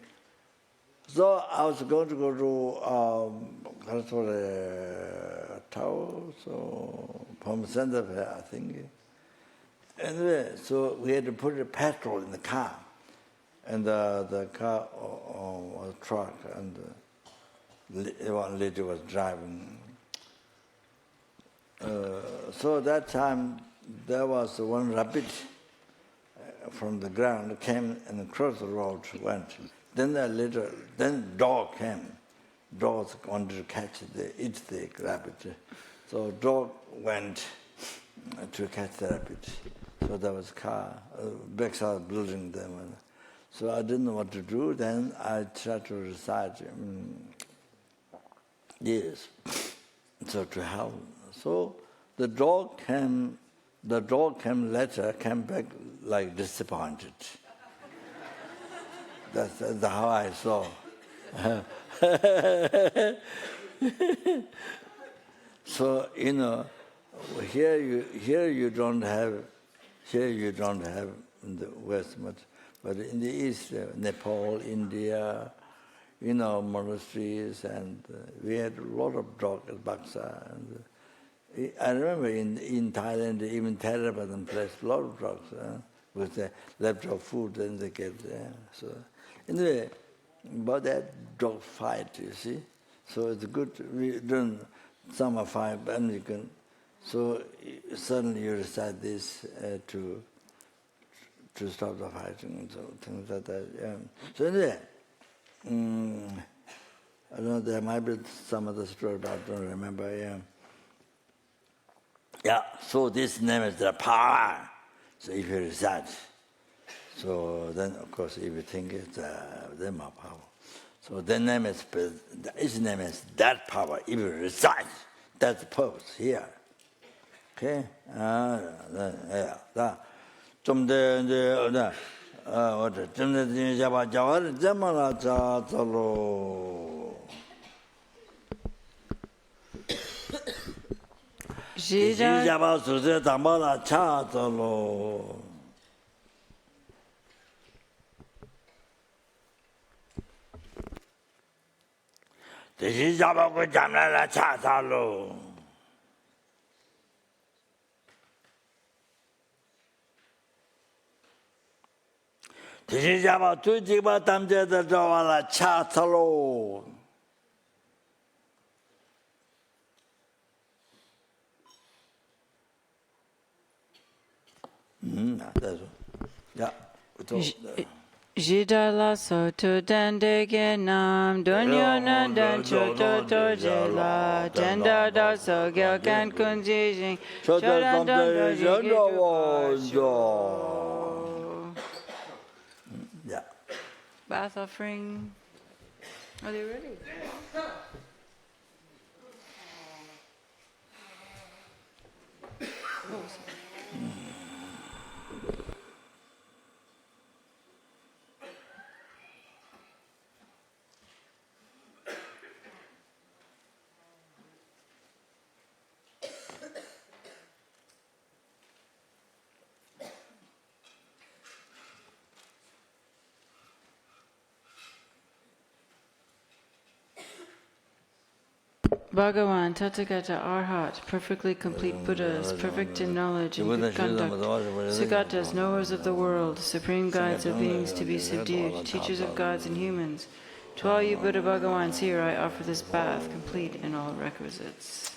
So I was going to go to towers or from Santa Fe, I think. Anyway, so we had to put a petrol in the car, and the car was a truck, and one lady was driving. So that time there was one rabbit from the ground came and across the road went. Then dog came. Dogs wanted to catch eat the rabbit. So dog went to catch the rabbit. So there was a car, backside building them. So I didn't know what to do. Then I tried to recite yes. So to help. So the dog came later, came back like disappointed. That's how I saw. So here you don't have in the West much, but in the East, Nepal, India, monasteries, and we had a lot of dogs at Baksa. And I remember in Thailand, even Theravada place, a lot of dogs with the leftover food, and they get so anyway, about that dog fight, you see. So it's good. We don't summer fight, but you can. So suddenly you recite this to stop the fighting, so things like that. Yeah. So anyway, I don't know, there might be some other story, but I don't remember. Yeah. Yeah. So this name is the power. So if you recite, so then of course if you think it's the more power. So the name is his name is that power. If you recite, that's the purpose here. Okay. Yeah. 좀 이제 어때? 좀 이제 잡아를 잡아라 자로. 잡아 수제 담아라 차로. 대신 잡아고 잡나라 차살로. 대신 잡아 두 집아 담제들 좋아라 차살로. that's yeah. Jidala so to dandege nam donyo nandan choto tojela jenda da so gyokan kunji jing chodan dan yeah. Bath offering. Are they ready? Bhagavan, Tathagata, Arhat, perfectly complete Buddhas, perfect in knowledge and good conduct, Sugatas, knowers of the world, supreme guides of beings to be subdued, teachers of gods and humans. To all you Buddha Bhagavans here, I offer this bath, complete in all requisites.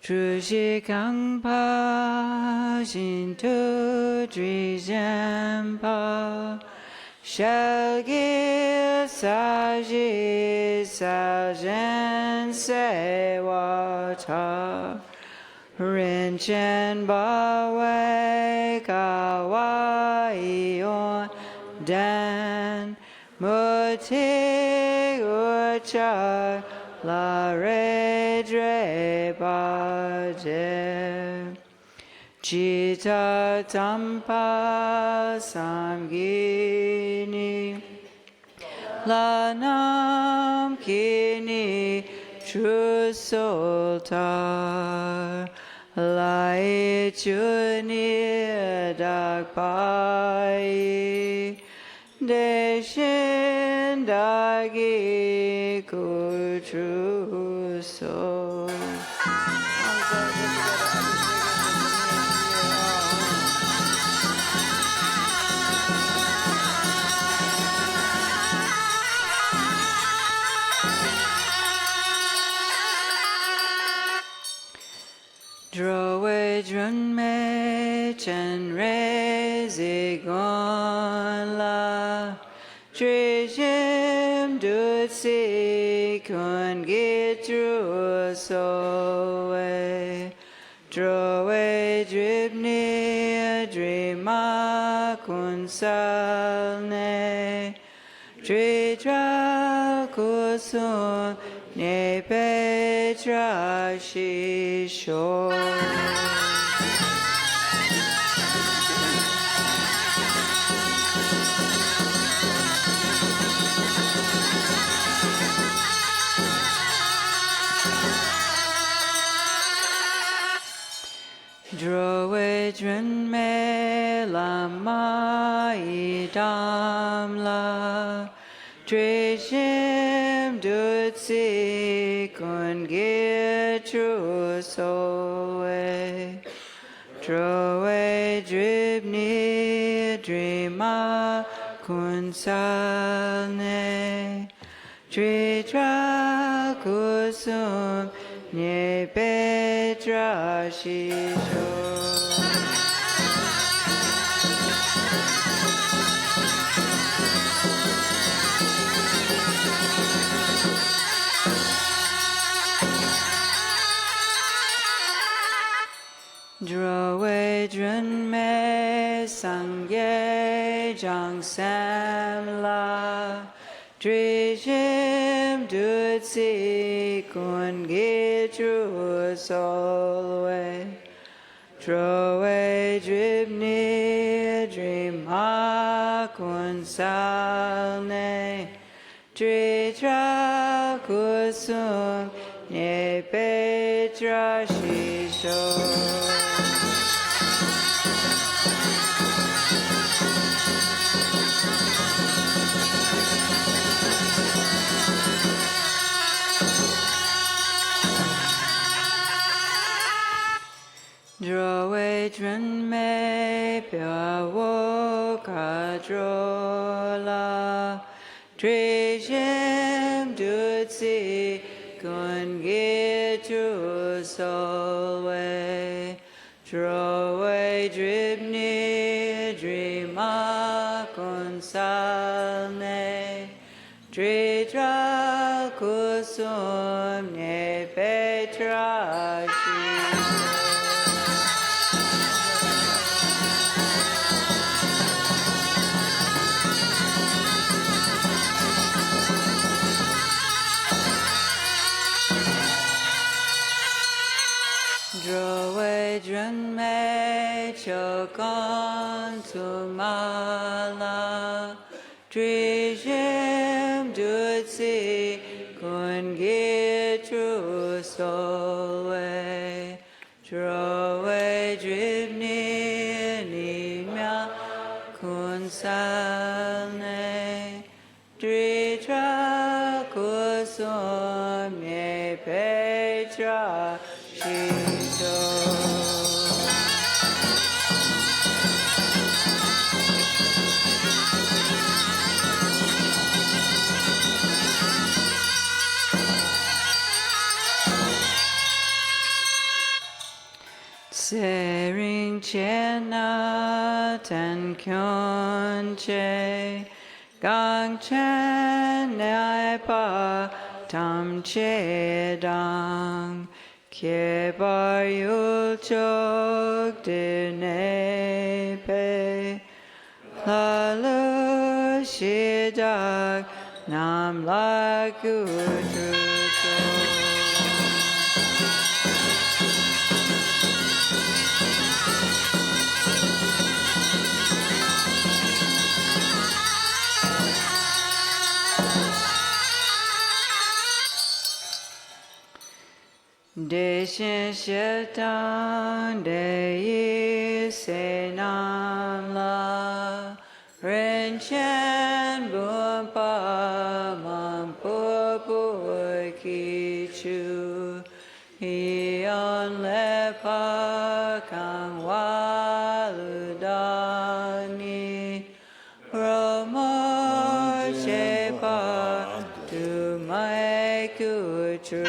Trushi Kangpa Shintu Drijampa Shalgi Saji Sajan Sewata Rinchen Bawe Kawaion Dan Muti Uchar La Redre Bhaje Chita Tampa Samgini La Nam Kini True Sultar La Chuni Dakpai Deshin Dagi Kutru So. Drowe Drunme Chen Re Zigon La Trishim Dutsi Kun Gitru Soe Drowe Dribni Drima Kun Salne Tridra Kus kusum nepetra shisho. Drowe dren me lama idam la Trishim dutsi kun gitru soe Drowe dribni drima kun salne Tritra kusum nye petra shisho. Drowe dren me sangye jang sam la Trishim dutsi kun gitru solwe Drowe dribni drima kun salne Tritra kusum nye petra shisho. Drowe dren me pyawo kadrola Trishim dutsi kun gitru solwe Drowe dribni drima kun salne Tritra kusum ne petra shisho. Drowe dren me chokon tumala Trishim dutsi kun gitru solwe Drowe dribni nimya kun salne Tritra kusum nye petra shisho. Sering chena ten kyun che gang chen nai pa tam che dang kye bar yul chok de ne pe la lu shi dak nam la ku tru so. Deshin shetang de yi se nam la ren chen bum pa mam pu pu ki chu eon le pa kang wa lu da ni romo che pa tu mai ku chu.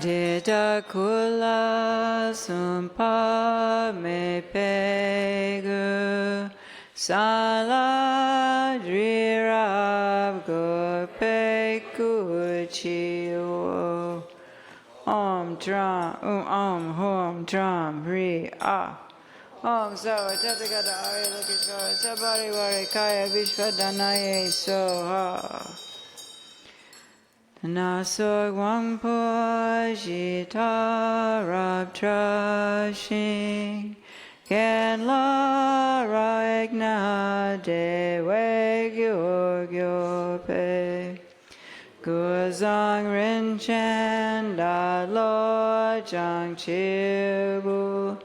Deda kula sumpa me pegu Sala Drirab Gope Kuchiyo Om Dram Om Hom Dram Ri Ah Om Sawa Tathagata Arya Lokeshwara Sabari Vari Kaya Vishwadanaye Soha Nasog Wangpo Jita Rab Trashing Ken La Raigna De Wegyo Gyope Guzang Rinchen Da Lo Jang Chibu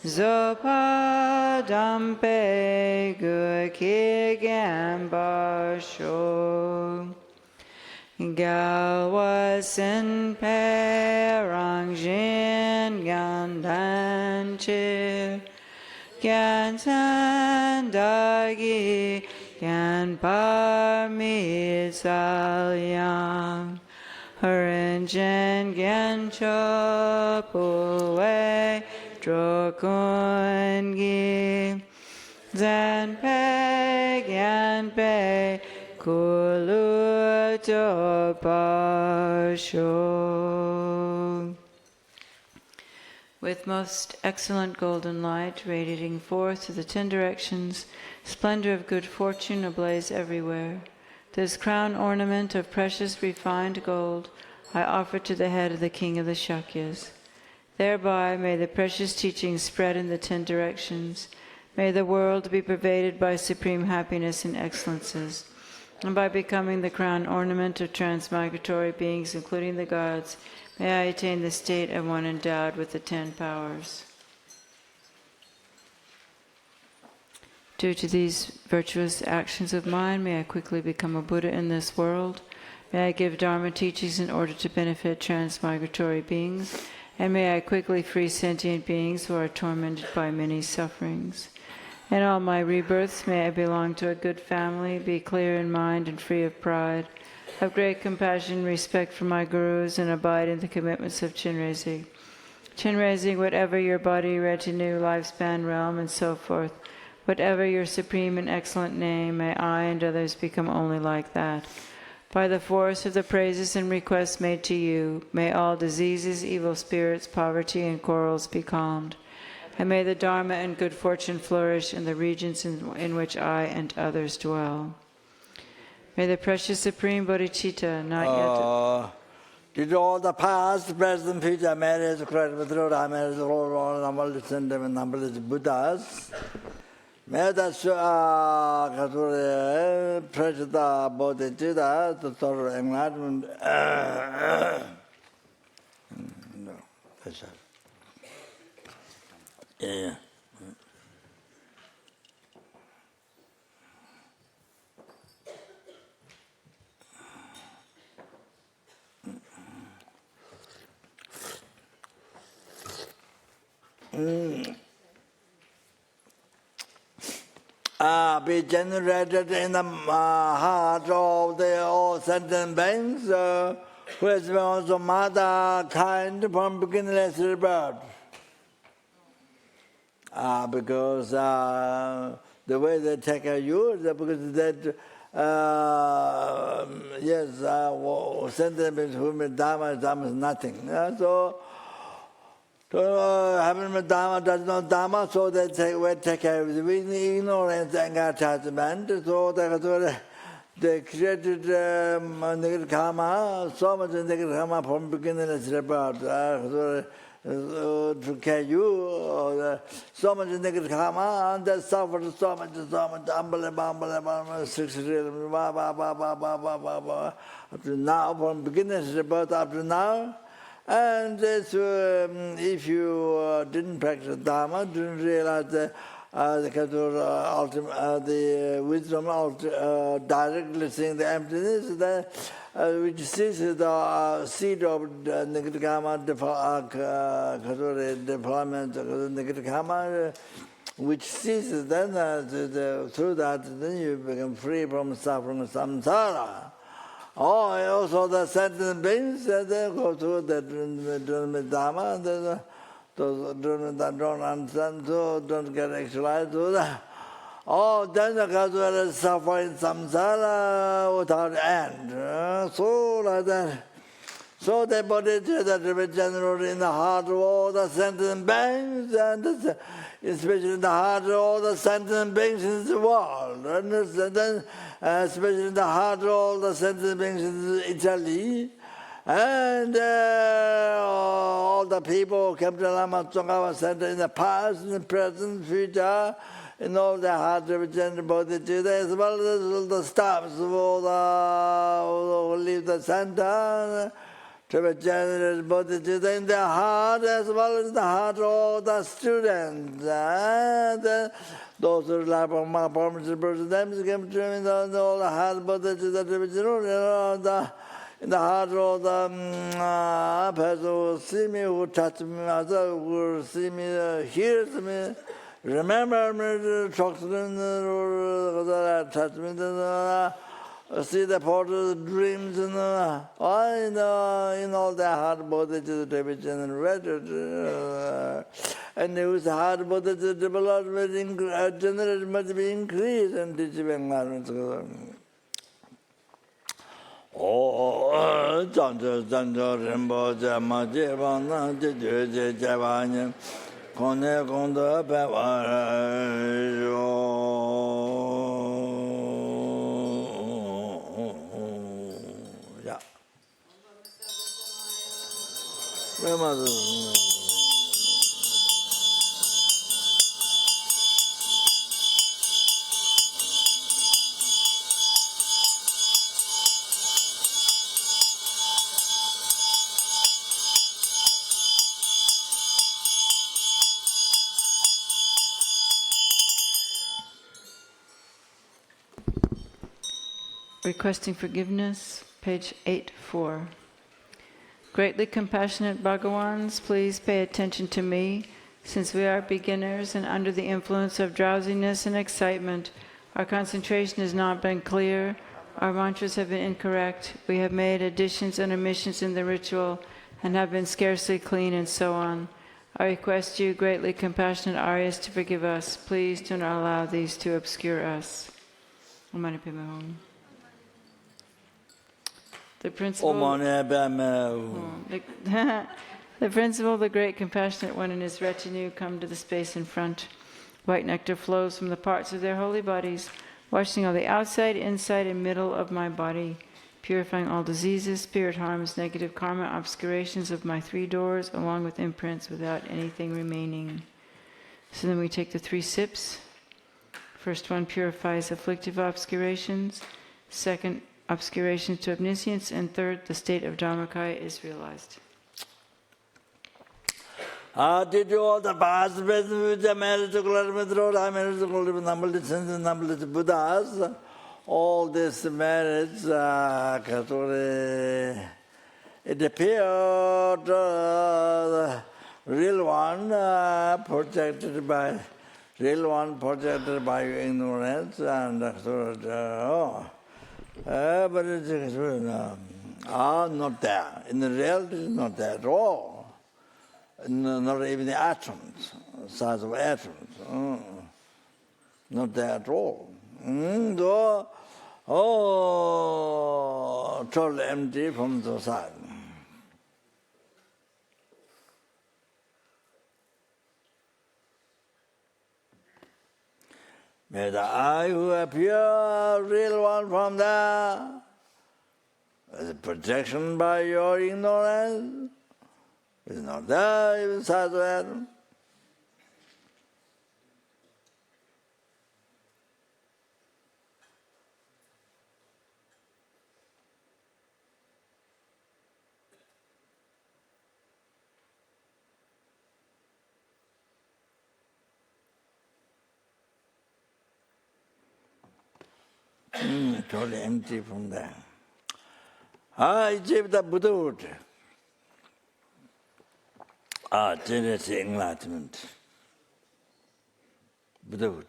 Zopa Dampe Gu Kigan Basho Galwa Sin Perang Jin Gandan Chir Gan San Dagi Gan Paramisal Yang Harinjan Gan Chopuwe Drokungi Zan Pe Gan Pe Kulu Basho. With most excellent golden light radiating forth to the 10 directions, splendor of good fortune ablaze everywhere. This crown ornament of precious refined gold I offer to the head of the king of the Shakyas. Thereby may the precious teachings spread in the 10 directions. May the world be pervaded by supreme happiness and excellences. And by becoming the crown ornament of transmigratory beings, including the gods, may I attain the state of one endowed with the 10 powers. Due to these virtuous actions of mine, may I quickly become a Buddha in this world. May I give Dharma teachings in order to benefit transmigratory beings. And may I quickly free sentient beings who are tormented by many sufferings. In all my rebirths, may I belong to a good family, be clear in mind and free of pride, have great compassion and respect for my gurus, and abide in the commitments of Chenrezig. Chenrezig, whatever your body, retinue, lifespan, realm, and so forth, whatever your supreme and excellent name, may I and others become only like that. By the force of the praises and requests made to you, may all diseases, evil spirits, poverty, and quarrels be calmed. And may the Dharma and good fortune flourish in the regions in which I and others dwell. May the precious Supreme Bodhichitta not yet... Did all the past, present, future, marriage, marriage, numberless and numberless Buddhas, may the precious Bodhichitta, the thought of enlightenment, no, that's it. Yeah. Be generated in the heart of the all sentient beings, who has been also mother kind from beginningless rebirth. Because the way they take care of you, because that, sentient beings who mean Dharma is nothing. So, having Dharma does not Dharma, so they take care of it. With ignorance and attachment, so they created negative karma, so much negative karma from beginningless rebirth. To care you, so much negative karma, and they suffered so much, unbelievable, up to now, from beginningless rebirth up to now. And this, if you didn't practice Dharma, didn't realize the wisdom of directly seeing the emptiness, which sees the seed of negative karma, deployment of negative karma, which ceases, then through that, then you become free from suffering samsara. Also the sentient beings, they go through that Dharma, those that don't understand, so don't get actualized, oh, then the gradual suffering samsara without end. So like that. So the bodhisattva that generally in the heart of all the sentient beings, and especially in the heart of all the sentient beings in the world, and then especially in the heart of all the sentient beings in Italy, and all the people who came to Lama Tsongkhapa Center in the past, in the present, future, in all the heart of general bodhisattva, as well as all the staffs of all the who leave the center, to be generous bodhisattva in their heart as well as the heart of all the students. And those who rely upon my permission, them came to me in all the heart bodhisattva to be generous, in the heart of all the person who see me, who touch me, who see me, hears me, remember me, talk to me, touch me, see the portals, dreams, and in all the heart bodhisattva to be generated. And whose heart bodhisattva generated must be increased and teaching enlightenment. Oh, Janjo Rinpoche, Maji Vana, Jiju Javanya, Kone Kondo Pavara. Requesting forgiveness, page 8-4. Greatly compassionate Bhagawans, please pay attention to me. Since we are beginners and under the influence of drowsiness and excitement, our concentration has not been clear, our mantras have been incorrect, we have made additions and omissions in the ritual and have been scarcely clean and so on. I request you, greatly compassionate Aryas, to forgive us. Please do not allow these to obscure us. The principle, the principle, the great compassionate one and his retinue come to the space in front. White nectar flows from the parts of their holy bodies, washing all the outside, inside, and middle of my body, purifying all diseases, spirit harms, negative karma, obscurations of my 3 doors, along with imprints without anything remaining. So then we take the 3 sips. First one purifies afflictive obscurations. Second, obscurations to omniscience, and third, the state of Dharmakaya is realized. Did you all the past with the marriage to numberless Buddhas? All this marriage, it appeared the real one projected by ignorance and but it's not there. In the reality, it's not there at all. Not even the atoms, size of atoms. Not there at all. Totally empty from the side. May the I who appear, real one from there, as a projection by your ignorance, is not there even size of atom. Totally empty from there. I achieved the Buddhahood. Cherish enlightenment. Buddhahood.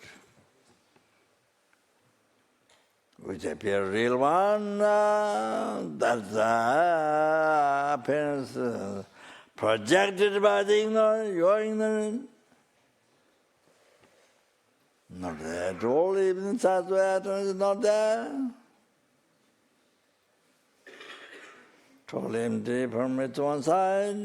Which appear real one, that's the appearance projected by the ignorant, your ignorance. Not there at all, even sattva atom is not there. Totally empty from its one side.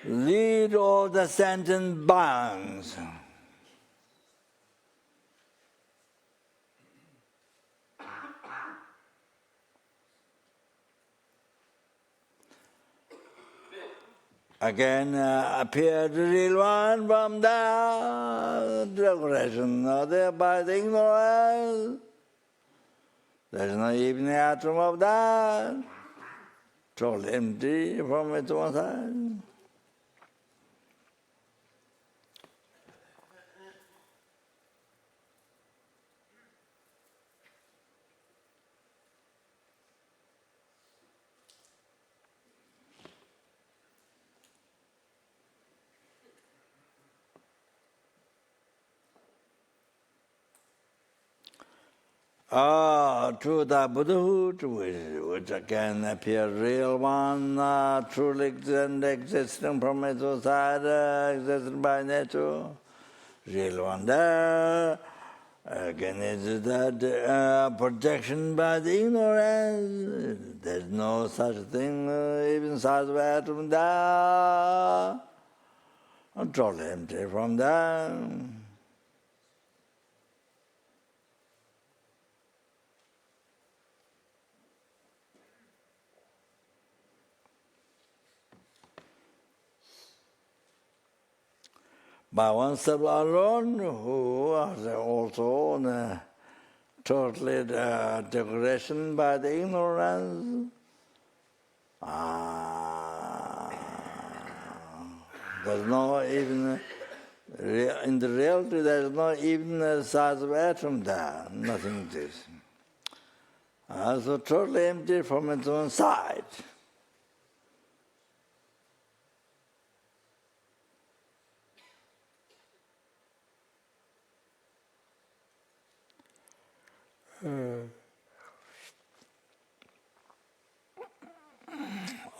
Lead all the sentient beings. Again appear the real one from the decoration, there by the ignorance. There is no even atom of that. Totally empty from its one side. To the Buddhahood, which can appear real one, truly existing from its own side, existing by nature, real one there. Again, is that projection by the ignorance? There's no such thing, even such atom there. Totally empty from there. By oneself alone, who are also totally decoration by the ignorance. There's no even, in the reality, there's not even a size of atom there, nothing exists. So totally empty from its own side.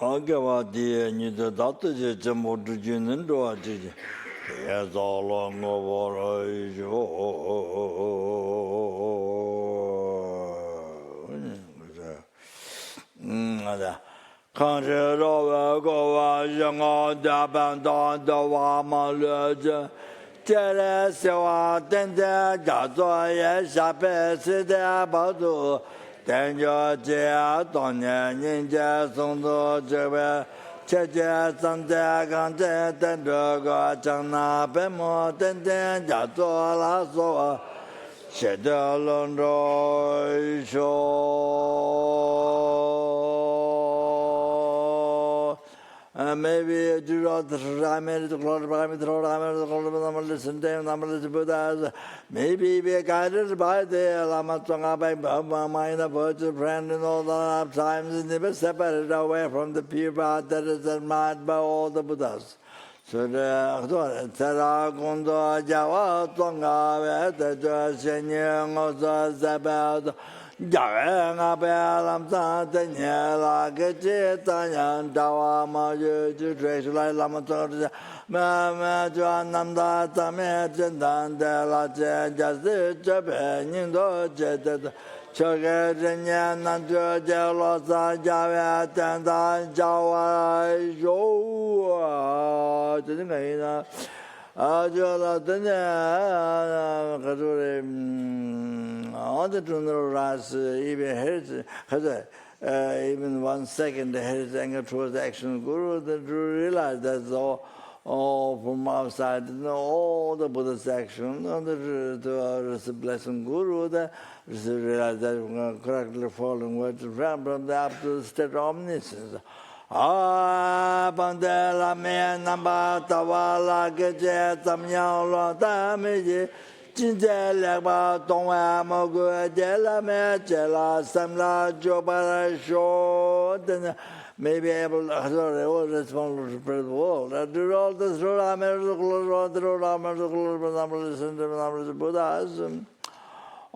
Agavati Nida Data Jamodujunan Doaji as all along over Country over Goa Yanga Daban Dawa Malaja Teresewa Tende Jazoya Shape Side Abadu Tenjo Jia Donya Ninja Sondo Jebe Cheche Sante Kante Tendo Go Changna Pemo Tende Jazo La So Shede Londo Sho maybe do not listen to numberless Buddhas. Maybe be guided by the Lama Tsonga by mind of virtue friend in all the times, never separated away from the pure path that is admired by all the Buddhas. So the Tera Gundo Java Tsonga Veta Shenyang also Zabad. Jang Abelam Santanya Gachitayan Dawa Maju Trace like Lamator Mama Joananda Tame Jendan de la Just Japan Indo Jet Choganya Nanjo Jelosa Java Tanda Jawa Joa Tingaina Ajola Tanya Kadure all the Tuner Ras even heard even 1 second heard anger towards the action guru, that realize that's all from outside, all the Buddha's action, the blessing guru, that realize that correctly following words from the up to the state of omniscience. Bandela me namba tawala geje tamyalo damiji. Jinjela Tonga Mogu Jela Mechela Samla Jobara Show, then may be able to all respond to the world. I do all this road, I'm a little road, the road, I'm a little numberless and the numbers of Buddhas.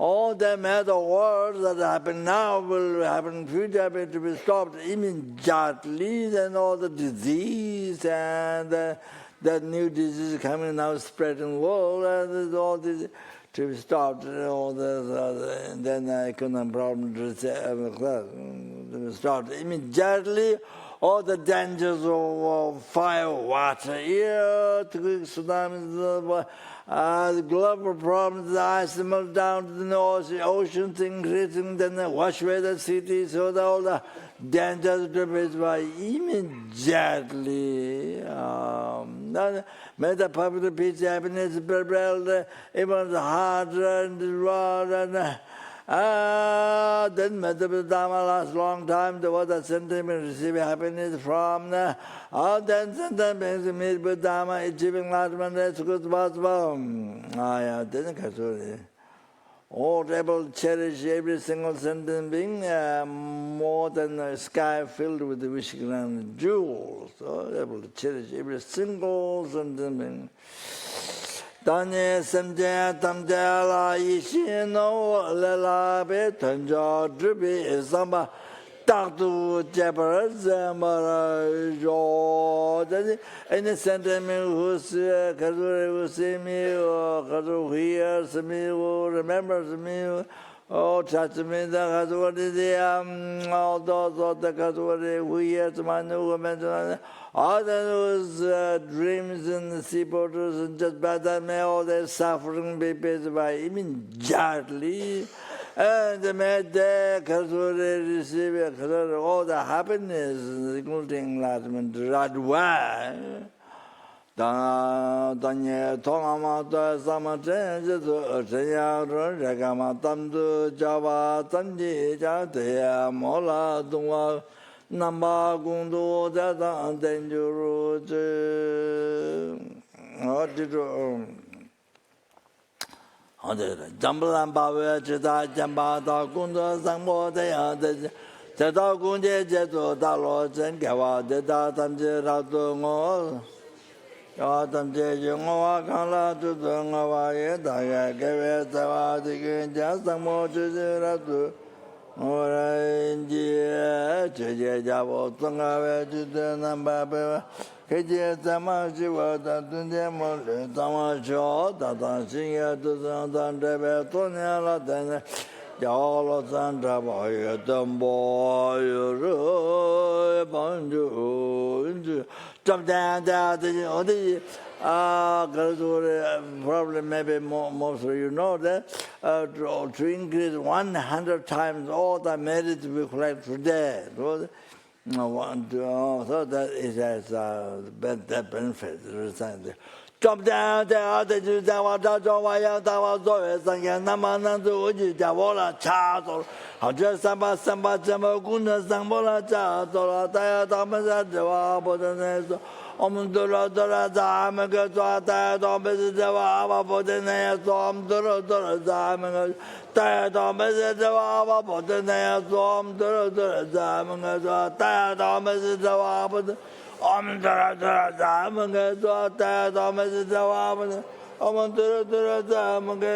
all the matter words that happen now will happen in future to be stopped immediately. Then all the disease and that new disease coming now spreading world and all this to be stopped. All this, and then economic problem to start immediately. All the dangers of fire, water, earthquakes, tsunamis, the global problems, the ice melt down to the ocean, increasing, then wash away the cities, so all the dangers to be by immediately. May the public peace, happiness, prevail, even the heart and the rod and then may the Dharma last long time, the water sentiment receive happiness from then sometimes meet with Dharma, achieving enlightenment as good as possible. Then all able to cherish every single sentient being more than a sky filled with the wishing and jewels. So able to cherish every single sentient being. Danye semje tamje la yishi no le la be tenjo dribi samba taktu jebara zamara jo. Any sentiment who's who see me or who hears me or remembers me or touches me, all those who hears my new mention. All those dreams and the sea borders, and just by that may all their suffering be paid by immediately. And the mad day, receive all the happiness, including enlightenment, right away. Danye Tongamata Samaten, Jaya Ragama Tamdu Java Tamji Jatea Mola Dunga. Namba Gundu Dada Danjuru Jambalan Bawa Chita Jambata Gundu Sambo Daya Teta Gunje Jeto Dalo Zengawa Deda Tamje Ratungo Tamje Jungoa Kala Tutungawa Yedaya Gave Tawa Tikin Jasamo Chiratu Orange, Jabo, Tonga, Number, Kaja, Tamashi, Tundemo, Tamasho, Tatan Singer, Tutan, Tonia, then Yolo Sandra Boy, Tomboy, Bonjour, jump down, probably maybe most of you know that to increase 100 times all the merits we collect today. So that it has that benefit. Jump down there, the Java, Namanandu, Javola, Chato, just Samba, Guna, Sambola, Chato, Taya, Java, Omdura Zamaga, Thomas, Java, Bodinea, Dura Zamaga, Taya Thomas, Java, Bodinea, Dura Zamaga, Taya Thomas, Java, Omdura Zamaga, Taya Thomas, Java, Omdura Zamaga,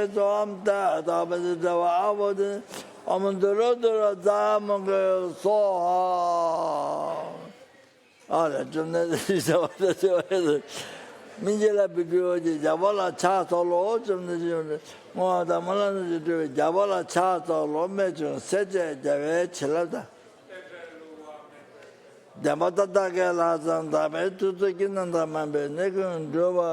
Taya Thomas, Java, Omdura Zamaga, so. Minjela Bidio, Javola Chato, Javola Chato, Lomejo, Seja, Jave, Chelata. Damata Galazan, Dame, to the Kinanda Mambe, Nekun, Drova.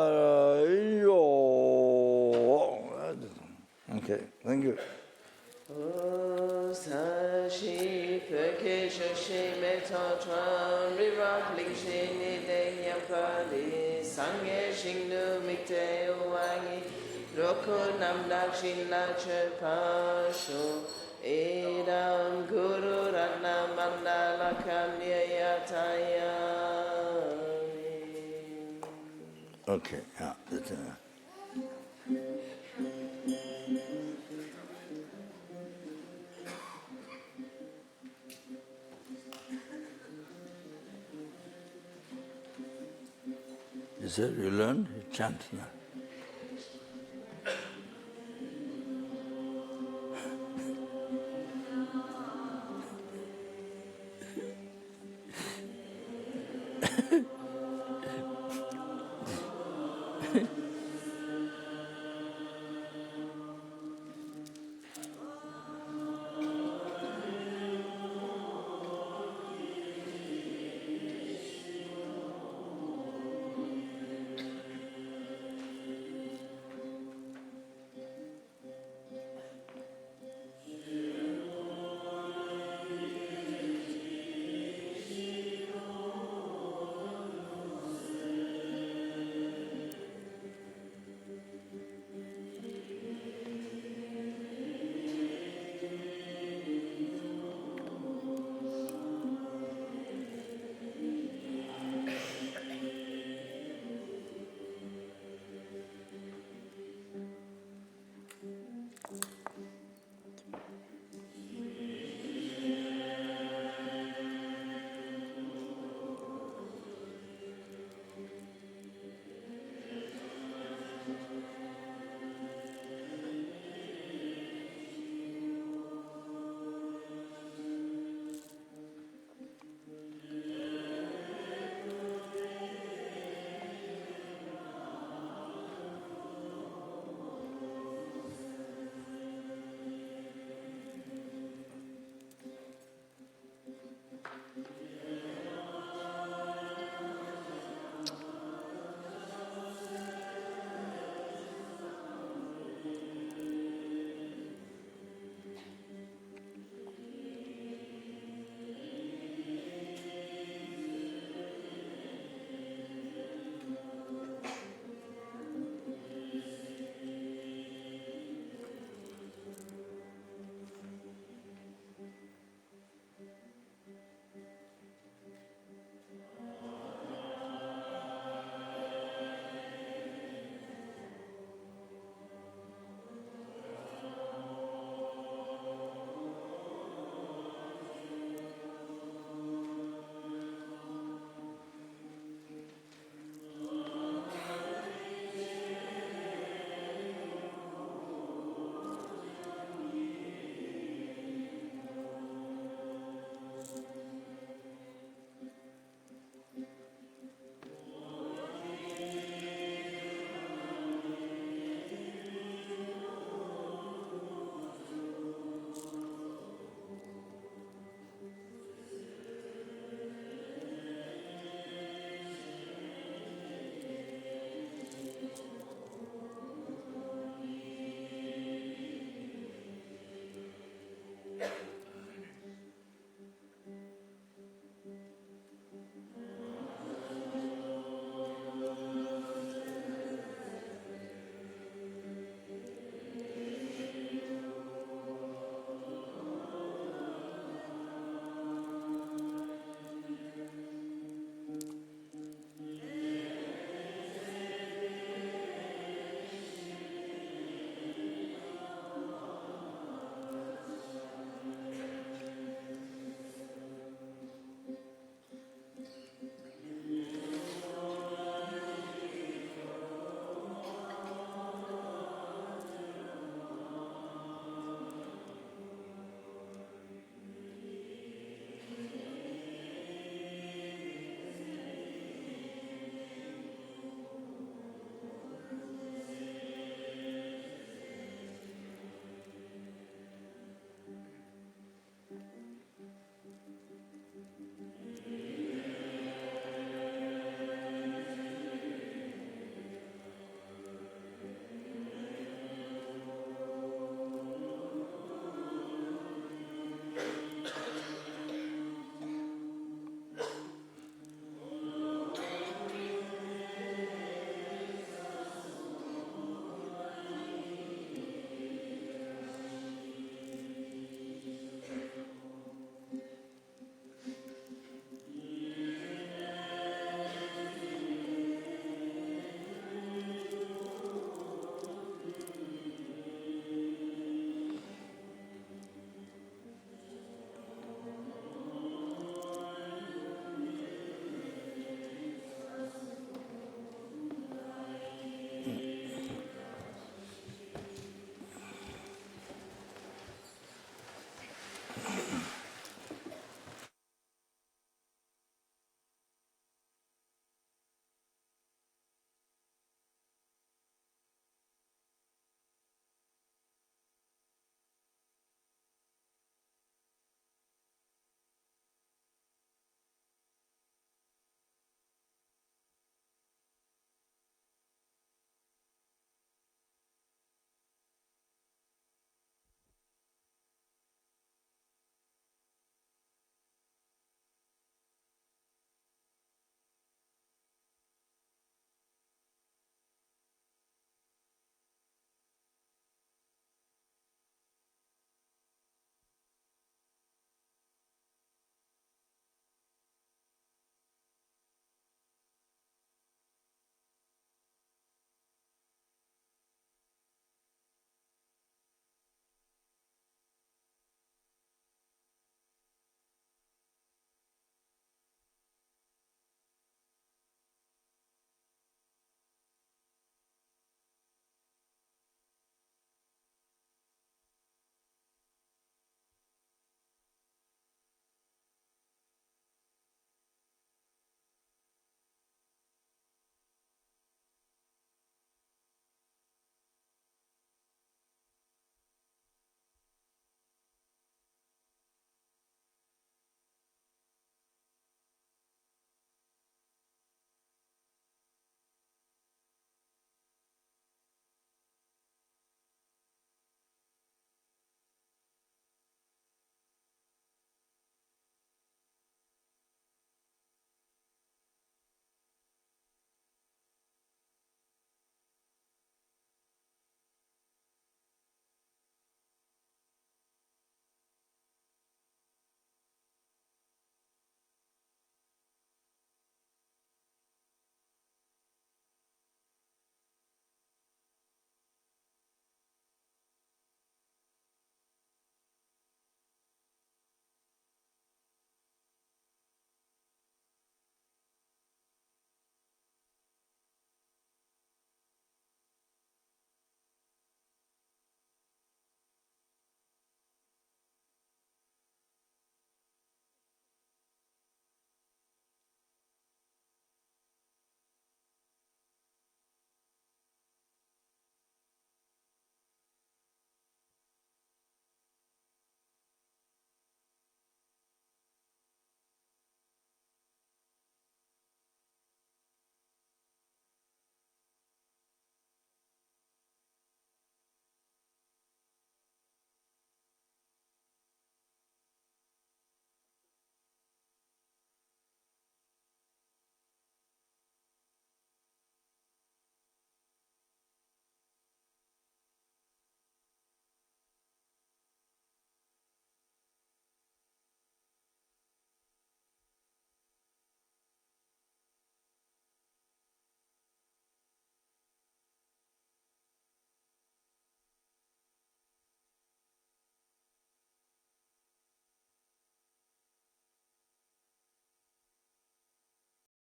Okay, thank you. Sashi Pekesha Meta Tran Riva Klingshe Nide Yapadi Sangye Shingnu Mikte Wangi Roko Namdak Shinla Chepasho Edam Guru Ratna Mandala Kamya Yatayami. Okay, yeah, that's You said you learned? You chant now.